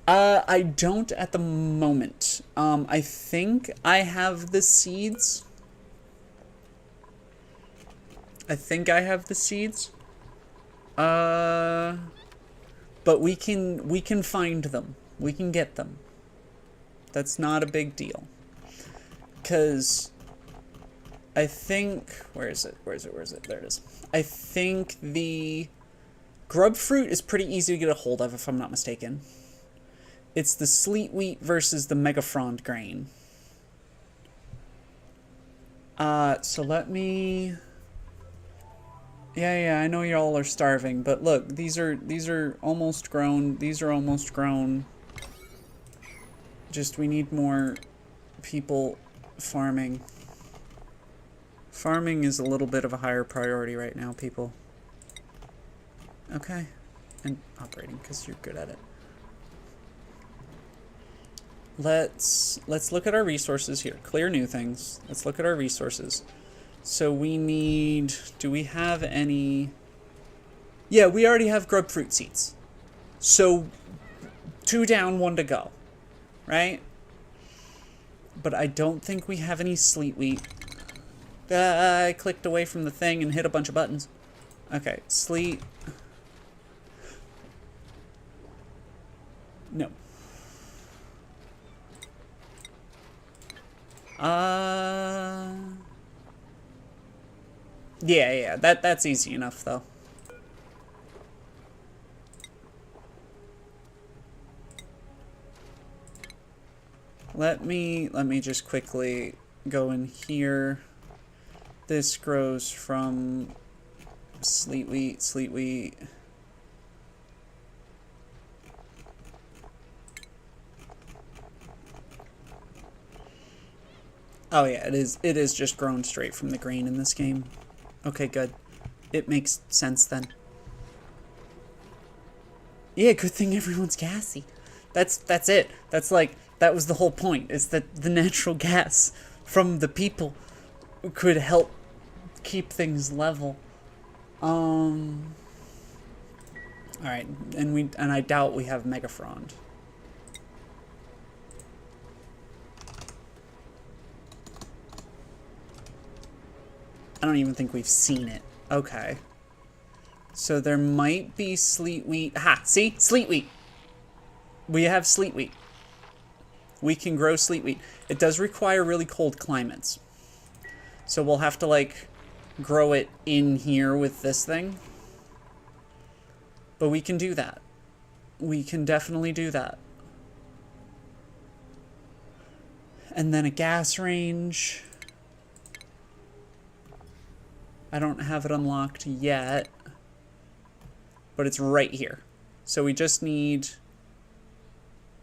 A: I don't at the moment. I think I have the seeds. But we can find them. We can get them. That's not a big deal. 'Cause I think, where is it? There it is. I think the grub fruit is pretty easy to get a hold of, if I'm not mistaken. It's the sleet wheat versus the megafrond grain. So let me... Yeah, I know y'all are starving, but look, these are almost grown. These are almost grown. Just, we need more people farming. Farming is a little bit of a higher priority right now, people. Okay. And operating, because you're good at it. Let's look at our resources here. Clear new things. Let's look at our resources. So we need... Do we have any... Yeah, we already have grub fruit seeds. So 2 down, 1 to go. Right? But I don't think we have any sleet wheat. I clicked away from the thing and hit a bunch of buttons. Okay, sleet. No. Yeah, that's easy enough though. Let me just quickly go in here. This grows from sleet wheat. Oh yeah, it is just grown straight from the grain in this game. Okay, good. It makes sense then. Yeah, good thing everyone's gassy. That's it. That's like, that was the whole point, is that the natural gas from the people could help keep things level. Alright, and I doubt we have megafrond. I don't even think we've seen it. Okay. So there might be sleet wheat. Ha! See? Sleet wheat! We have sleet wheat. We can grow sleet wheat. It does require really cold climates. So we'll have to, like, grow it in here with this thing. But we can do that. We can definitely do that. And then a gas range. I don't have it unlocked yet, but it's right here. So we just need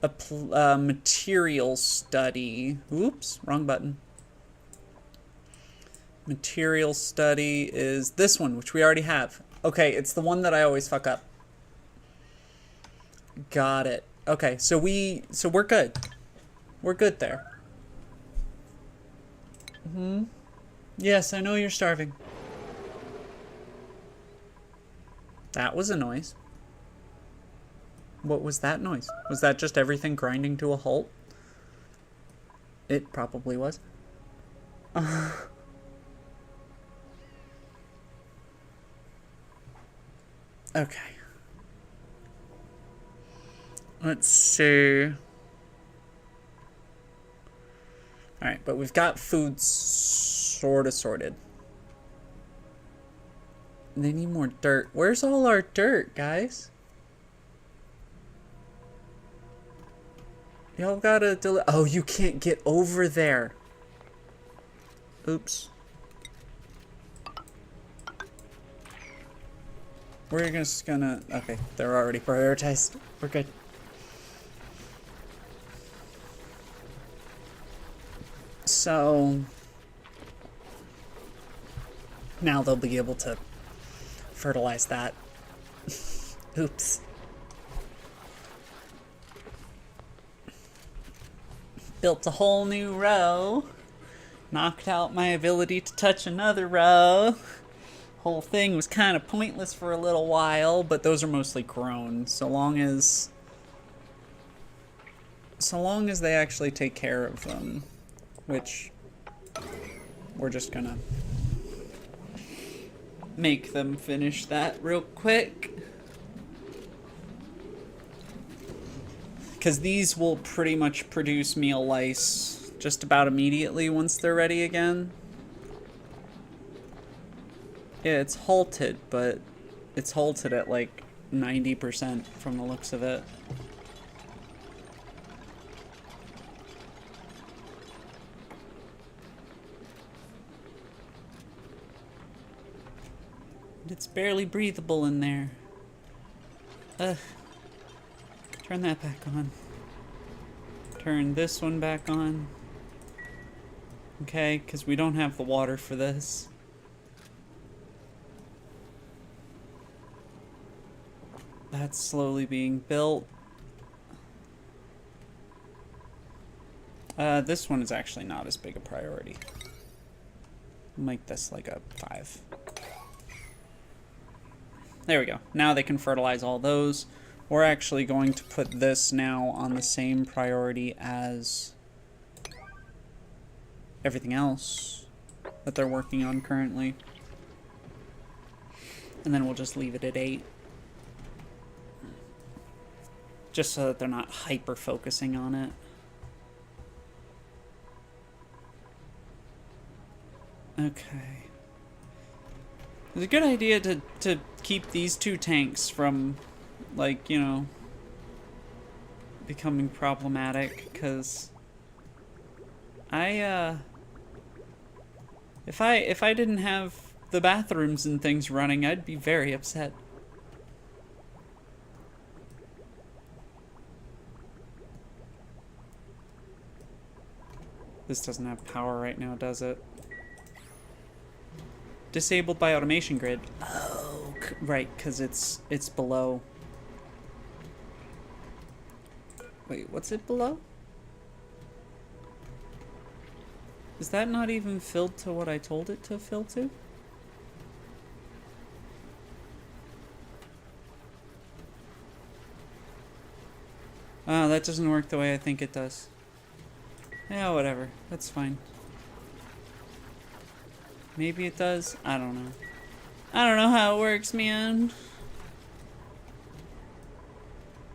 A: a material study. Oops, wrong button. Material study is this one, which we already have. Okay, it's the one that I always fuck up. Got it. Okay, so we're good. We're good there. Yes, I know you're starving. That was a noise. What was that noise? Was that just everything grinding to a halt? It probably was. Okay. Let's see. Alright, but we've got food sort of sorted. They need more dirt. Where's all our dirt, guys? Y'all gotta oh, you can't get over there. Oops. We're just gonna... Okay, they're already prioritized. We're good. So now they'll be able to fertilize that. Oops. Built a whole new row. Knocked out my ability to touch another row. Whole thing was kind of pointless for a little while, but those are mostly grown. So long as they actually take care of them, which we're just gonna make them finish that real quick. Because these will pretty much produce meal lice just about immediately once they're ready again. Yeah, it's halted, but it's halted at like 90% from the looks of it. It's barely breathable in there. Ugh. Turn that back on. Turn this one back on. Okay, because we don't have the water for this. That's slowly being built. This one is actually not as big a priority. Make this like a 5. There we go. Now they can fertilize all those. We're actually going to put this now on the same priority as everything else that they're working on currently. And then we'll just leave it at 8. Just so that they're not hyper-focusing on it. Okay. It's a good idea to keep these 2 tanks from, like, you know, becoming problematic, because if I didn't have the bathrooms and things running, I'd be very upset. This doesn't have power right now, does it? Disabled by automation grid. Oh, right, because it's below. Wait, what's it below? Is that not even filled to what I told it to fill to? Oh, that doesn't work the way I think it does. Yeah, whatever. That's fine. Maybe it does? I don't know. I don't know how it works, man.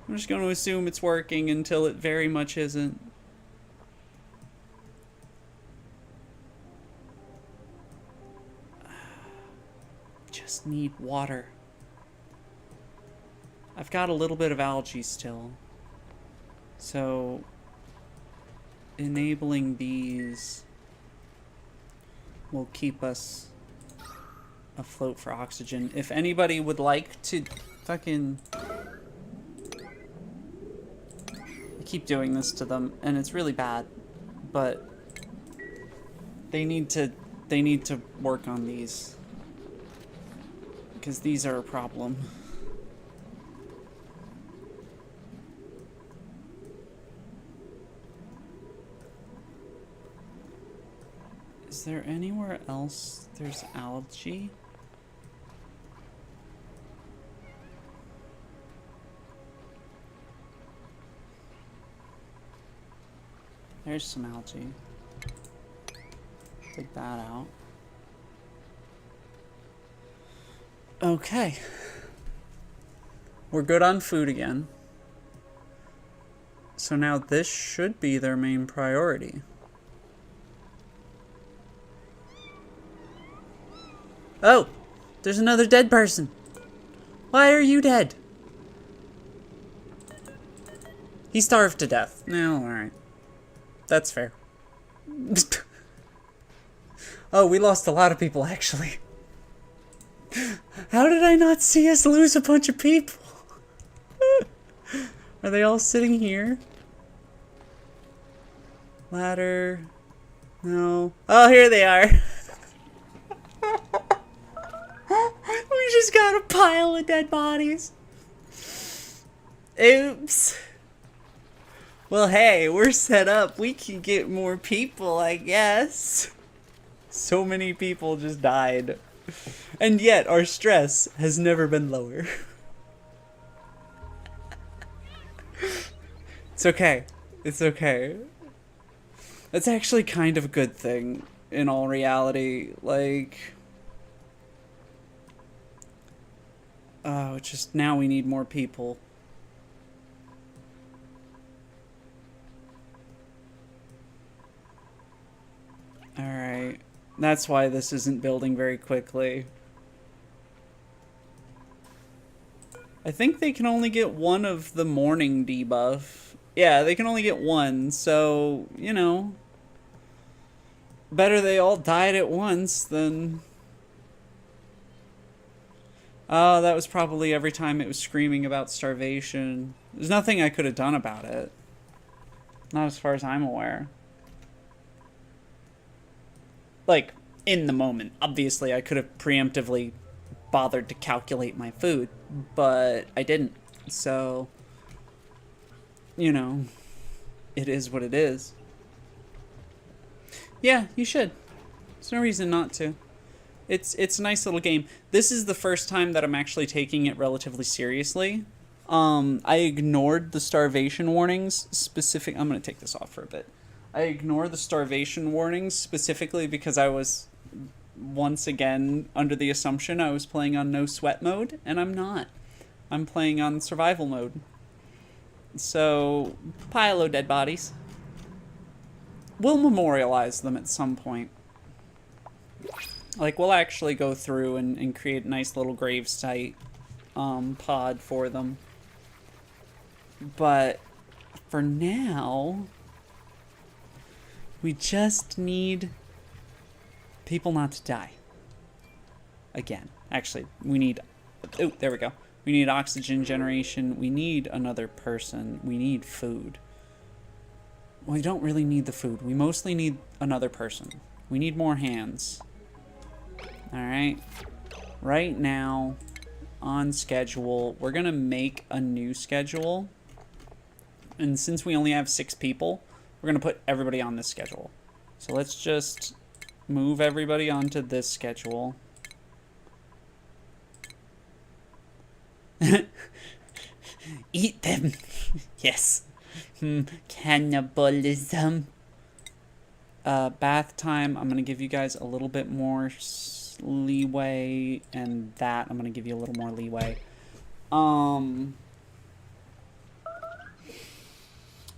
A: I'm just going to assume it's working until it very much isn't. Just need water. I've got a little bit of algae still. So enabling these will keep us afloat for oxygen. If anybody would like to fucking... I keep doing this to them, and it's really bad, but they need to work on these, because these are a problem. Is there anywhere else there's algae? There's some algae. Take that out. Okay. We're good on food again. So now this should be their main priority. Oh! There's another dead person! Why are you dead? He starved to death. No, alright. That's fair. Oh, we lost a lot of people, actually. How did I not see us lose a bunch of people? Are they all sitting here? Ladder. No. Oh, here they are. We just got a pile of dead bodies. Oops. Well, hey, we're set up. We can get more people, I guess. So many people just died. And yet, our stress has never been lower. It's okay. It's okay. That's actually kind of a good thing, in all reality. Like... Oh, just now we need more people. Alright. That's why this isn't building very quickly. I think they can only get one of the morning debuff. Yeah, they can only get one, so, you know. Better they all died at once than... Oh, that was probably every time it was screaming about starvation. There's nothing I could have done about it. Not as far as I'm aware. Like, in the moment. Obviously, I could have preemptively bothered to calculate my food, but I didn't. So, you know, it is what it is. Yeah, you should. There's no reason not to. It's a nice little game. This is the first time that I'm actually taking it relatively seriously. I ignored the starvation warnings specific. I'm gonna take this off for a bit. I ignore the starvation warnings specifically because I was once again under the assumption I was playing on no sweat mode, and I'm not. I'm playing on survival mode. So, pile of dead bodies. We'll memorialize them at some point. Like, we'll actually go through and create a nice little gravesite pod for them. But for now, we just need people not to die. Again. Actually, we need... Oh, there we go. We need oxygen generation. We need another person. We need food. We don't really need the food. We mostly need another person. We need more hands. Alright. Right now, on schedule, we're going to make a new schedule. And since we only have 6 people, we're going to put everybody on this schedule. So let's just move everybody onto this schedule. Eat them. Yes. Cannibalism. Bath time, I'm going to give you guys a little bit more leeway, and that I'm going to give you a little more leeway.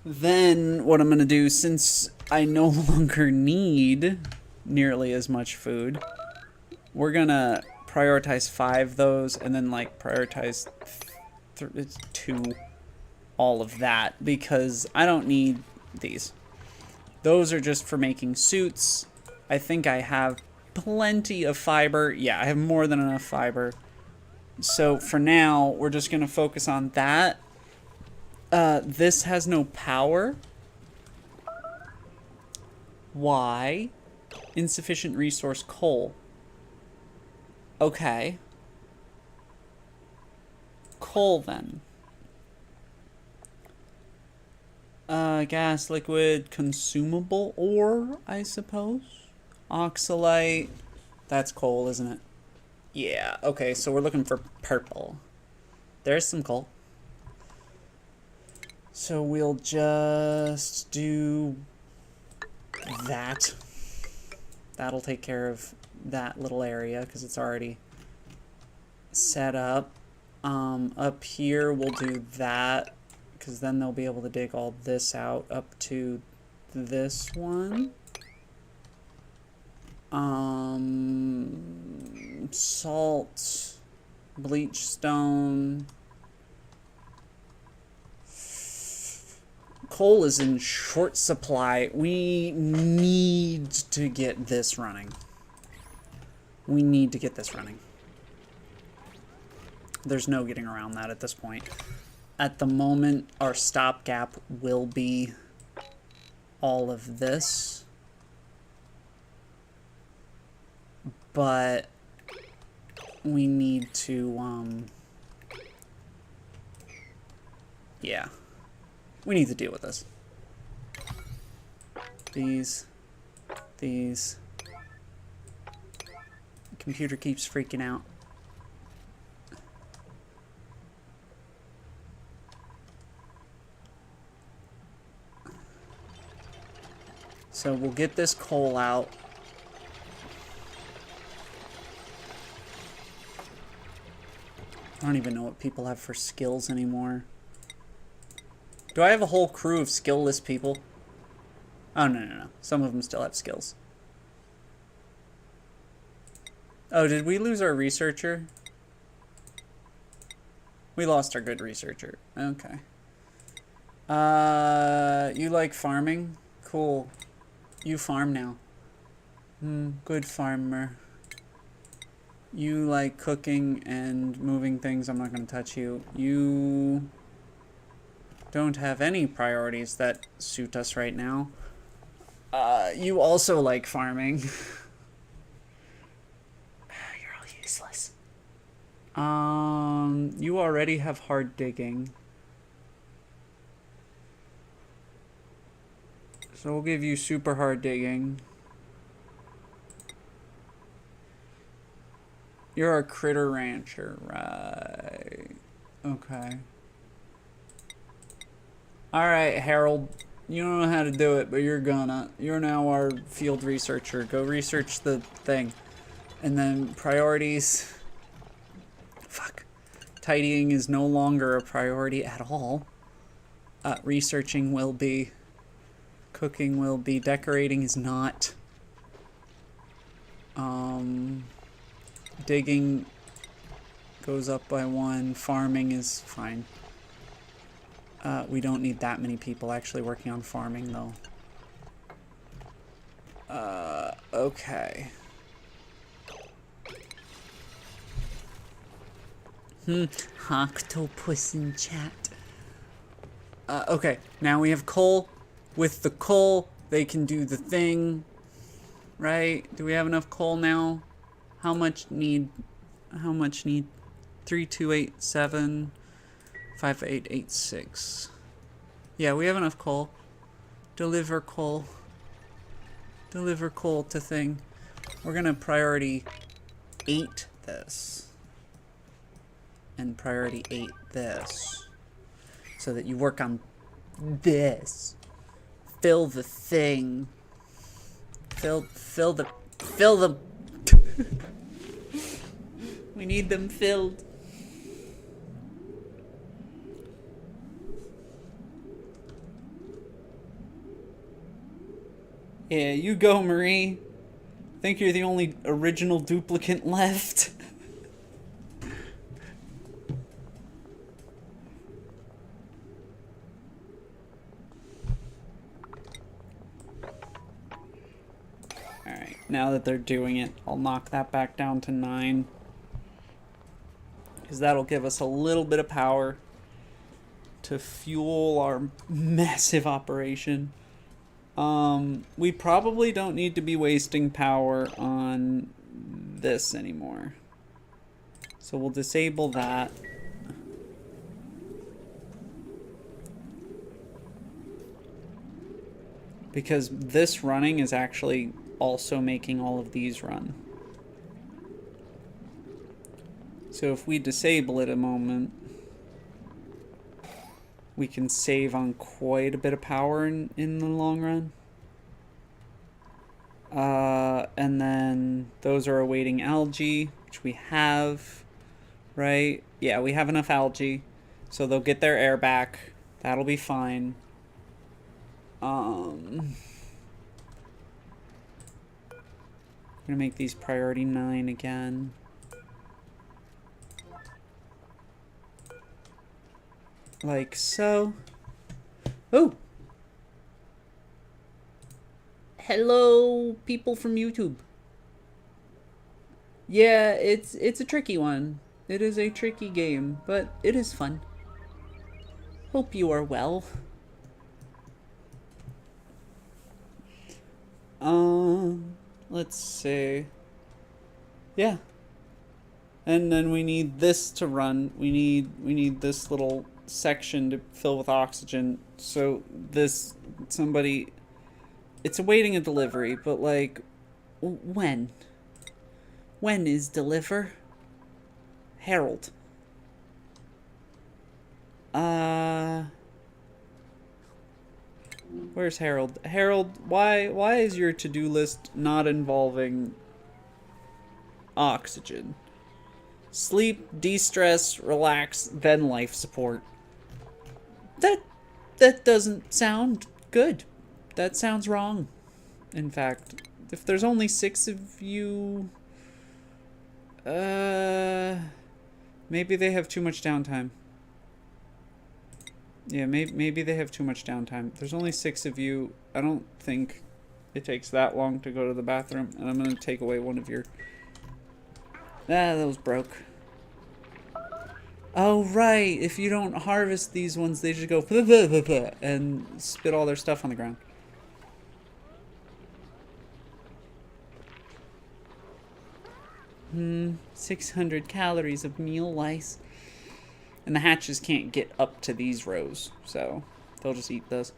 A: Then what I'm going to do, since I no longer need nearly as much food, we're going to prioritize 5 of those, and then like prioritize 2, all of that, because I don't need these. Those are just for making suits. I think I have plenty of fiber. Yeah, I have more than enough fiber. So for now, we're just going to focus on that. This has no power. Why? Insufficient resource coal. Okay. Coal then. Gas, liquid, consumable ore, I suppose. Oxalite. That's coal, isn't it? Yeah, okay, so we're looking for purple. There's some coal. So we'll just do that. That'll take care of that little area because it's already set up. Up here we'll do that because then they'll be able to dig all this out up to this one. Salt, bleach stone. Coal is in short supply. We need to get this running. We need to get this running. There's no getting around that at this point. At the moment, our stopgap will be all of this. but we need to, yeah. We need to deal with this. These. The computer keeps freaking out. So we'll get this coal out. I don't even know what people have for skills anymore. Do I have a whole crew of skillless people? Oh, no. Some of them still have skills. Oh, did we lose our researcher? We lost our good researcher. Okay. You like farming? Cool. You farm now. Good farmer. You like cooking and moving things. I'm not going to touch you. You don't have any priorities that suit us right now. You also like farming. You're all useless. You already have hard digging. So we'll give you super hard digging. You're a critter rancher, right? Okay. Alright, Harold. You don't know how to do it, but you're gonna. You're now our field researcher. Go research the thing. And then priorities. Fuck. Tidying is no longer a priority at all. Researching will be. Cooking will be. Decorating is not. Digging goes up by 1. Farming is fine. We don't need that many people actually working on farming, though. Okay. Octopus in chat. Okay, now we have coal. With the coal, they can do the thing. Right? Do we have enough coal now? How much need? 3287 5886. Yeah, we have enough coal. Deliver coal. Deliver coal to thing. We're gonna priority 8 this. And priority 8 this. So that you work on this. Fill the thing. Fill the we need them filled. Yeah, you go, Marie. I think you're the only original duplicate left. Alright, now that they're doing it, I'll knock that back down to 9. Because that'll give us a little bit of power to fuel our massive operation. We probably don't need to be wasting power on this anymore. So we'll disable that. Because this running is actually also making all of these run. So if we disable it a moment, we can save on quite a bit of power in the long run. And then those are awaiting algae, which we have, right? Yeah, we have enough algae. So they'll get their air back. That'll be fine. I'm gonna make these priority 9 again. Like so. Oh! Hello, people from YouTube. Yeah, it's a tricky one. It is a tricky game, but it is fun. Hope you are well. Let's see. Yeah. And then we need this to run. We need this little section to fill with oxygen. So this somebody, it's awaiting a delivery, but like, when? When is deliver? Harold. Where's Harold? Harold, why is your to-do list not involving oxygen? Sleep, de-stress, relax, then life support. That doesn't sound good. That sounds wrong. In fact, if there's only 6 of you, maybe they have too much downtime. Yeah, maybe they have too much downtime. There's only 6 of you. I don't think it takes that long to go to the bathroom, and I'm gonna take away one of your. Ah, that was broke. Oh, right. If you don't harvest these ones, they just go and spit all their stuff on the ground. 600 calories of meal lice. And the hatches can't get up to these rows, so they'll just eat those.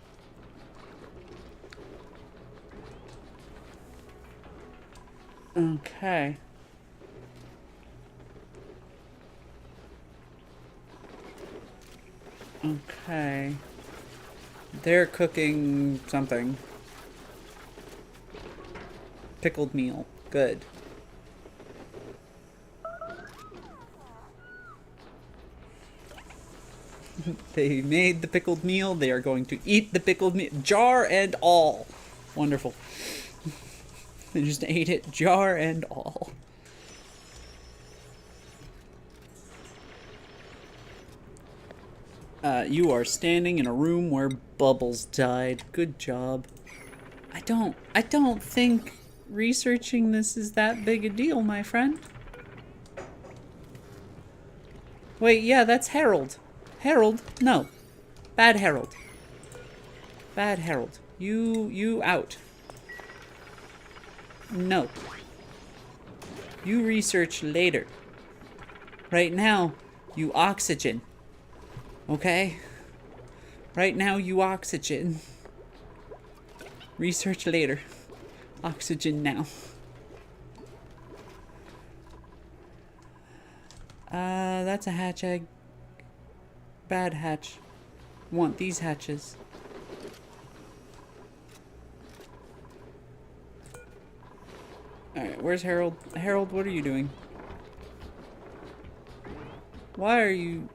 A: Okay. Okay. They're cooking something. Pickled meal. Good. They made the pickled meal. They are going to eat the pickled meal. Jar and all. Wonderful. They just ate it, jar and all. You are standing in a room where Bubbles died. Good job. I don't think researching this is that big a deal, my friend. Wait, yeah, that's Harold. Harold? No. Bad Harold. Bad Harold. You out. No. You research later. Right now, you oxygen. Okay? Right now, you oxygen. Research later. Oxygen now. That's a hatch egg. Bad hatch. Want these hatches. Alright, where's Harold? Harold, what are you doing? Why are you...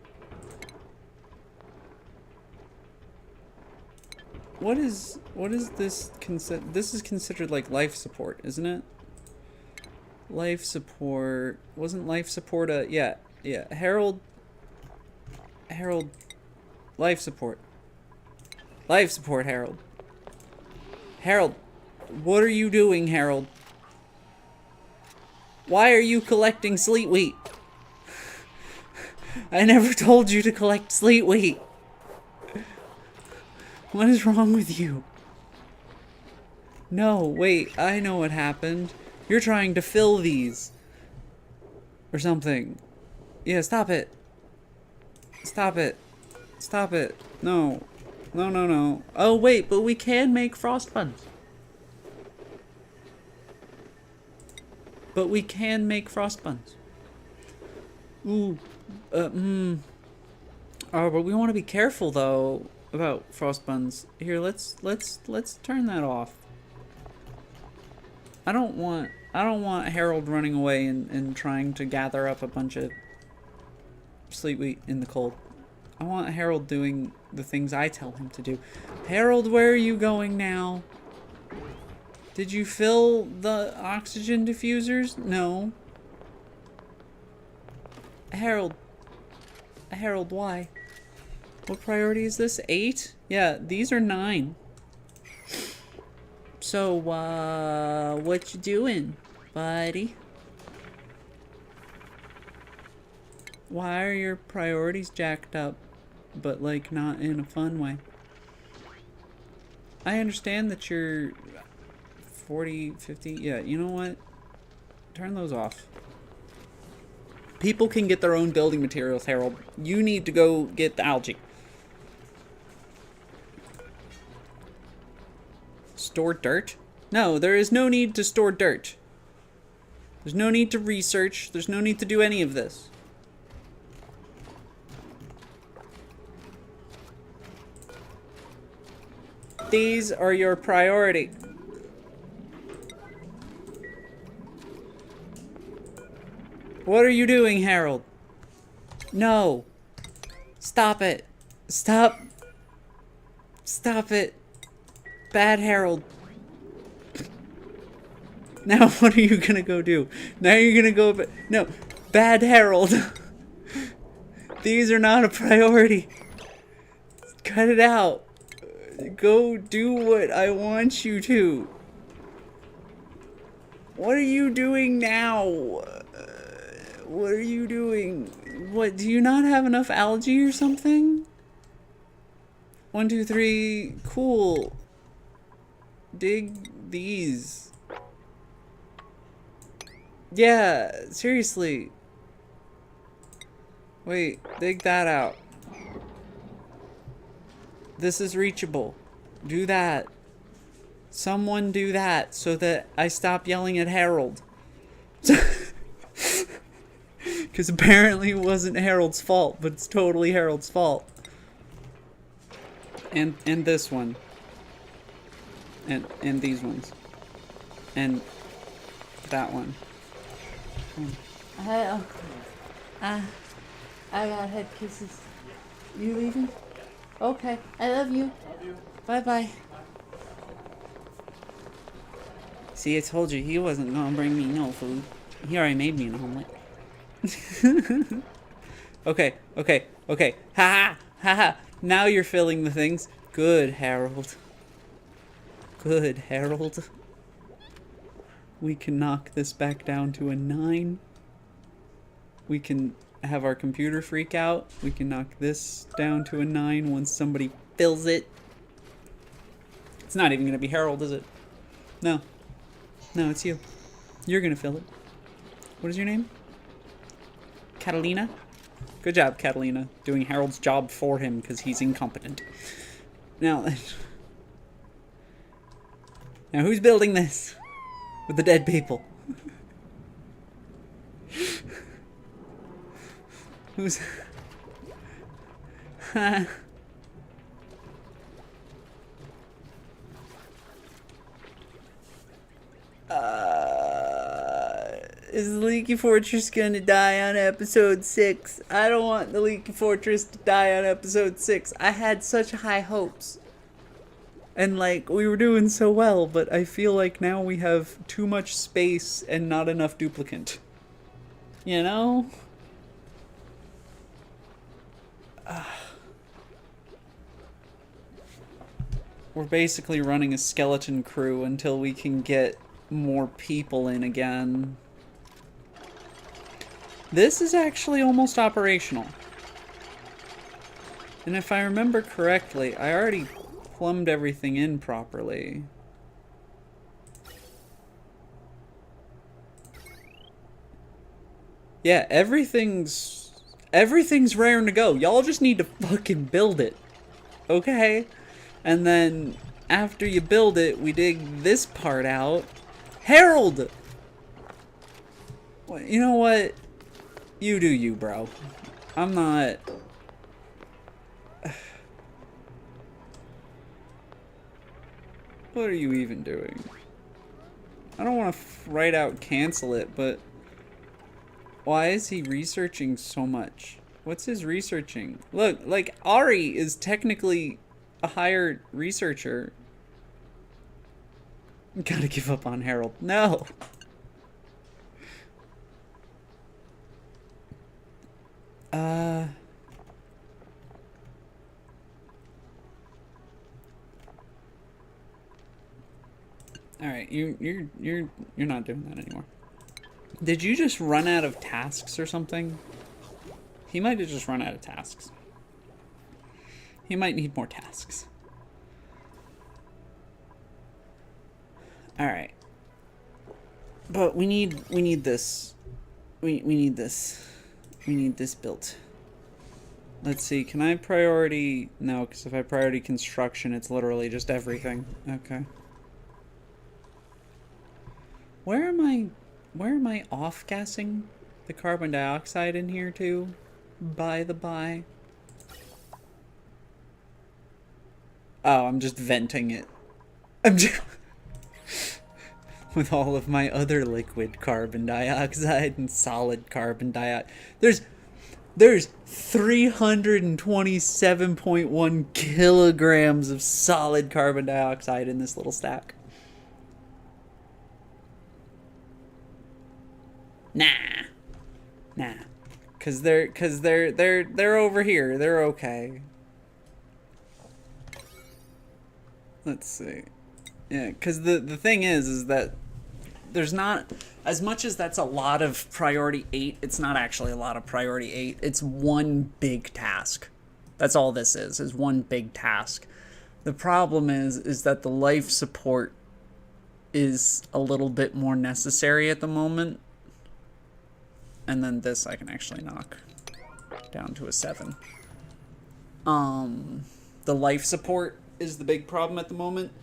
A: What is this this is considered like life support, isn't it? Life support. Wasn't life support a... Yeah. Harold, life support. Life support, Harold. Harold, what are you doing, Harold? Why are you collecting sleet wheat? I never told you to collect sleet wheat. What is wrong with you? No, wait, I know what happened. You're trying to fill these. Or something. Yeah, stop it. Stop it. Stop it. No. No. Oh, wait, but we can make frost buns. But we can make frost buns. Ooh. Oh, but we want to be careful, though, about frost buns. Here, let's turn that off. I don't want Harold running away and trying to gather up a bunch of sleet wheat in the cold. I want Harold doing the things I tell him to do. Harold, where are you going now? Did you fill the oxygen diffusers? No. Harold, why? What priority is this? 8? Yeah, these are 9. So, what you doing, buddy? Why are your priorities jacked up, but, like, not in a fun way? I understand that you're 40, 50... Yeah, you know what? Turn those off. People can get their own building materials, Harold. You need to go get the algae. Store dirt? No, there is no need to store dirt. There's no need to research. There's no need to do any of this. These are your priority. What are you doing, Harold? No. Stop it. Stop. Stop it. Bad Harold. Now what are you gonna go do? Now you're gonna go... No. Bad Harold. These are not a priority. Cut it out. Go do what I want you to. What are you doing now? What are you doing? What, do you not have enough algae or something? 1, 2, 3, cool. Dig these. Yeah, seriously. Wait, dig that out. This is reachable. Do that. Someone do that so that I stop yelling at Harold. Because apparently it wasn't Harold's fault, but it's totally Harold's fault. And this one. And these ones. And that one. I got head kisses. You leaving? Okay, I love you. Love you. Bye-bye. See, I told you he wasn't gonna bring me no food. He already made me an omelet. Okay. Ha ha. Now you're filling the things. Good, Harold. Good, Harold. We can knock this back down to a 9. We can have our computer freak out. We can knock this down to a 9 once somebody fills it. It's not even gonna be Harold, is it? No. No, it's you. You're gonna fill it. What is your name? Catalina? Good job, Catalina. Doing Harold's job for him because he's incompetent. Now who's building this? With the dead people? Who's... Is the Leaky Fortress gonna die on episode 6? I don't want the Leaky Fortress to die on episode 6. I had such high hopes. And like, we were doing so well, but I feel like now we have too much space and not enough duplicant. You know? We're basically running a skeleton crew until we can get more people in again. This is actually almost operational. And if I remember correctly, I already plumbed everything in properly. Yeah, everything's raring to go. Y'all just need to fucking build it. Okay? And then after you build it, we dig this part out. Harold! You know what? You do you, bro. I'm not... What are you even doing? I don't want to write out cancel it, but... Why is he researching so much? What's his researching? Look, like, Ari is technically a hired researcher. Gotta give up on Harold. No! Alright, you're not doing that anymore. Did you just run out of tasks or something? He might have just run out of tasks. He might need more tasks. Alright. But we need this. We need this. We need this built. Let's see, can I priority... No, because if I priority construction, it's literally just everything. Okay. Where am I off-gassing the carbon dioxide in here, too? By the by. Oh, I'm just venting it. I'm just... with all of my other liquid carbon dioxide and solid carbon dioxide. There's 327.1 kilograms of solid carbon dioxide in this little stack. Nah. Cause they're over here. They're okay. Let's see. Yeah, cause the thing is that there's not, as much as that's a lot of priority 8, it's not actually a lot of priority 8. It's one big task. That's all this is one big task. The problem is that the life support is a little bit more necessary at the moment. And then this I can actually knock down to a 7. The life support is the big problem at the moment.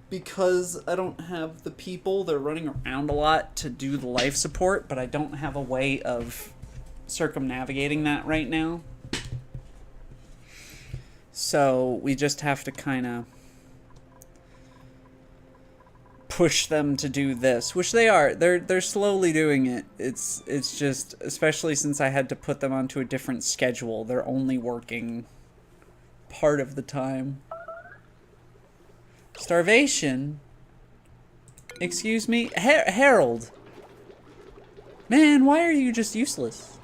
A: Because I don't have the people, they're running around a lot to do the life support, but I don't have a way of circumnavigating that right now. So we just have to kind of push them to do this, which they are. They're slowly doing it. It's just, especially since I had to put them onto a different schedule, they're only working part of the time. Starvation? Excuse me? Harold! Man, why are you just useless?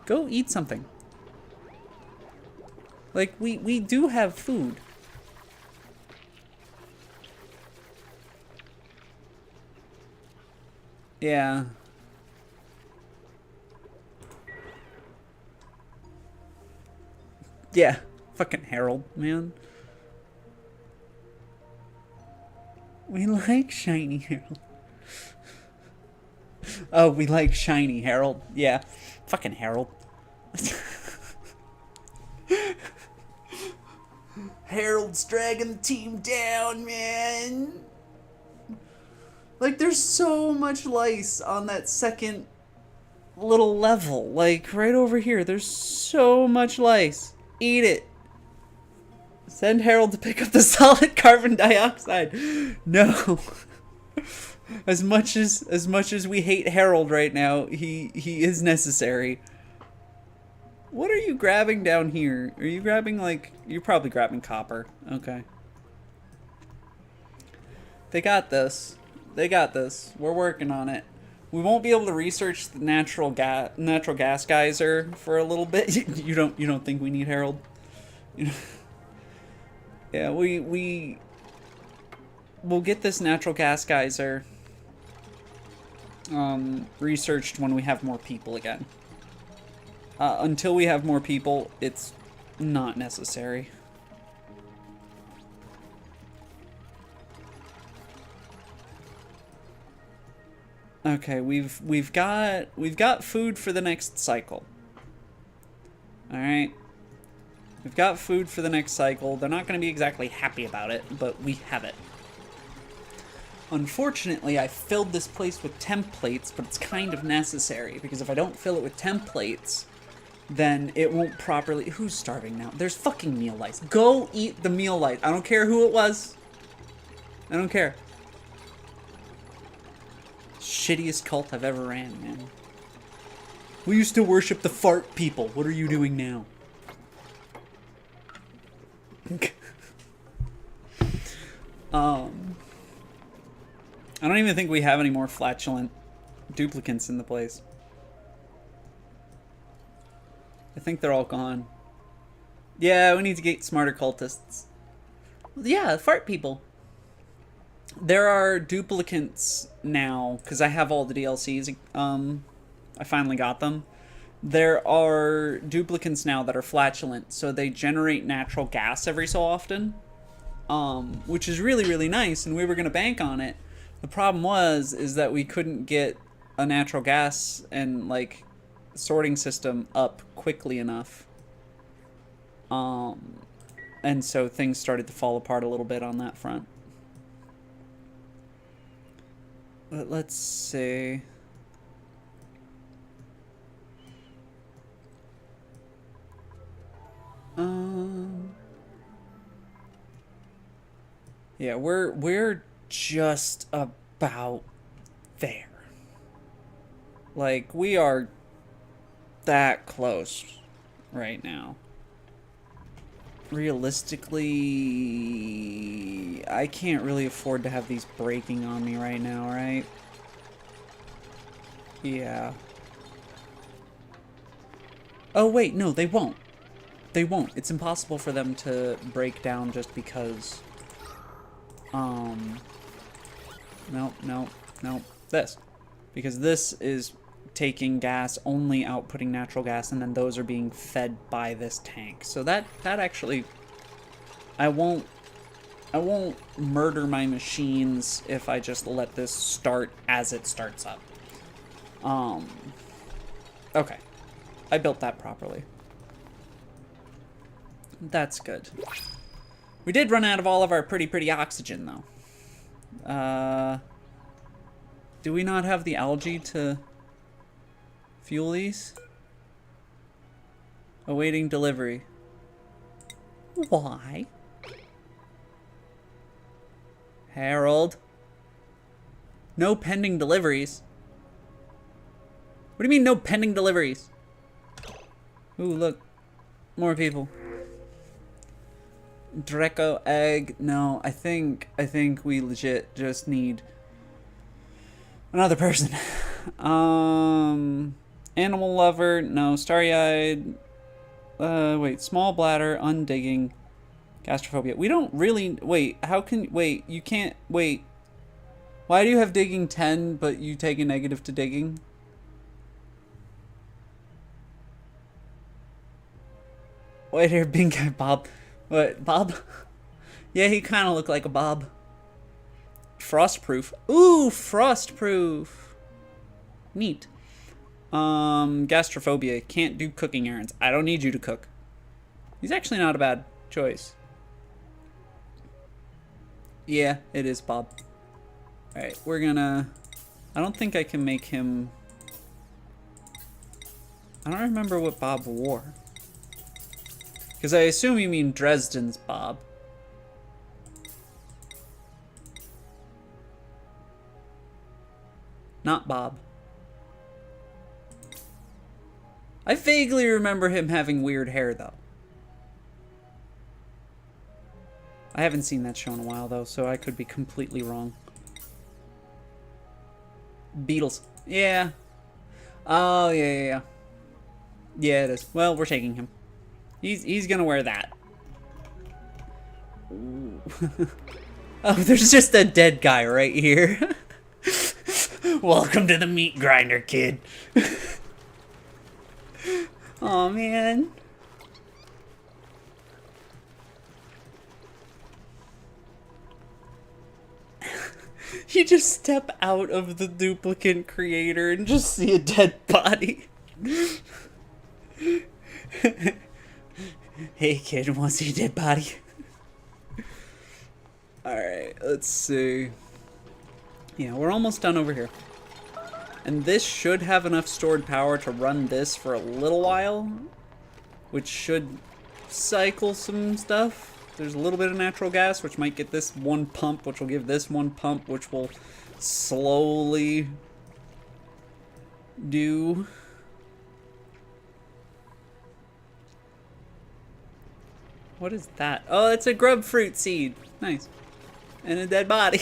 A: Go eat something. Like, we do have food. Yeah. Yeah. Fucking Harold, man. We like shiny Harold. Oh, we like shiny Harold. Yeah. Fucking Harold. Harold's dragging the team down, man. Like, there's so much lice on that second little level. Like, right over here, there's so much lice. Eat it. Send Harold to pick up the solid carbon dioxide. No. As much as we hate Harold right now, he is necessary. What are you grabbing down here? Are you grabbing, like, you're probably grabbing copper. Okay. They got this. They got this. We're working on it. We won't be able to research the natural gas geyser for a little bit. You don't think we need Harold? You know. Yeah, we'll get this natural gas geyser researched when we have more people again. Until we have more people, it's not necessary. Okay, we've got food for the next cycle. All right. We've got food for the next cycle. They're not going to be exactly happy about it, but we have it. Unfortunately, I filled this place with templates, but it's kind of necessary, because if I don't fill it with templates, then it won't properly... Who's starving now? There's fucking meal lice. Go eat the meal lice. I don't care who it was. I don't care. Shittiest cult I've ever ran, man. We used to worship the fart people. What are you doing now? I don't even think we have any more flatulent duplicants in the place. I think they're all gone. Yeah, we need to get smarter cultists. Yeah, fart people. There are duplicants now, because I have all the DLCs. I finally got them. There are duplicants now that are flatulent, so they generate natural gas every so often, which is really, really nice, and we were going to bank on it. The problem is that we couldn't get a natural gas and, like, sorting system up quickly enough. And so things started to fall apart a little bit on that front. But let's see. Yeah, we're just about there. Like, we are that close right now. Realistically, I can't really afford to have these breaking on me right now, right? Yeah. Oh, wait, no, they won't. They won't. It's impossible for them to break down just because. Nope, nope, nope. This. Because this is taking gas, only outputting natural gas, and then those are being fed by this tank. So that actually, I won't murder my machines if I just let this start as it starts up. Okay. I built that properly. That's good. We did run out of all of our pretty oxygen, though. Do we not have the algae to fuel these? Awaiting delivery. Why? Harold. No pending deliveries. What do you mean no pending deliveries? Ooh, look. More people. Draco egg. No, I think we legit just need another person. Animal lover. No. Starry-eyed. Wait. Small bladder. Undigging. Gastrophobia. We don't really... Wait. How can... Wait. You can't... Wait. Why do you have digging 10, but you take a negative to digging? Wait here, Bing Guy Bob. What, Bob? Yeah, he kind of looked like a Bob. Frostproof. Ooh, frostproof. Neat. Gastrophobia. Can't do cooking errands. I don't need you to cook. He's actually not a bad choice. Yeah, it is Bob. Alright, we're gonna... I don't think I can make him... I don't remember what Bob wore. Because I assume you mean Dresden's Bob. Not Bob. I vaguely remember him having weird hair, though. I haven't seen that show in a while, though, so I could be completely wrong. Beatles. Yeah. Oh, yeah. Yeah, it is. Well, we're taking him. He's gonna wear that. Oh, there's just a dead guy right here. Welcome to the meat grinder, kid. Aw, man. You just step out of the duplicate creator and just see a dead body. Hey kid, wanna see a dead body? Alright, let's see. Yeah, we're almost done over here. And this should have enough stored power to run this for a little while, which should cycle some stuff. There's a little bit of natural gas, which might get this one pump, which will give this one pump, which will slowly do. What is that? Oh, it's a grub fruit seed. Nice. And a dead body.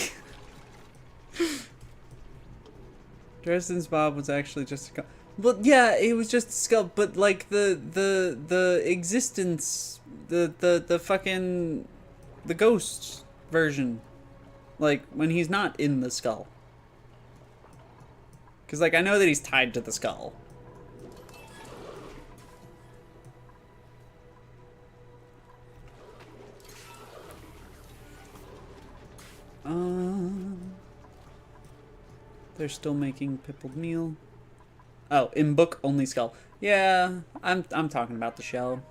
A: Dresden's Bob was actually just a skull. But yeah, it was just a skull. But like the existence, the fucking, the ghost version, like when he's not in the skull. Because like I know that he's tied to the skull. They're still making pickled meal. Oh, in book only skull. Yeah, I'm talking about the shell.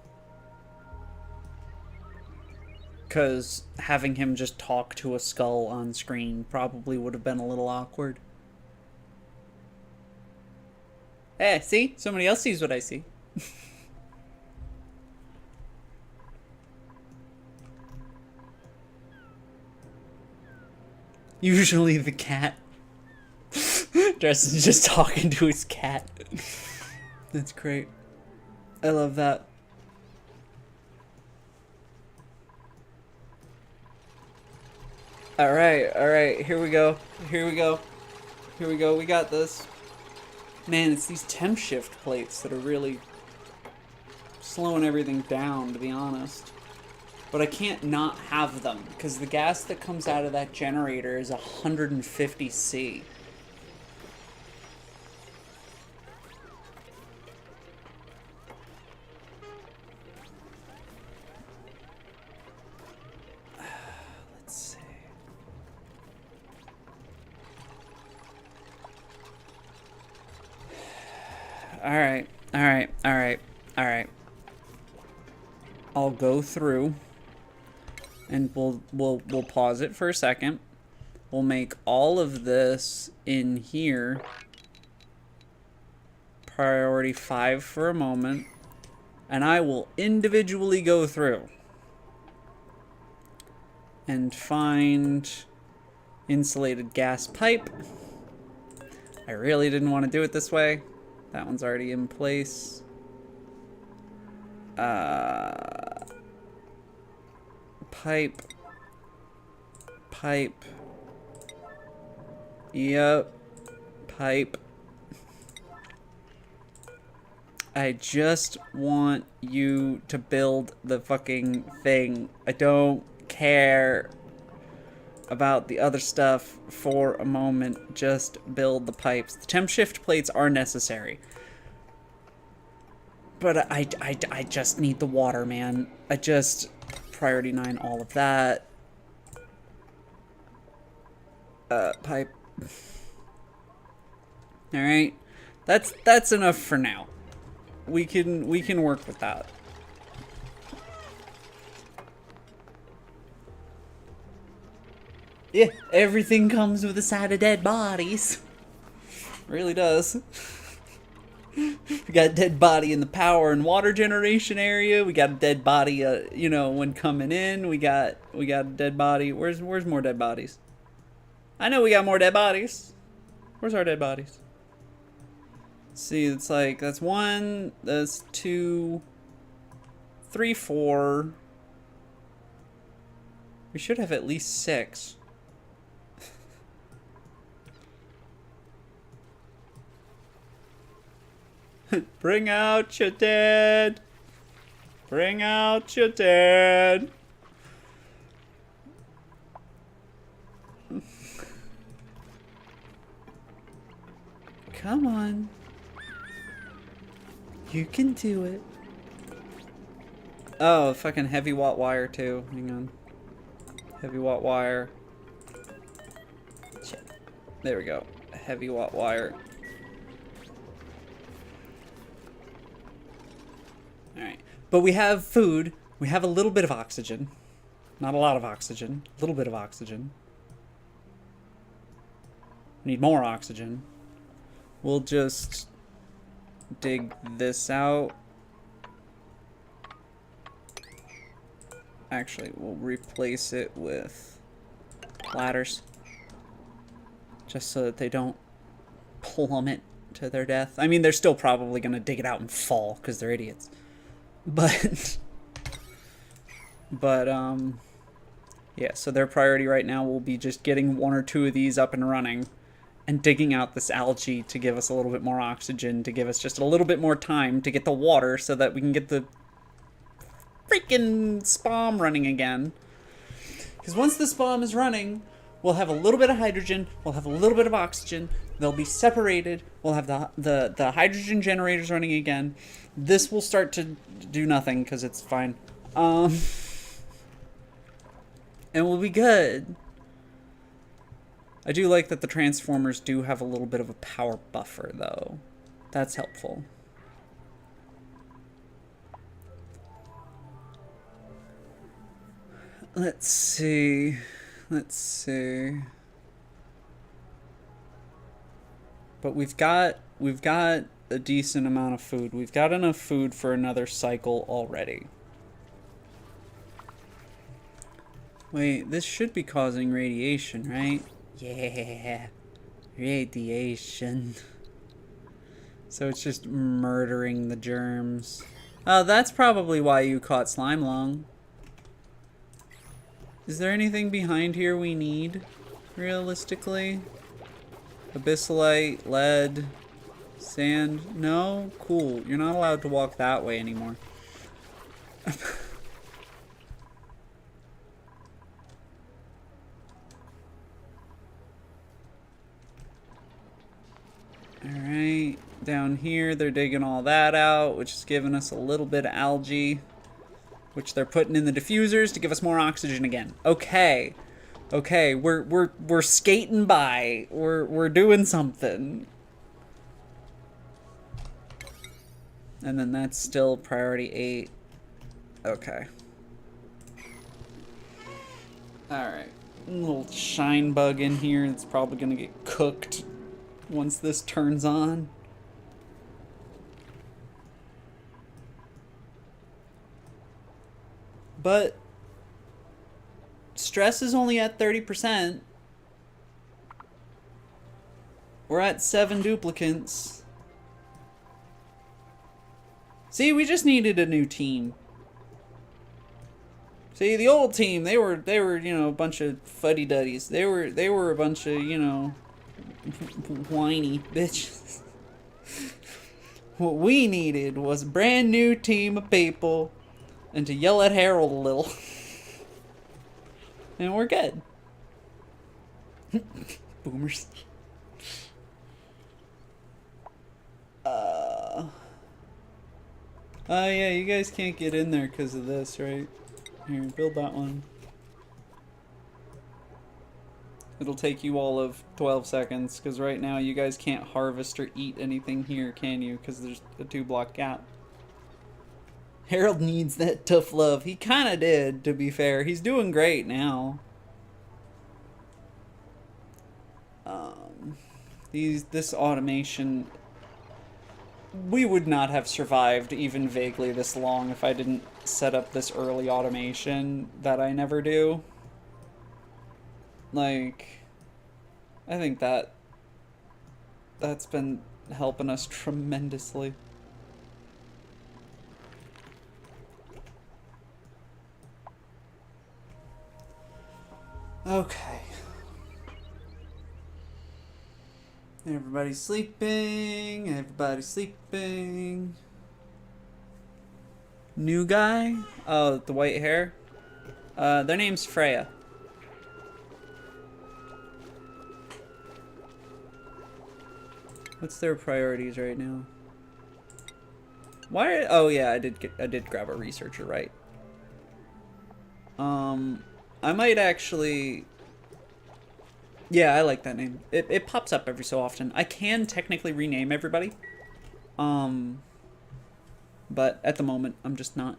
A: Because having him just talk to a skull on screen probably would have been a little awkward. Hey, see? Somebody else sees what I see. Usually the cat. Dresden's just talking to his cat. That's great. I love that. Alright, here we go. Here we go. Here we go, we got this. Man, it's these temp shift plates that are really slowing everything down, to be honest. But I can't not have them, because the gas that comes out of that generator is 150C. Let's see. Alright. I'll go through. And we'll pause it for a second. We'll make all of this in here priority 5 for a moment. And I will individually go through and find insulated gas pipe. I really didn't want to do it this way. That one's already in place. Pipe. Yep. Pipe. I just want you to build the fucking thing. I don't care about the other stuff for a moment. Just build the pipes. The temp shift plates are necessary. But I just need the water, man. I just priority 9 all of that. Pipe. All right. That's enough for now. We can work with that. Yeah, everything comes with a side of dead bodies. It really does. We got a dead body in the power and water generation area. We got a dead body, you know, when coming in. We got a dead body. Where's more dead bodies? I know we got more dead bodies. Where's our dead bodies? See, it's like that's 1, that's 2, 3, 4. We should have at least 6. Bring out your dead. Bring out your dead. Come on. You can do it. Oh, fucking heavy watt wire too. Hang on. Heavy watt wire. Shit. There we go. Heavy watt wire. Alright. But we have food. We have a little bit of oxygen. Not a lot of oxygen. A little bit of oxygen. We need more oxygen. We'll just dig this out. Actually, we'll replace it with ladders. Just so that they don't plummet to their death. I mean, they're still probably going to dig it out and fall because they're idiots. But yeah, so their priority right now will be just getting 1 or 2 of these up and running and digging out this algae to give us a little bit more oxygen, to give us just a little bit more time to get the water so that we can get the freaking spam running again. Because once the spam is running, we'll have a little bit of hydrogen, we'll have a little bit of oxygen, they'll be separated, we'll have the hydrogen generators running again. This will start to do nothing because it's fine. And we'll be good. I do like that the transformers do have a little bit of a power buffer, though. That's helpful. Let's see. Let's see. But we've got a decent amount of food. We've got enough food for another cycle already. Wait, this should be causing radiation, right? Yeah. Radiation. So it's just murdering the germs. Oh, that's probably why you caught slime lung. Is there anything behind here we need, realistically? Abyssalite, lead, sand. No? Cool. You're not allowed to walk that way anymore. Alright, down here they're digging all that out, which is giving us a little bit of algae, which they're putting in the diffusers to give us more oxygen again. Okay. Okay, we're skating by. We're doing something. And then that's still priority 8. Okay. Alright. A little shine bug in here. It's probably gonna get cooked once this turns on. But stress is only at 30%. We're at 7 duplicants. See, we just needed a new team. See, the old team, they were, you know, a bunch of fuddy-duddies. They were a bunch of, you know, whiny bitches. What we needed was a brand new team of people and to yell at Harold a little. And we're good. Boomers. Oh yeah, you guys can't get in there because of this, right? Here, build that one. It'll take you all of 12 seconds, because right now you guys can't harvest or eat anything here, can you? Because there's a 2-block gap. Harold needs that tough love. He kind of did, to be fair. He's doing great now. This automation... We would not have survived even vaguely this long if I didn't set up this early automation that I never do. Like, I think that's been helping us tremendously. Okay. Everybody's sleeping. Everybody's sleeping. New guy? Oh, the white hair? Their name's Freya. What's their priorities right now? Why? Oh yeah, I did grab a researcher, right? I might actually. Yeah, I like that name. It pops up every so often. I can technically rename everybody. But at the moment, I'm just not.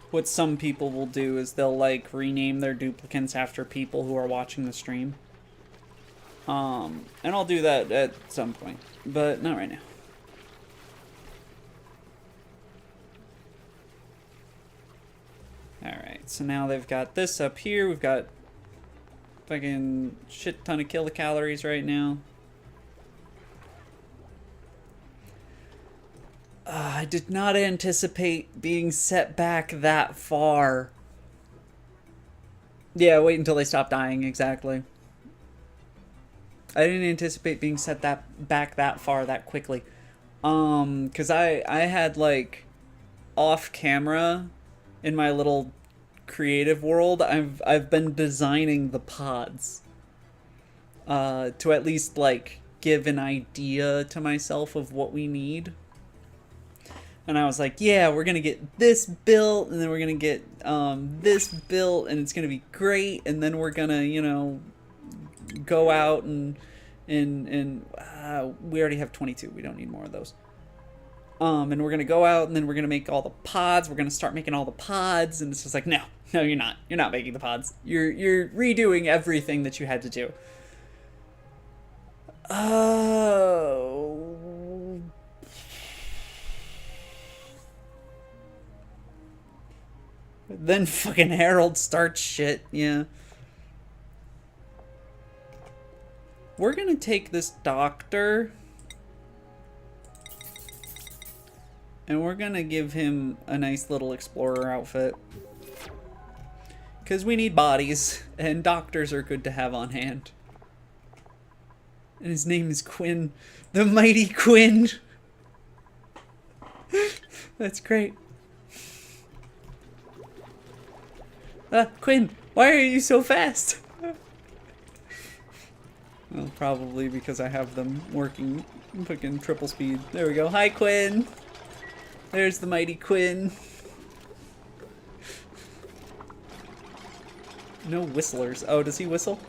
A: What some people will do is they'll like rename their duplicants after people who are watching the stream. And I'll do that at some point, but not right now. Alright, so now they've got this up here. We've got fucking shit ton of kilocalories right now. I did not anticipate being set back that far. Yeah, wait until they stop dying, exactly. I didn't anticipate being set back that far that quickly. Cause I had like off camera in my little creative world, I've been designing the pods to at least like give an idea to myself of what we need. And I was like, yeah, we're gonna get this built, and then we're gonna get this built, and it's gonna be great, and then we're gonna, you know, go out and And we already have 22. We don't need more of those. And we're gonna go out, and then we're gonna make all the pods. We're gonna start making all the pods, and it's just like, no, you're not. You're not making the pods. You're redoing everything that you had to do. Oh. Then fucking Harold starts shit. Yeah. We're gonna take this doctor, and we're gonna give him a nice little explorer outfit. Because we need bodies, and doctors are good to have on hand. And his name is Quinn. The mighty Quinn. That's great. Quinn, why are you so fast? Well, probably because I have them working fucking triple speed. There we go. Hi, Quinn. There's the mighty Quinn. No whistlers. Oh, does he whistle?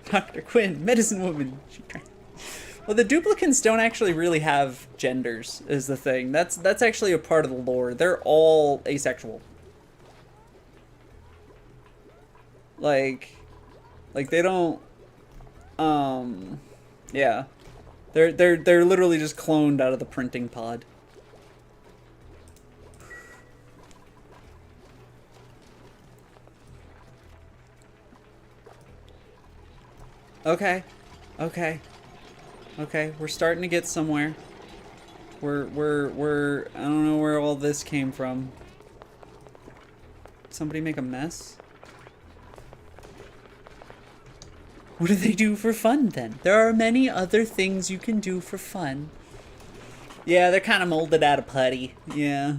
A: Dr. Quinn, medicine woman. Well, the duplicants don't actually really have genders, is the thing. That's actually a part of the lore. They're all asexual. Like they don't. Yeah, they're literally just cloned out of the printing pod. Okay. Okay, we're starting to get somewhere. We're I don't know where all this came from. Somebody make a mess? What do they do for fun then? There are many other things you can do for fun. Yeah, they're kind of molded out of putty. Yeah.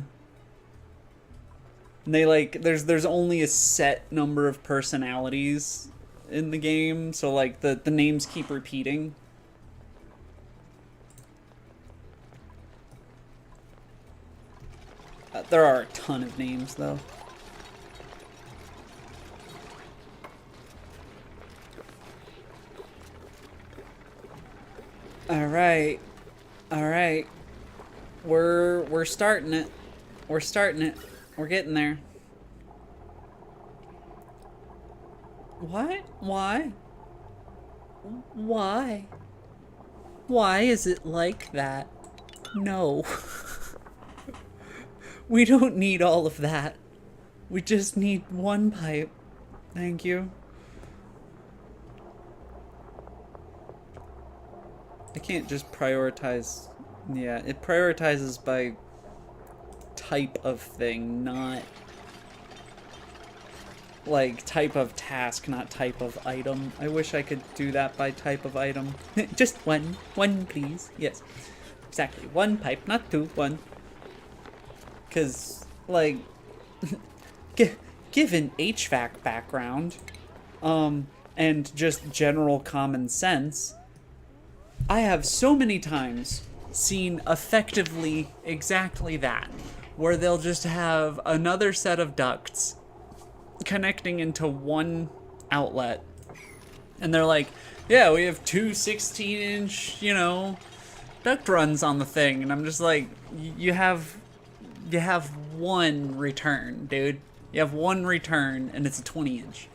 A: And they like there's only a set number of personalities in the game, so like the names keep repeating. There are a ton of names, though. All right. We're starting it. We're getting there. What? Why? Why is it like that? No. We don't need all of that. We just need one pipe. Thank you. I can't just prioritize. Yeah, it prioritizes by type of thing, not like type of task, not type of item. I wish I could do that by type of item. Just one please. Yes, exactly. One pipe, not two. One. Because, like, given HVAC background, and just general common sense, I have so many times seen effectively exactly that, where they'll just have another set of ducts connecting into one outlet, and they're like, yeah, we have two 16-inch, duct runs on the thing, and I'm just like, you have one return, dude. You have one return, and it's a 20-inch.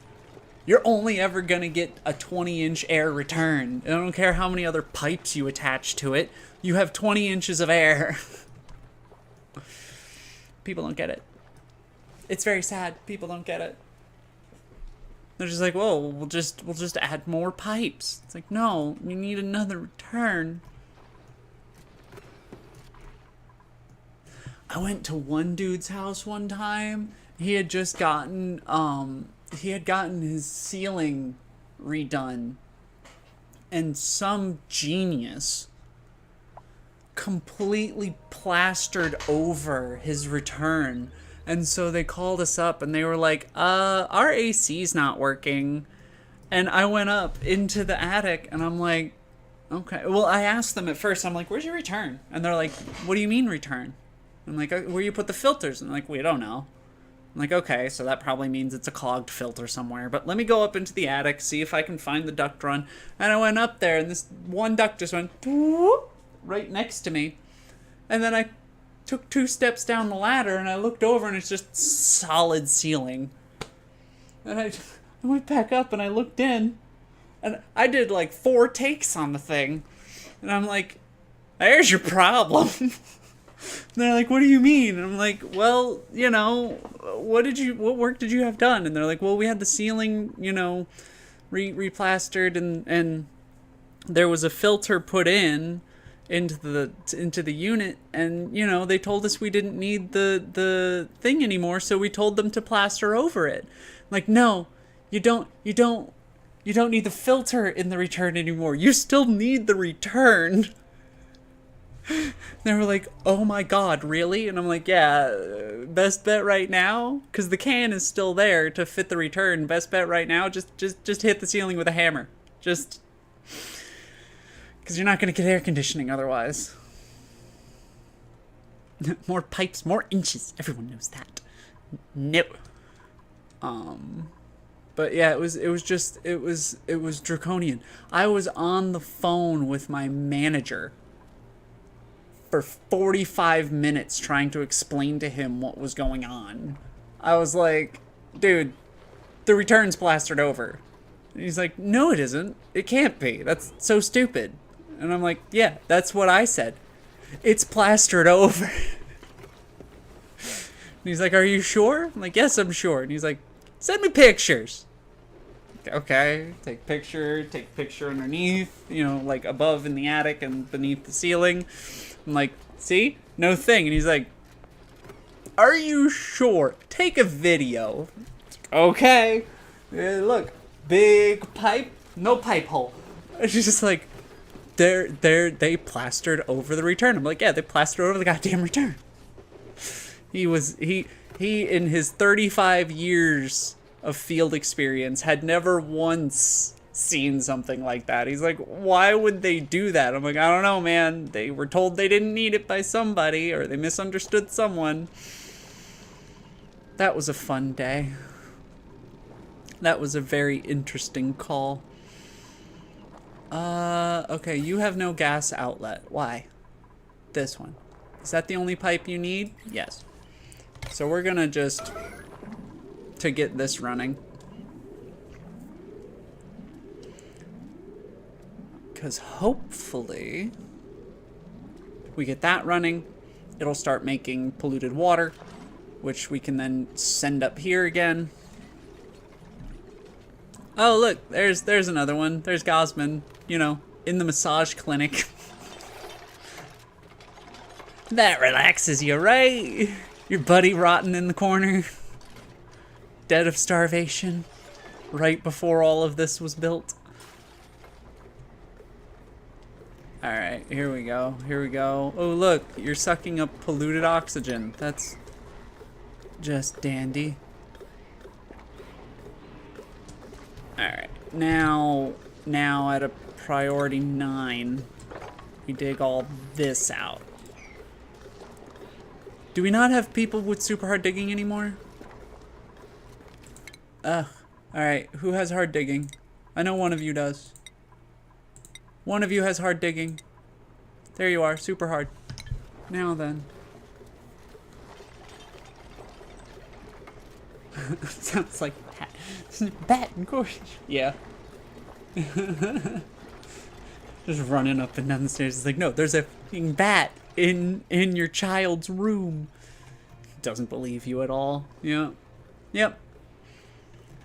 A: You're only ever gonna get a 20-inch air return. I don't care how many other pipes you attach to it. You have 20 inches of air. People don't get it. It's very sad. People don't get it. They're just like, whoa, we'll just add more pipes. It's like, no, you need another return. I went to one dude's house one time. He had just gotten his ceiling redone, and some genius completely plastered over his return. And so they called us up and they were like, our AC's not working. And I went up into the attic and I'm like, okay. Well, I asked them at first, I'm like, where's your return? And they're like, what do you mean return? I'm like, where you put the filters? And like, we don't know. I'm like, okay, so that probably means it's a clogged filter somewhere. But let me go up into the attic, see if I can find the duct run. And I went up there, and this one duct just went right next to me. And then I took 2 steps down the ladder, and I looked over, and it's just solid ceiling. And I went back up, and I looked in, and I did like 4 takes on the thing. And I'm like, there's your problem. And they're like, what do you mean? And I'm like, well, you know, what work did you have done? And they're like, well, we had the ceiling, you know, replastered, and there was a filter put into the unit, and you know, they told us we didn't need the thing anymore, so we told them to plaster over it. I'm like, no, you don't need the filter in the return anymore. You still need the return. They were like, oh my god, really? And I'm like, yeah, best bet right now, because the can is still there to fit the return. Best bet right now, just hit the ceiling with a hammer. Just because you're not going to get air conditioning otherwise. More pipes, more inches. Everyone knows that. No. But yeah, it was draconian. I was on the phone with my manager for 45 minutes trying to explain to him what was going on. I was like, dude, the return's plastered over. And he's like, no, it isn't. It can't be. That's so stupid. And I'm like, yeah, that's what I said. It's plastered over. And he's like, are you sure? I'm like, yes, I'm sure. And he's like, send me pictures. Okay, take picture underneath, you know, like above in the attic and beneath the ceiling. I'm like, see? No thing. And he's like, are you sure? Take a video. Okay. Look, big pipe, no pipe hole. And she's just like, they plastered over the return. I'm like, yeah, they plastered over the goddamn return. He in his 35 years of field experience had never once seen something like that. He's like, why would they do that? I'm like, I don't know, man. They were told they didn't need it by somebody, or they misunderstood someone. That was a fun day. That was a very interesting call. Okay, you have no gas outlet. Why? This one. Is that the only pipe you need? Yes. So we're gonna to get this running. Because hopefully we get that running, it'll start making polluted water, which we can then send up here again. Oh, look, there's another one. There's Gosman, you know, in the massage clinic. That relaxes you, right? Your buddy rotting in the corner, dead of starvation, right before all of this was built. Alright, here we go, here we go. Oh, look, you're sucking up polluted oxygen. That's just dandy. Alright, now at a priority 9, we dig all this out. Do we not have people with super hard digging anymore? Alright, who has hard digging? I know one of you does. One of you has hard digging. There you are, super hard. Now then. Sounds like bat. Bat, of course. Yeah. Just running up and down the stairs. It's like, no, there's a fucking bat in your child's room. Doesn't believe you at all. Yeah. Yep.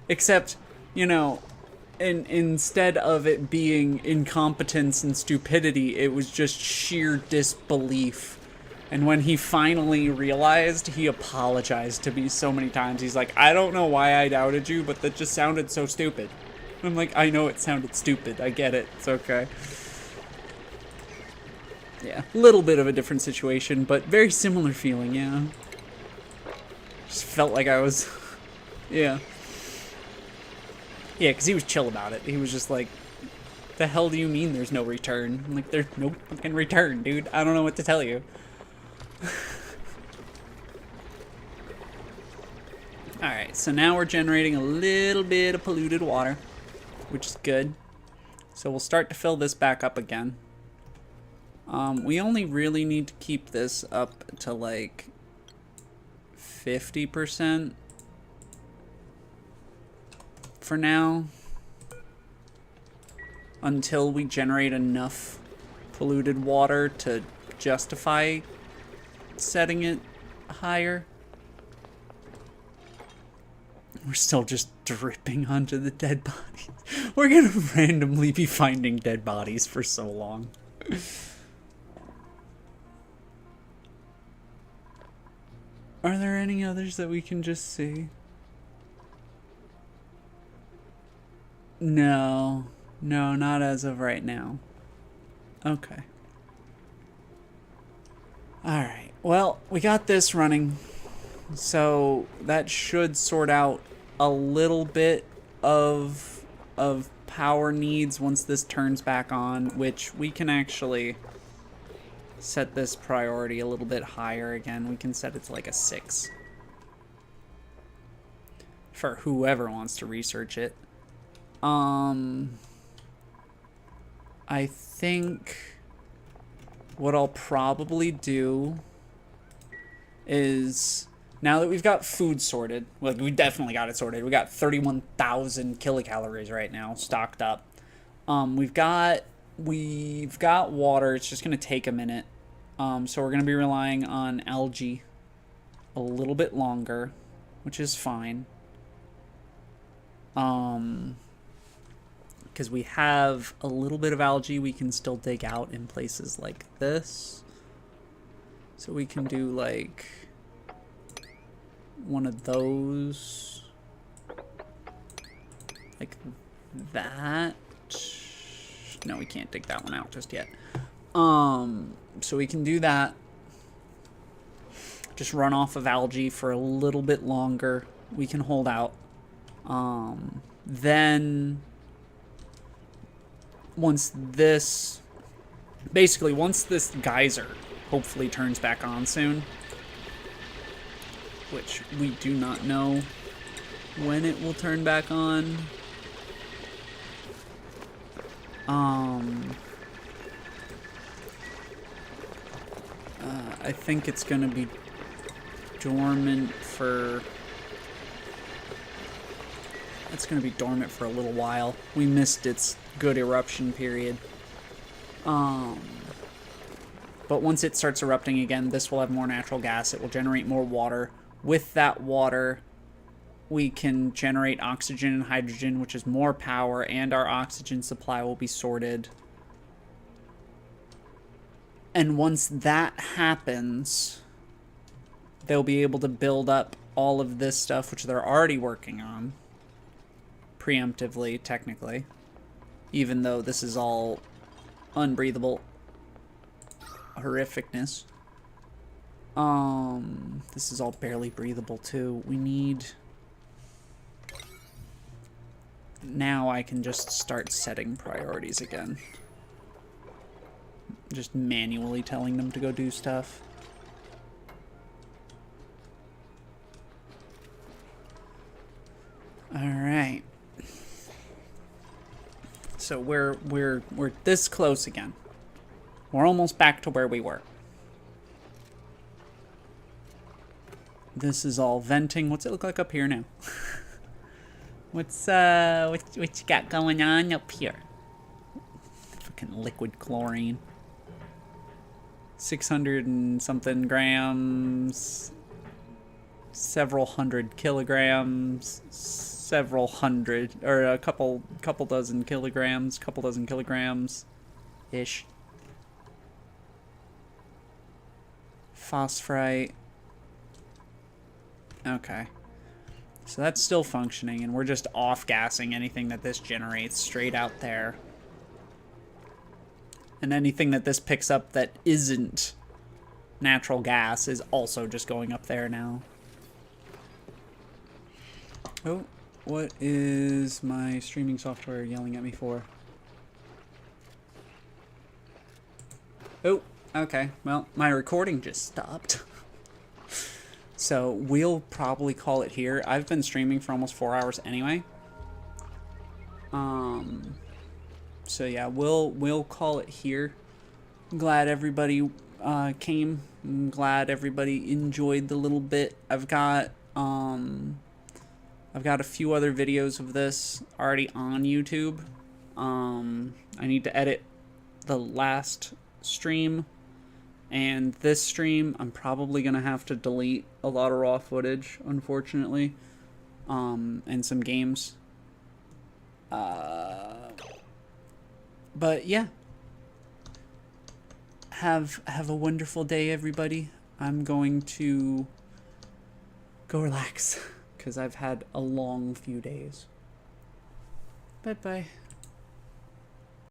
A: Except, you know, instead of it being incompetence and stupidity, it was just sheer disbelief. And when he finally realized, he apologized to me so many times. He's like, I don't know why I doubted you, but that just sounded so stupid. I'm like, I know it sounded stupid. I get it. It's okay. Yeah, a little bit of a different situation, but very similar feeling, yeah. Just felt like I was... yeah. Yeah, because he was chill about it. He was just like, the hell do you mean there's no return? I'm like, there's no fucking return, dude. I don't know what to tell you. Alright, so now we're generating a little bit of polluted water, which is good. So we'll start to fill this back up again. We only really need to keep this up to like 50% for now, until we generate enough polluted water to justify setting it higher. We're still just dripping onto the dead bodies. We're gonna randomly be finding dead bodies for so long. Are there any others that we can just see? No. No, not as of right now. Okay. Alright. Well, we got this running. So that should sort out a little bit of power needs once this turns back on, which we can actually set this priority a little bit higher again. We can set it to like a 6 for whoever wants to research it. I think what I'll probably do is, now that we've got food sorted, like we definitely got it sorted. We got 31,000 kilocalories right now stocked up. We've got water. It's just gonna take a minute. So we're gonna be relying on algae a little bit longer, which is fine. Because we have a little bit of algae we can still dig out in places like this. So we can do like one of those, like that. No, we can't dig that one out just yet. So we can do that. Just run off of algae for a little bit longer. We can hold out. Then once this geyser hopefully turns back on soon, which we do not know when it will turn back on. I think it's gonna be dormant for... It's gonna be dormant for a little while. We missed its good eruption period. But once it starts erupting again, this will have more natural gas. It will generate more water. With that water, we can generate oxygen and hydrogen, which is more power, and our oxygen supply will be sorted. And once that happens, they'll be able to build up all of this stuff, which they're already working on. Preemptively, technically. Even though this is all unbreathable horrificness. This is all barely breathable too. We need... Now I can just start setting priorities again. Just manually telling them to go do stuff. Alright. So we're this close again. We're almost back to where we were. This is all venting. What's it look like up here now? What you got going on up here? Fucking liquid chlorine. 600 and something grams. Several hundred kilograms. Several hundred, or a couple dozen kilograms. Ish. Phosphorite. Okay. So that's still functioning, and we're just off-gassing anything that this generates straight out there. And anything that this picks up that isn't natural gas is also just going up there now. Oh, what is my streaming software yelling at me for? Oh, okay. Well, my recording just stopped. So we'll probably call it here. I've been streaming for almost 4 hours anyway. So yeah, we'll call it here. I'm glad everybody came. I'm glad everybody enjoyed the little bit. I've got a few other videos of this already on YouTube. I need to edit the last stream and this stream. I'm probably gonna have to delete a lot of raw footage, unfortunately, and some games. But yeah, have a wonderful day, everybody. I'm going to go relax because I've had a long few days. Bye bye.